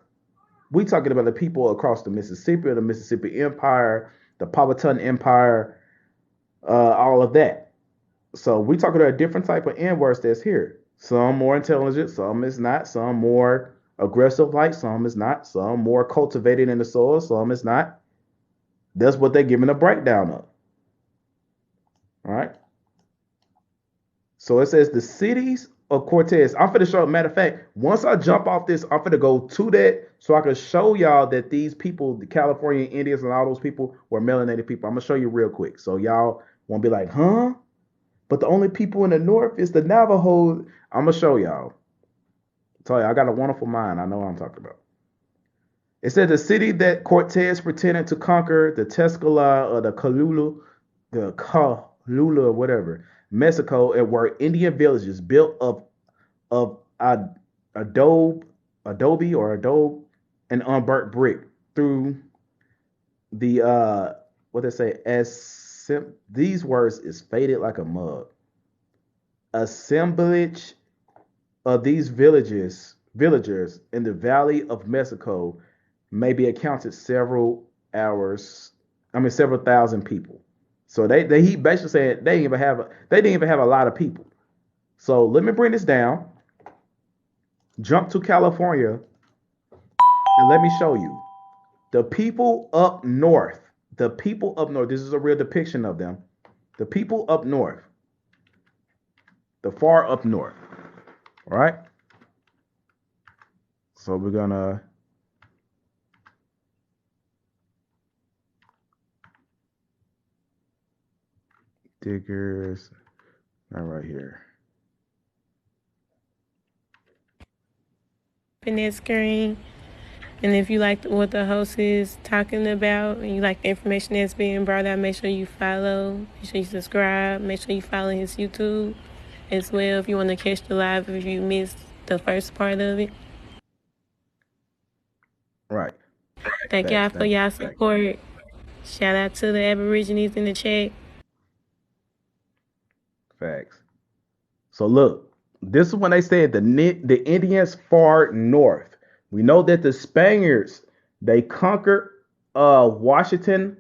we talking about the people across the Mississippi Empire, the Powhatan Empire, all of that. So we talking about a different type of N words that's here. Some more intelligent, some is not. Some more aggressive, like some is not. Some more cultivated in the soil, some is not. That's what they're giving a breakdown of. So it says the cities of Cortez. I'm finna show. Matter of fact, once I jump off this, I'm finna go to that so I can show y'all that these people, the California Indians and all those people, were melanated people. I'm gonna show you real quick, so y'all won't be like, huh? But the only people in the north is the Navajo. I'm gonna show y'all. Tell you, I got a wonderful mind. I know what I'm talking about. It said the city that Cortez pretended to conquer, the Tezcala or the Calula or whatever, Mexico, and were Indian villages built of adobe and unburnt brick through the what they say these words is faded like a mug. Assemblage of these villagers in the Valley of Mexico may be accounted several thousand people. So he basically said they didn't even have a lot of people. So let me bring this down. Jump to California and let me show you the people up north. The people up north. This is a real depiction of them. The people up north. The far up north. All right. So we're gonna Diggers, right here. Open that screen. And if you like what the host is talking about and you like the information that's being brought out, make sure you follow, make sure you subscribe, make sure you follow his YouTube as well if you want to catch the live if you missed the first part of it. Right. Thank y'all for y'all support. Shout out to the Aborigines in the chat. Facts. So look, this is when they said the Indians far north. We know that the Spaniards, they conquered Washington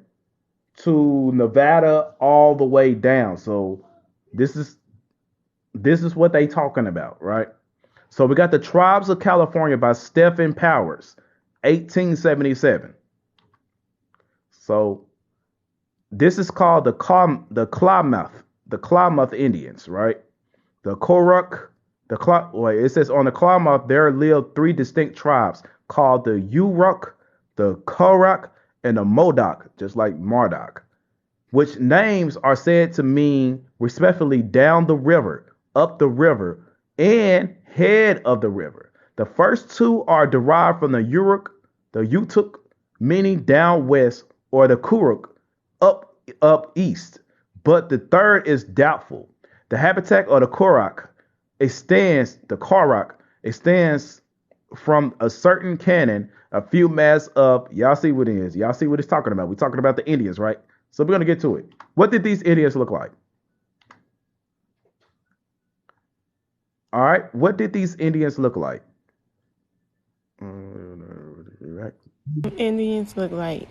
to Nevada all the way down. So this is what they talking about, right? So we got the Tribes of California by Stephen Powers, 1877. So this is called the Klamath Indians, right? The Koruk, it says on the Klamath there lived three distinct tribes called the Yurok, the Koruk, and the Modoc, just like Marduk, which names are said to mean respectively down the river, up the river, and head of the river. The first two are derived from the Utuk, meaning down west, or the Kuruk, up east. But the third is doubtful. The habitat of the Korok extends from a certain canyon a few miles up. Y'all see what it is. Y'all see what it's talking about. We're talking about the Indians, right? So we're going to get to it. What did these Indians look like? All right. What did these Indians look like? Indians look like.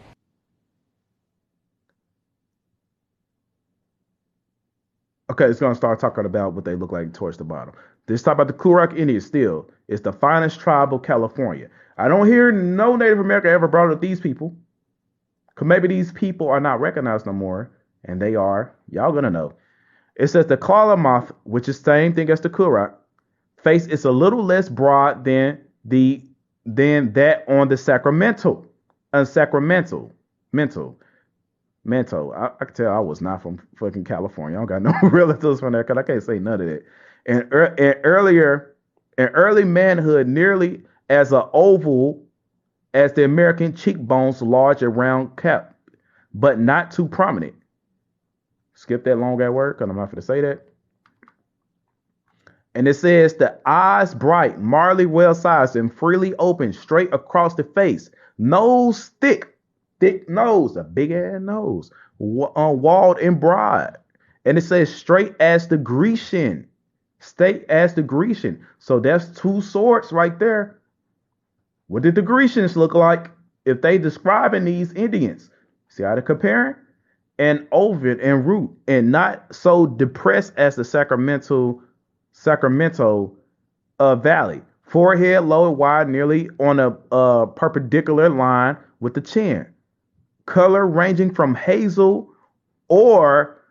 Okay, it's going to start talking about what they look like towards the bottom. This talk about the Kurok Indians still. It's the finest tribe of California. I don't hear no Native American ever brought up these people. Because maybe these people are not recognized no more. And they are. Y'all going to know. It says the Klamath, which is the same thing as the Kurok, face is a little less broad than that on the Sacramento. Mental. I can tell I was not from fucking California. I don't got no relatives from there because I can't say none of that. And early manhood, nearly as an oval as the American cheekbones, large and round cap, but not too prominent. Skip that long at word because I'm not going to say that. And it says the eyes bright, marly well sized and freely open, straight across the face. Nose thick nose, a big ass nose, walled and broad. And it says straight as the Grecian. So that's two sorts right there. What did the Grecians look like if they describing these Indians? See how they're comparing? And ovid and root, and not so depressed as the Sacramento Valley. Forehead low and wide, nearly on a perpendicular line with the chin. Color ranging from hazel or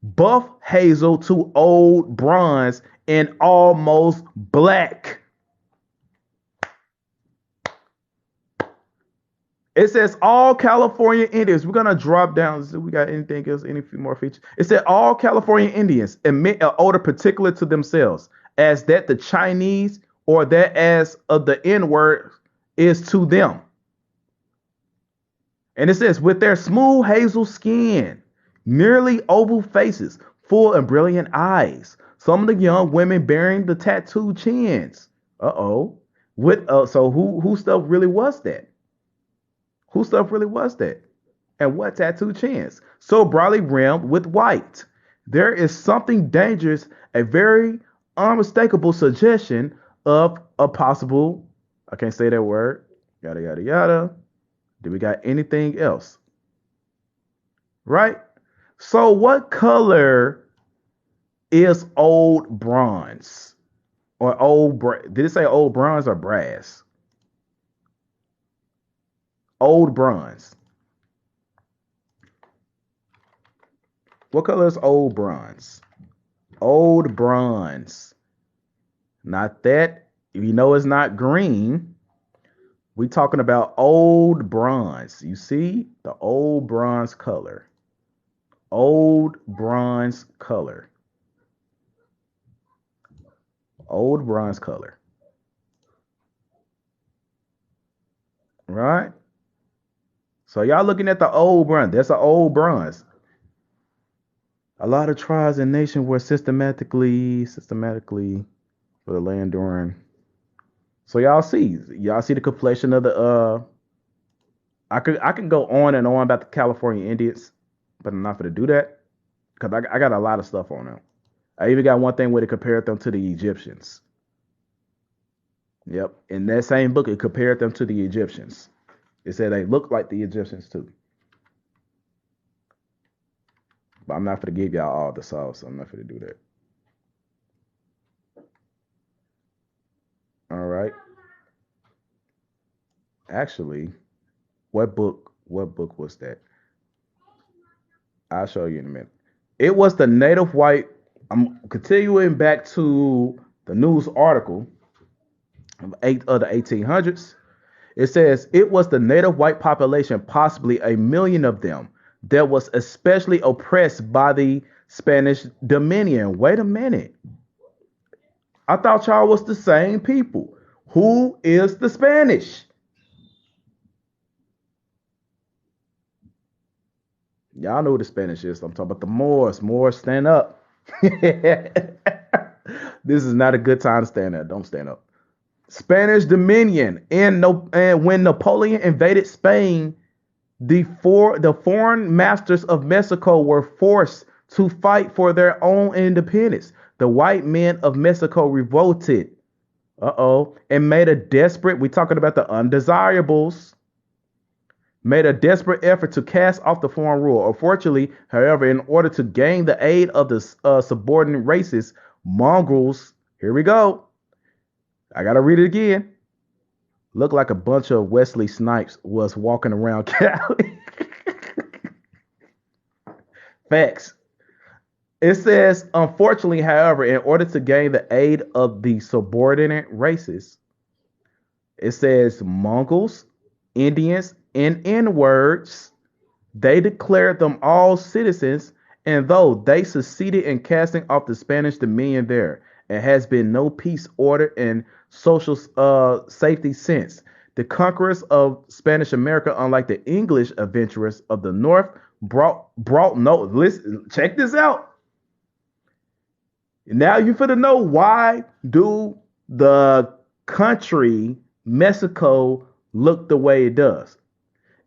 buff hazel to old bronze, and almost black. It says all California Indians. We're gonna drop down. So we got anything else? Any few more features? It said all California Indians emit an odor particular to themselves, as that the Chinese or that as of the N word is to them. And it says with their smooth hazel skin, nearly oval faces, full and brilliant eyes. Some of the young women bearing the tattooed chins. So who stuff really was that? Who stuff really was that? And what tattoo chins? So broadly rimmed with white. There is something dangerous, a very unmistakable suggestion of a possible, I can't say that word, yada, yada, yada. Do we got anything else? Right? So what color is old bronze? Or did it say old bronze or brass? Old bronze. What color is old bronze? Old bronze. Not that. You know it's not green. We talking about old bronze. You see the old bronze color. Old bronze color. Old bronze color. Right? So y'all looking at the old bronze. That's an old bronze. A lot of tribes and nations were systematically for the land during. So y'all see the complexion of the I can go on and on about the California Indians, but I'm not going to do that because I got a lot of stuff on them. I even got one thing where it compared them to the Egyptians. Yep, in that same book, it compared them to the Egyptians. It said they look like the Egyptians too. But I'm not going to give y'all all the sauce. I'm not going to do that. All right. Actually, what book was that? I'll show you in a minute. It was the native white. I'm continuing back to the news article of the 1800s. It says it was the native white population, possibly 1 million of them, that was especially oppressed by the Spanish Dominion. Wait a minute. I thought y'all was the same people. Who is the Spanish? Y'all know who the Spanish is. I'm talking about the Moors. Moors, stand up. This is not a good time to stand up. Don't stand up. Spanish Dominion. And when Napoleon invaded Spain, the foreign masters of Mexico were forced to fight for their own independence. The white men of Mexico revolted. And made a desperate, we're talking about the undesirables, made a desperate effort to cast off the foreign rule. Unfortunately, however, in order to gain the aid of the subordinate races, mongrels, here we go. I got to read it again. Looked like a bunch of Wesley Snipes was walking around Cali. Facts. It says, unfortunately, however, in order to gain the aid of the subordinate races, it says Mongols, Indians, and N-words, they declared them all citizens, and though they succeeded in casting off the Spanish dominion there, and has been no peace, order, and social safety since. The conquerors of Spanish America, unlike the English adventurers of the North, brought no. Listen, check this out. Now you finna know why do the country Mexico look the way it does.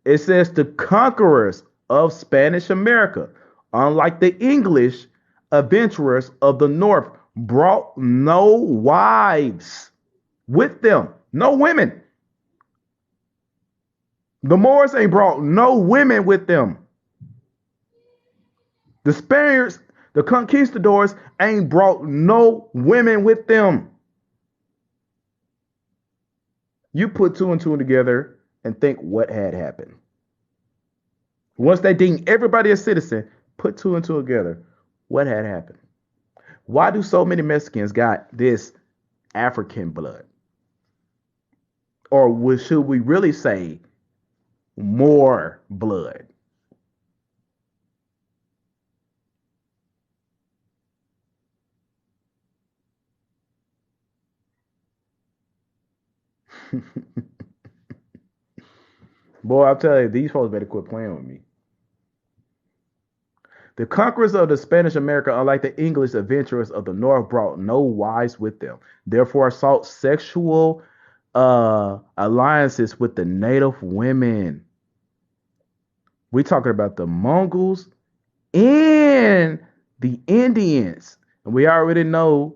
It says the conquerors of Spanish America, unlike the English adventurers of the North, brought no wives with them, no women. The Moors ain't brought no women with them. The Spaniards, the conquistadors, ain't brought no women with them. You put two and two together and think what had happened. Once they deemed everybody a citizen, put two and two together. What had happened? Why do so many Mexicans got this African blood? Or should we really say more blood? Boy, I'll tell you, these folks better quit playing with me. The conquerors of the Spanish America, unlike the English adventurers of the North, brought no wives with them. Therefore, sought sexual alliances with the native women. We're talking about the Mongols and the Indians. And we already know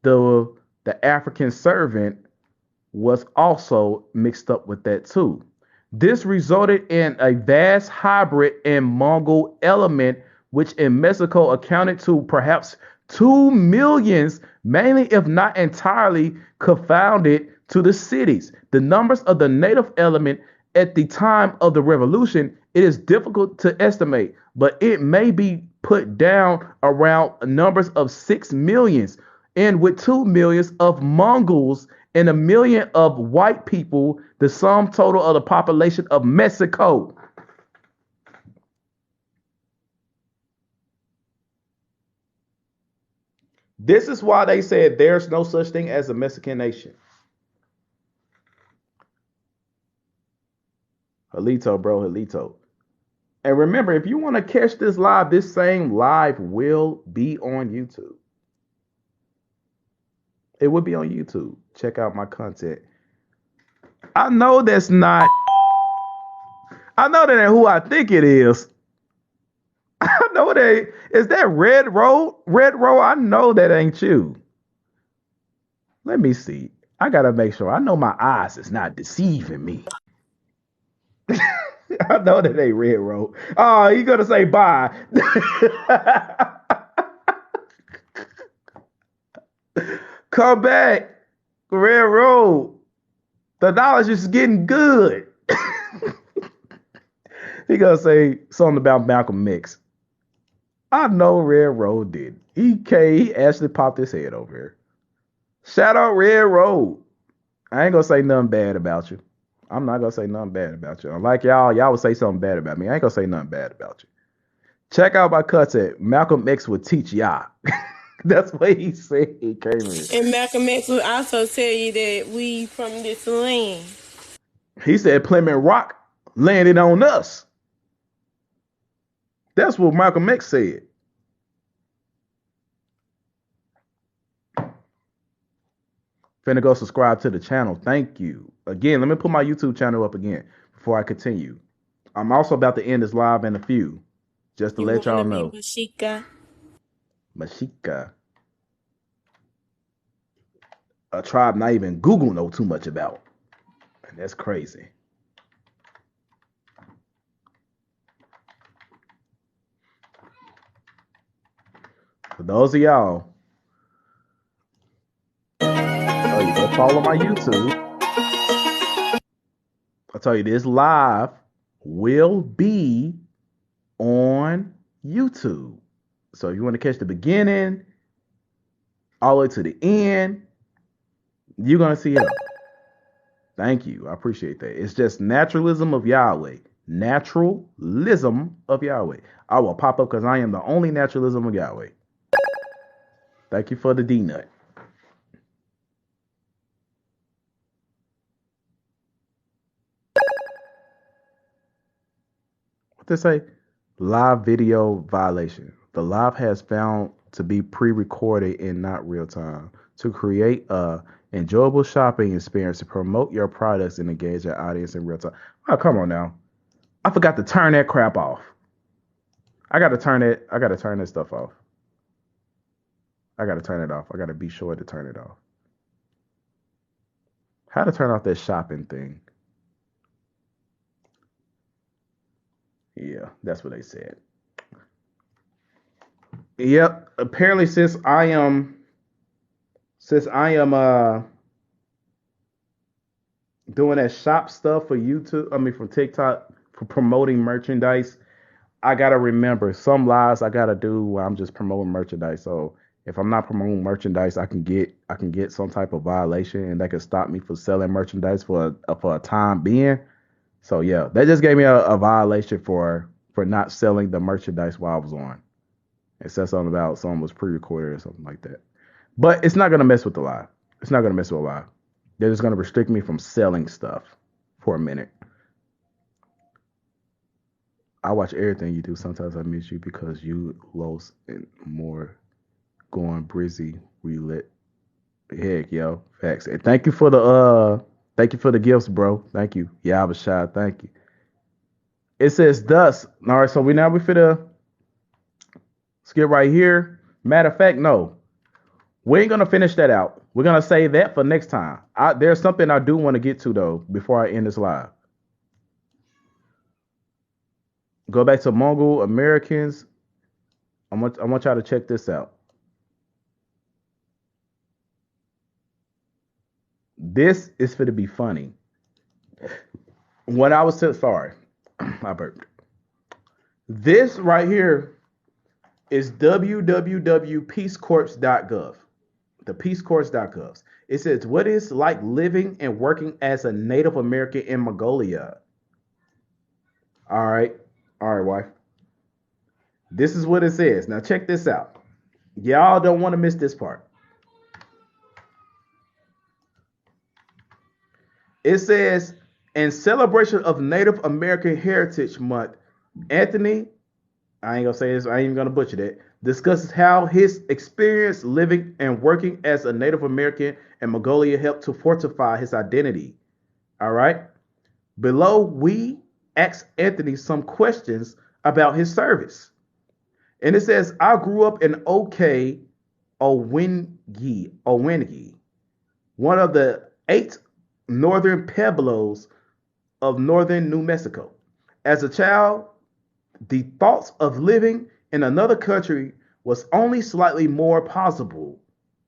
the African servant was also mixed up with that too. This resulted in a vast hybrid and Mongol element, which in Mexico accounted to perhaps 2 millions, mainly if not entirely confounded to the cities. The numbers of the native element at the time of the revolution, it is difficult to estimate, but it may be put down around numbers of 6 millions, and with 2 millions of Mongols and 1 million of white people, the sum total of the population of Mexico. This is why they said there's no such thing as a Mexican nation. Halito, bro, Halito. And remember, if you want to catch this live, this same live will be on YouTube. It will be on YouTube. Check out my content. I know that ain't who I think it is. I know that is that Red Row. Red Row, I know that ain't you. Let me see. I gotta make sure. I know my eyes is not deceiving me. I know that ain't Red Row. Oh, you gonna say bye. Come back, Red Road. The knowledge is getting good. He gonna say something about Malcolm X. I know Red Road did. He actually popped his head over here. Shout out Red Road. I ain't gonna say nothing bad about you. I'm not gonna say nothing bad about you. Like y'all would say something bad about me. I ain't gonna say nothing bad about you. Check out my content. Malcolm X would teach y'all. That's what he said. He came here. And Malcolm X will also tell you that we from this land. He said Plymouth Rock landed on us. That's what Malcolm X said. Finna go subscribe to the channel. Thank you. Again, let me put my YouTube channel up again before I continue. I'm also about to end this live in a few, just to let y'all know. Mashika. Mashika. A tribe not even Google know too much about. And that's crazy. For those of y'all, you go follow my YouTube. I'll tell you this live will be on YouTube. So if you want to catch the beginning all the way to the end, you're going to see it. Thank you. I appreciate that. It's just naturalism of Yahweh. Naturalism of Yahweh. I will pop up because I am the only naturalism of Yahweh. Thank you for the D-nut. What they say? Live video violation. The live has found to be pre-recorded and not real time to create a enjoyable shopping experience to promote your products and engage your audience in real time. Oh, come on now. I forgot to turn that crap off. I gotta turn that stuff off. I gotta turn it off. I gotta be sure to turn it off. How to turn off that shopping thing? Yeah, that's what they said. Yep. Apparently, since I am doing that shop stuff for YouTube, for TikTok, for promoting merchandise, I gotta remember some lies I gotta do while I'm just promoting merchandise. So if I'm not promoting merchandise, I can get some type of violation, and that can stop me from selling merchandise for a time being. So yeah, that just gave me a violation for not selling the merchandise while I was on. It said something about someone was pre-recorded or something like that. But it's not gonna mess with the lie. It's not gonna mess with the lie. They're just gonna restrict me from selling stuff for a minute. I watch everything you do. Sometimes I miss you because you lost and more going brizzy relit. Heck, yo, facts. And thank you for the gifts, bro. Thank you. Yeah, I was shy. Thank you. It says thus. All right, so we finna skip right here. Matter of fact, no, we ain't gonna finish that out. We're gonna save that for next time. There's something I do want to get to though before I end this live. Go back to Mongol Americans. I want y'all to check this out. This is for to be funny. When I was sorry, I burped. This right here is www.peacecorps.gov. The peacecorps.gov. It says what is like living and working as a Native American in Mongolia. All right, all right, wife. This is what it says. Now check this out. Y'all don't want to miss this part. It says in celebration of Native American Heritage Month, Anthony, I ain't gonna say this, I ain't even gonna butcher that, discusses how his experience living and working as a Native American in Mongolia helped to fortify his identity. All right. Below, we ask Anthony some questions about his service. And it says, I grew up in OK Owingi, one of the 8 northern pueblos of northern New Mexico. As a child, the thoughts of living in another country was only slightly more plausible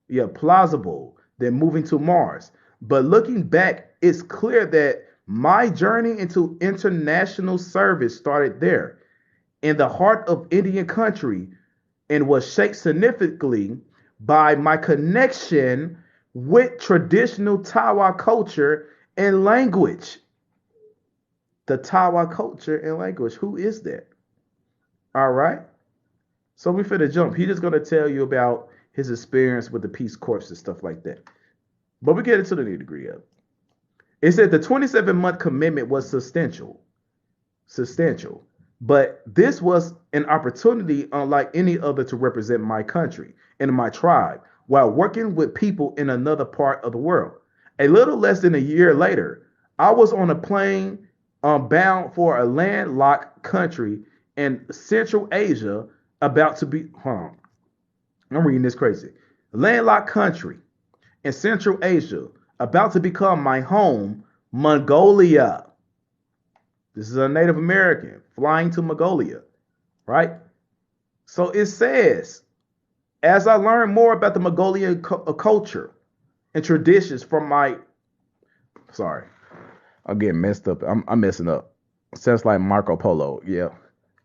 than moving to Mars. But looking back, it's clear that my journey into international service started there, in the heart of Indian country, and was shaped significantly by my connection with traditional Tawa culture and language. The Tawa culture and language. Who is that? All right. So we finna jump. He's just gonna tell you about his experience with the Peace Corps and stuff like that. But we get into the nitty degree of it. It said the 27-month commitment was substantial, but this was an opportunity unlike any other to represent my country and my tribe while working with people in another part of the world. A little less than a year later, I was on a plane bound for a landlocked country in Central Asia about to be, hold on, I'm reading this crazy. Landlocked country in Central Asia about to become my home, Mongolia. This is a Native American flying to Mongolia, right? So it says, as I learned more about the Mongolian culture and traditions from my, sorry, I'm getting messed up. I'm messing up. Sounds like Marco Polo, yeah.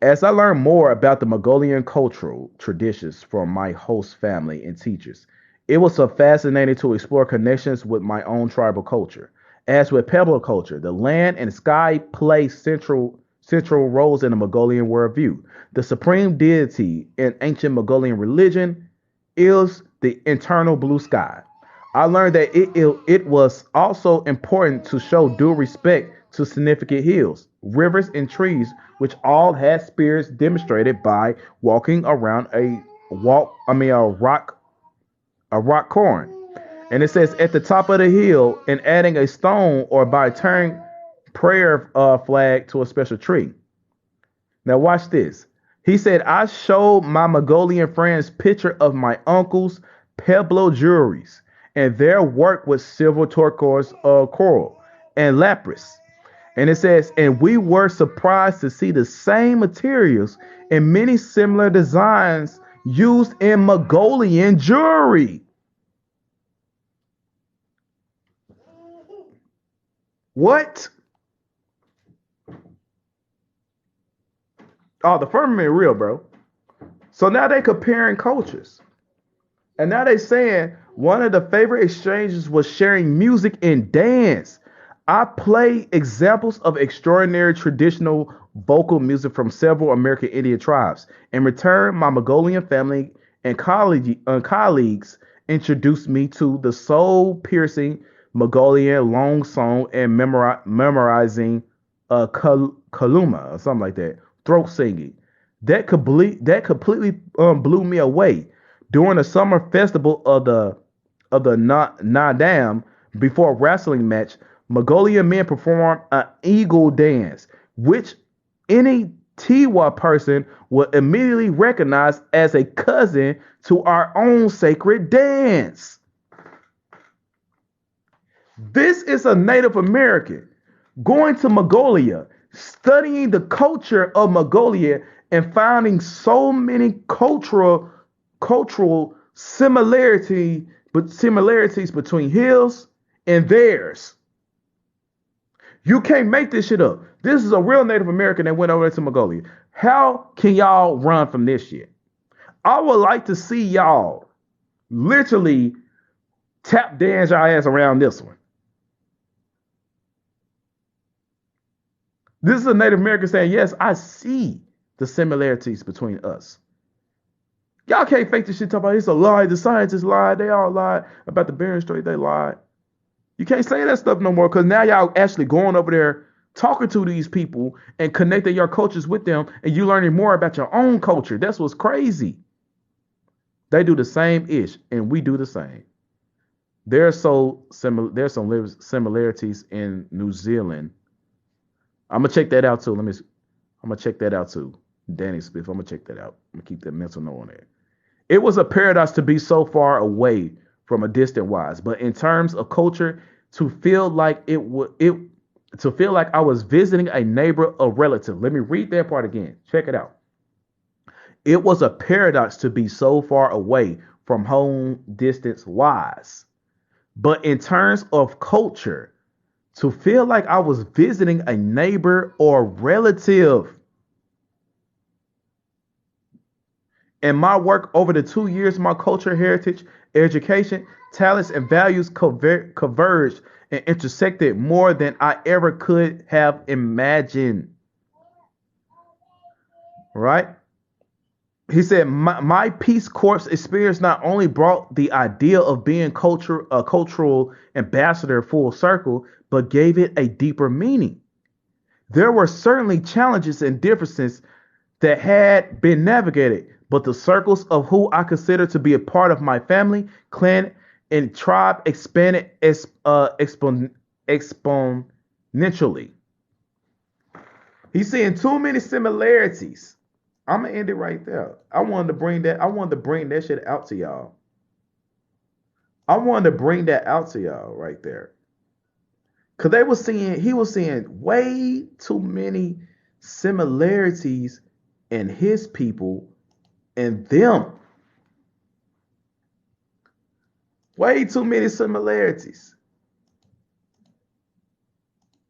As I learned more about the Mongolian cultural traditions from my host family and teachers, it was so fascinating to explore connections with my own tribal culture. As with Pueblo culture, the land and sky play central roles in the Mongolian worldview. The supreme deity in ancient Mongolian religion is the eternal blue sky. I learned that it was also important to show due respect to significant hills, rivers, and trees, which all had spirits demonstrated by walking around a rock corn. And it says at the top of the hill and adding a stone or by turning prayer flag to a special tree. Now watch this. He said, I showed my Mongolian friends picture of my uncle's Pueblo jewelries and their work with silver turquoise coral and lapis. And it says, and we were surprised to see the same materials and many similar designs used in Mongolian jewelry. What? Oh, the firmament real, bro. So now they comparing cultures. And now they saying one of the favorite exchanges was sharing music and dance. I play examples of extraordinary traditional vocal music from several American Indian tribes. In return, my Mongolian family and colleagues introduced me to the soul-piercing Mongolian long song and memorizing kaluma or something like that, throat singing. That completely blew me away during the summer festival of the Nadam before a wrestling match. Mongolian men perform an eagle dance, which any Tiwa person would immediately recognize as a cousin to our own sacred dance. This is a Native American going to Mongolia, studying the culture of Mongolia, and finding so many cultural similarities between his and theirs. You can't make this shit up. This is a real Native American that went over to Mongolia. How can y'all run from this shit? I would like to see y'all literally tap dance your ass around this one. This is a Native American saying, yes, I see the similarities between us. Y'all can't fake this shit talking about it's a lie. The scientists lied. They all lied about the Bering Strait. They lied. You can't say that stuff no more because now y'all actually going over there talking to these people and connecting your cultures with them, and you learning more about your own culture. That's what's crazy. They do the same ish, and we do the same. There's some similarities in New Zealand. I'm gonna check that out too. I'm gonna check that out too. Danny Smith. I'm gonna check that out. I'm gonna keep that mental note on there. It was a paradox to be so far away from a distant wise, but in terms of culture, to feel like to feel like I was visiting a neighbor or relative. Let me read that part again. Check it out. It was a paradox to be so far away from home distance wise, but in terms of culture, to feel like I was visiting a neighbor or relative. In my work over the 2 years, my culture, heritage, education, talents, and values converged and intersected more than I ever could have imagined. Right? He said, my Peace Corps experience not only brought the idea of being a cultural ambassador full circle, but gave it a deeper meaning. There were certainly challenges and differences that had been navigated, but the circles of who I consider to be a part of my family, clan, and tribe expanded exponentially. He's seeing too many similarities. I'm gonna end it right there. I wanted to bring that shit out to y'all. I wanted to bring that out to y'all right there. Cause he was seeing way too many similarities in his people and them. Way too many similarities.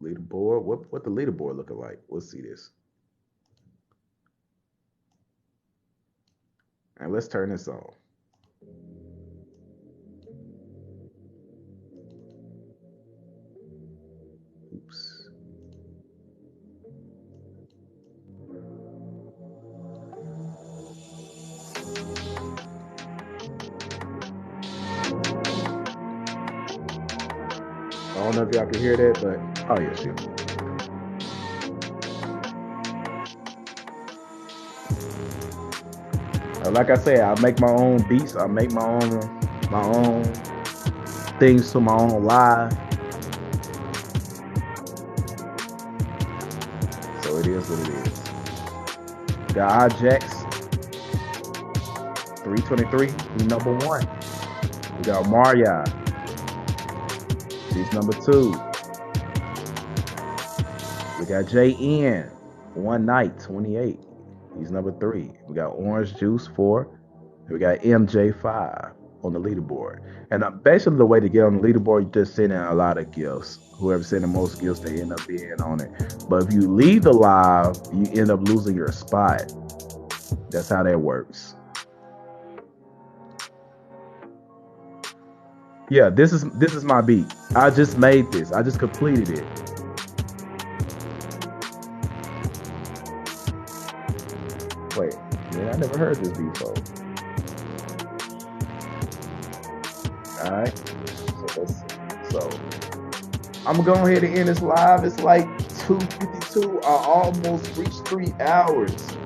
Leaderboard. What the leaderboard looking like? Let's see this. And let's turn this on. Oops. I don't know if y'all can hear that, but oh yeah, shit. Like I said, I make my own beats. I make my own things to my own live. So it is what it is. Got Ajax 323. He's number 1. We got Maria. She's number 2. We got JN, One Night 28. He's number 3. We got Orange Juice 4. We got MJ 5. on the leaderboard. And basically, the way to get on the leaderboard, you just send in a lot of gifts. Whoever sent the most gifts, they end up being on it. But if you leave the live, you end up losing your spot. That's how that works. Yeah, this is my beat. I just made this. I just completed it. Wait, man, I never heard this beat before. All right, so I'm gonna go ahead and end this live. It's like 2:52. I almost reached 3 hours.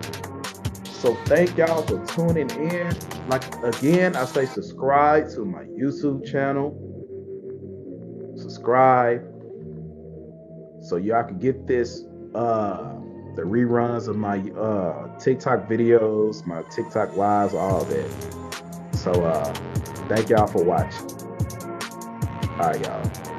So thank y'all for tuning in. Like again, I say subscribe to my YouTube channel. Subscribe so y'all can get this the reruns of my TikTok videos, my TikTok lives, all that. So thank y'all for watching. All right, y'all.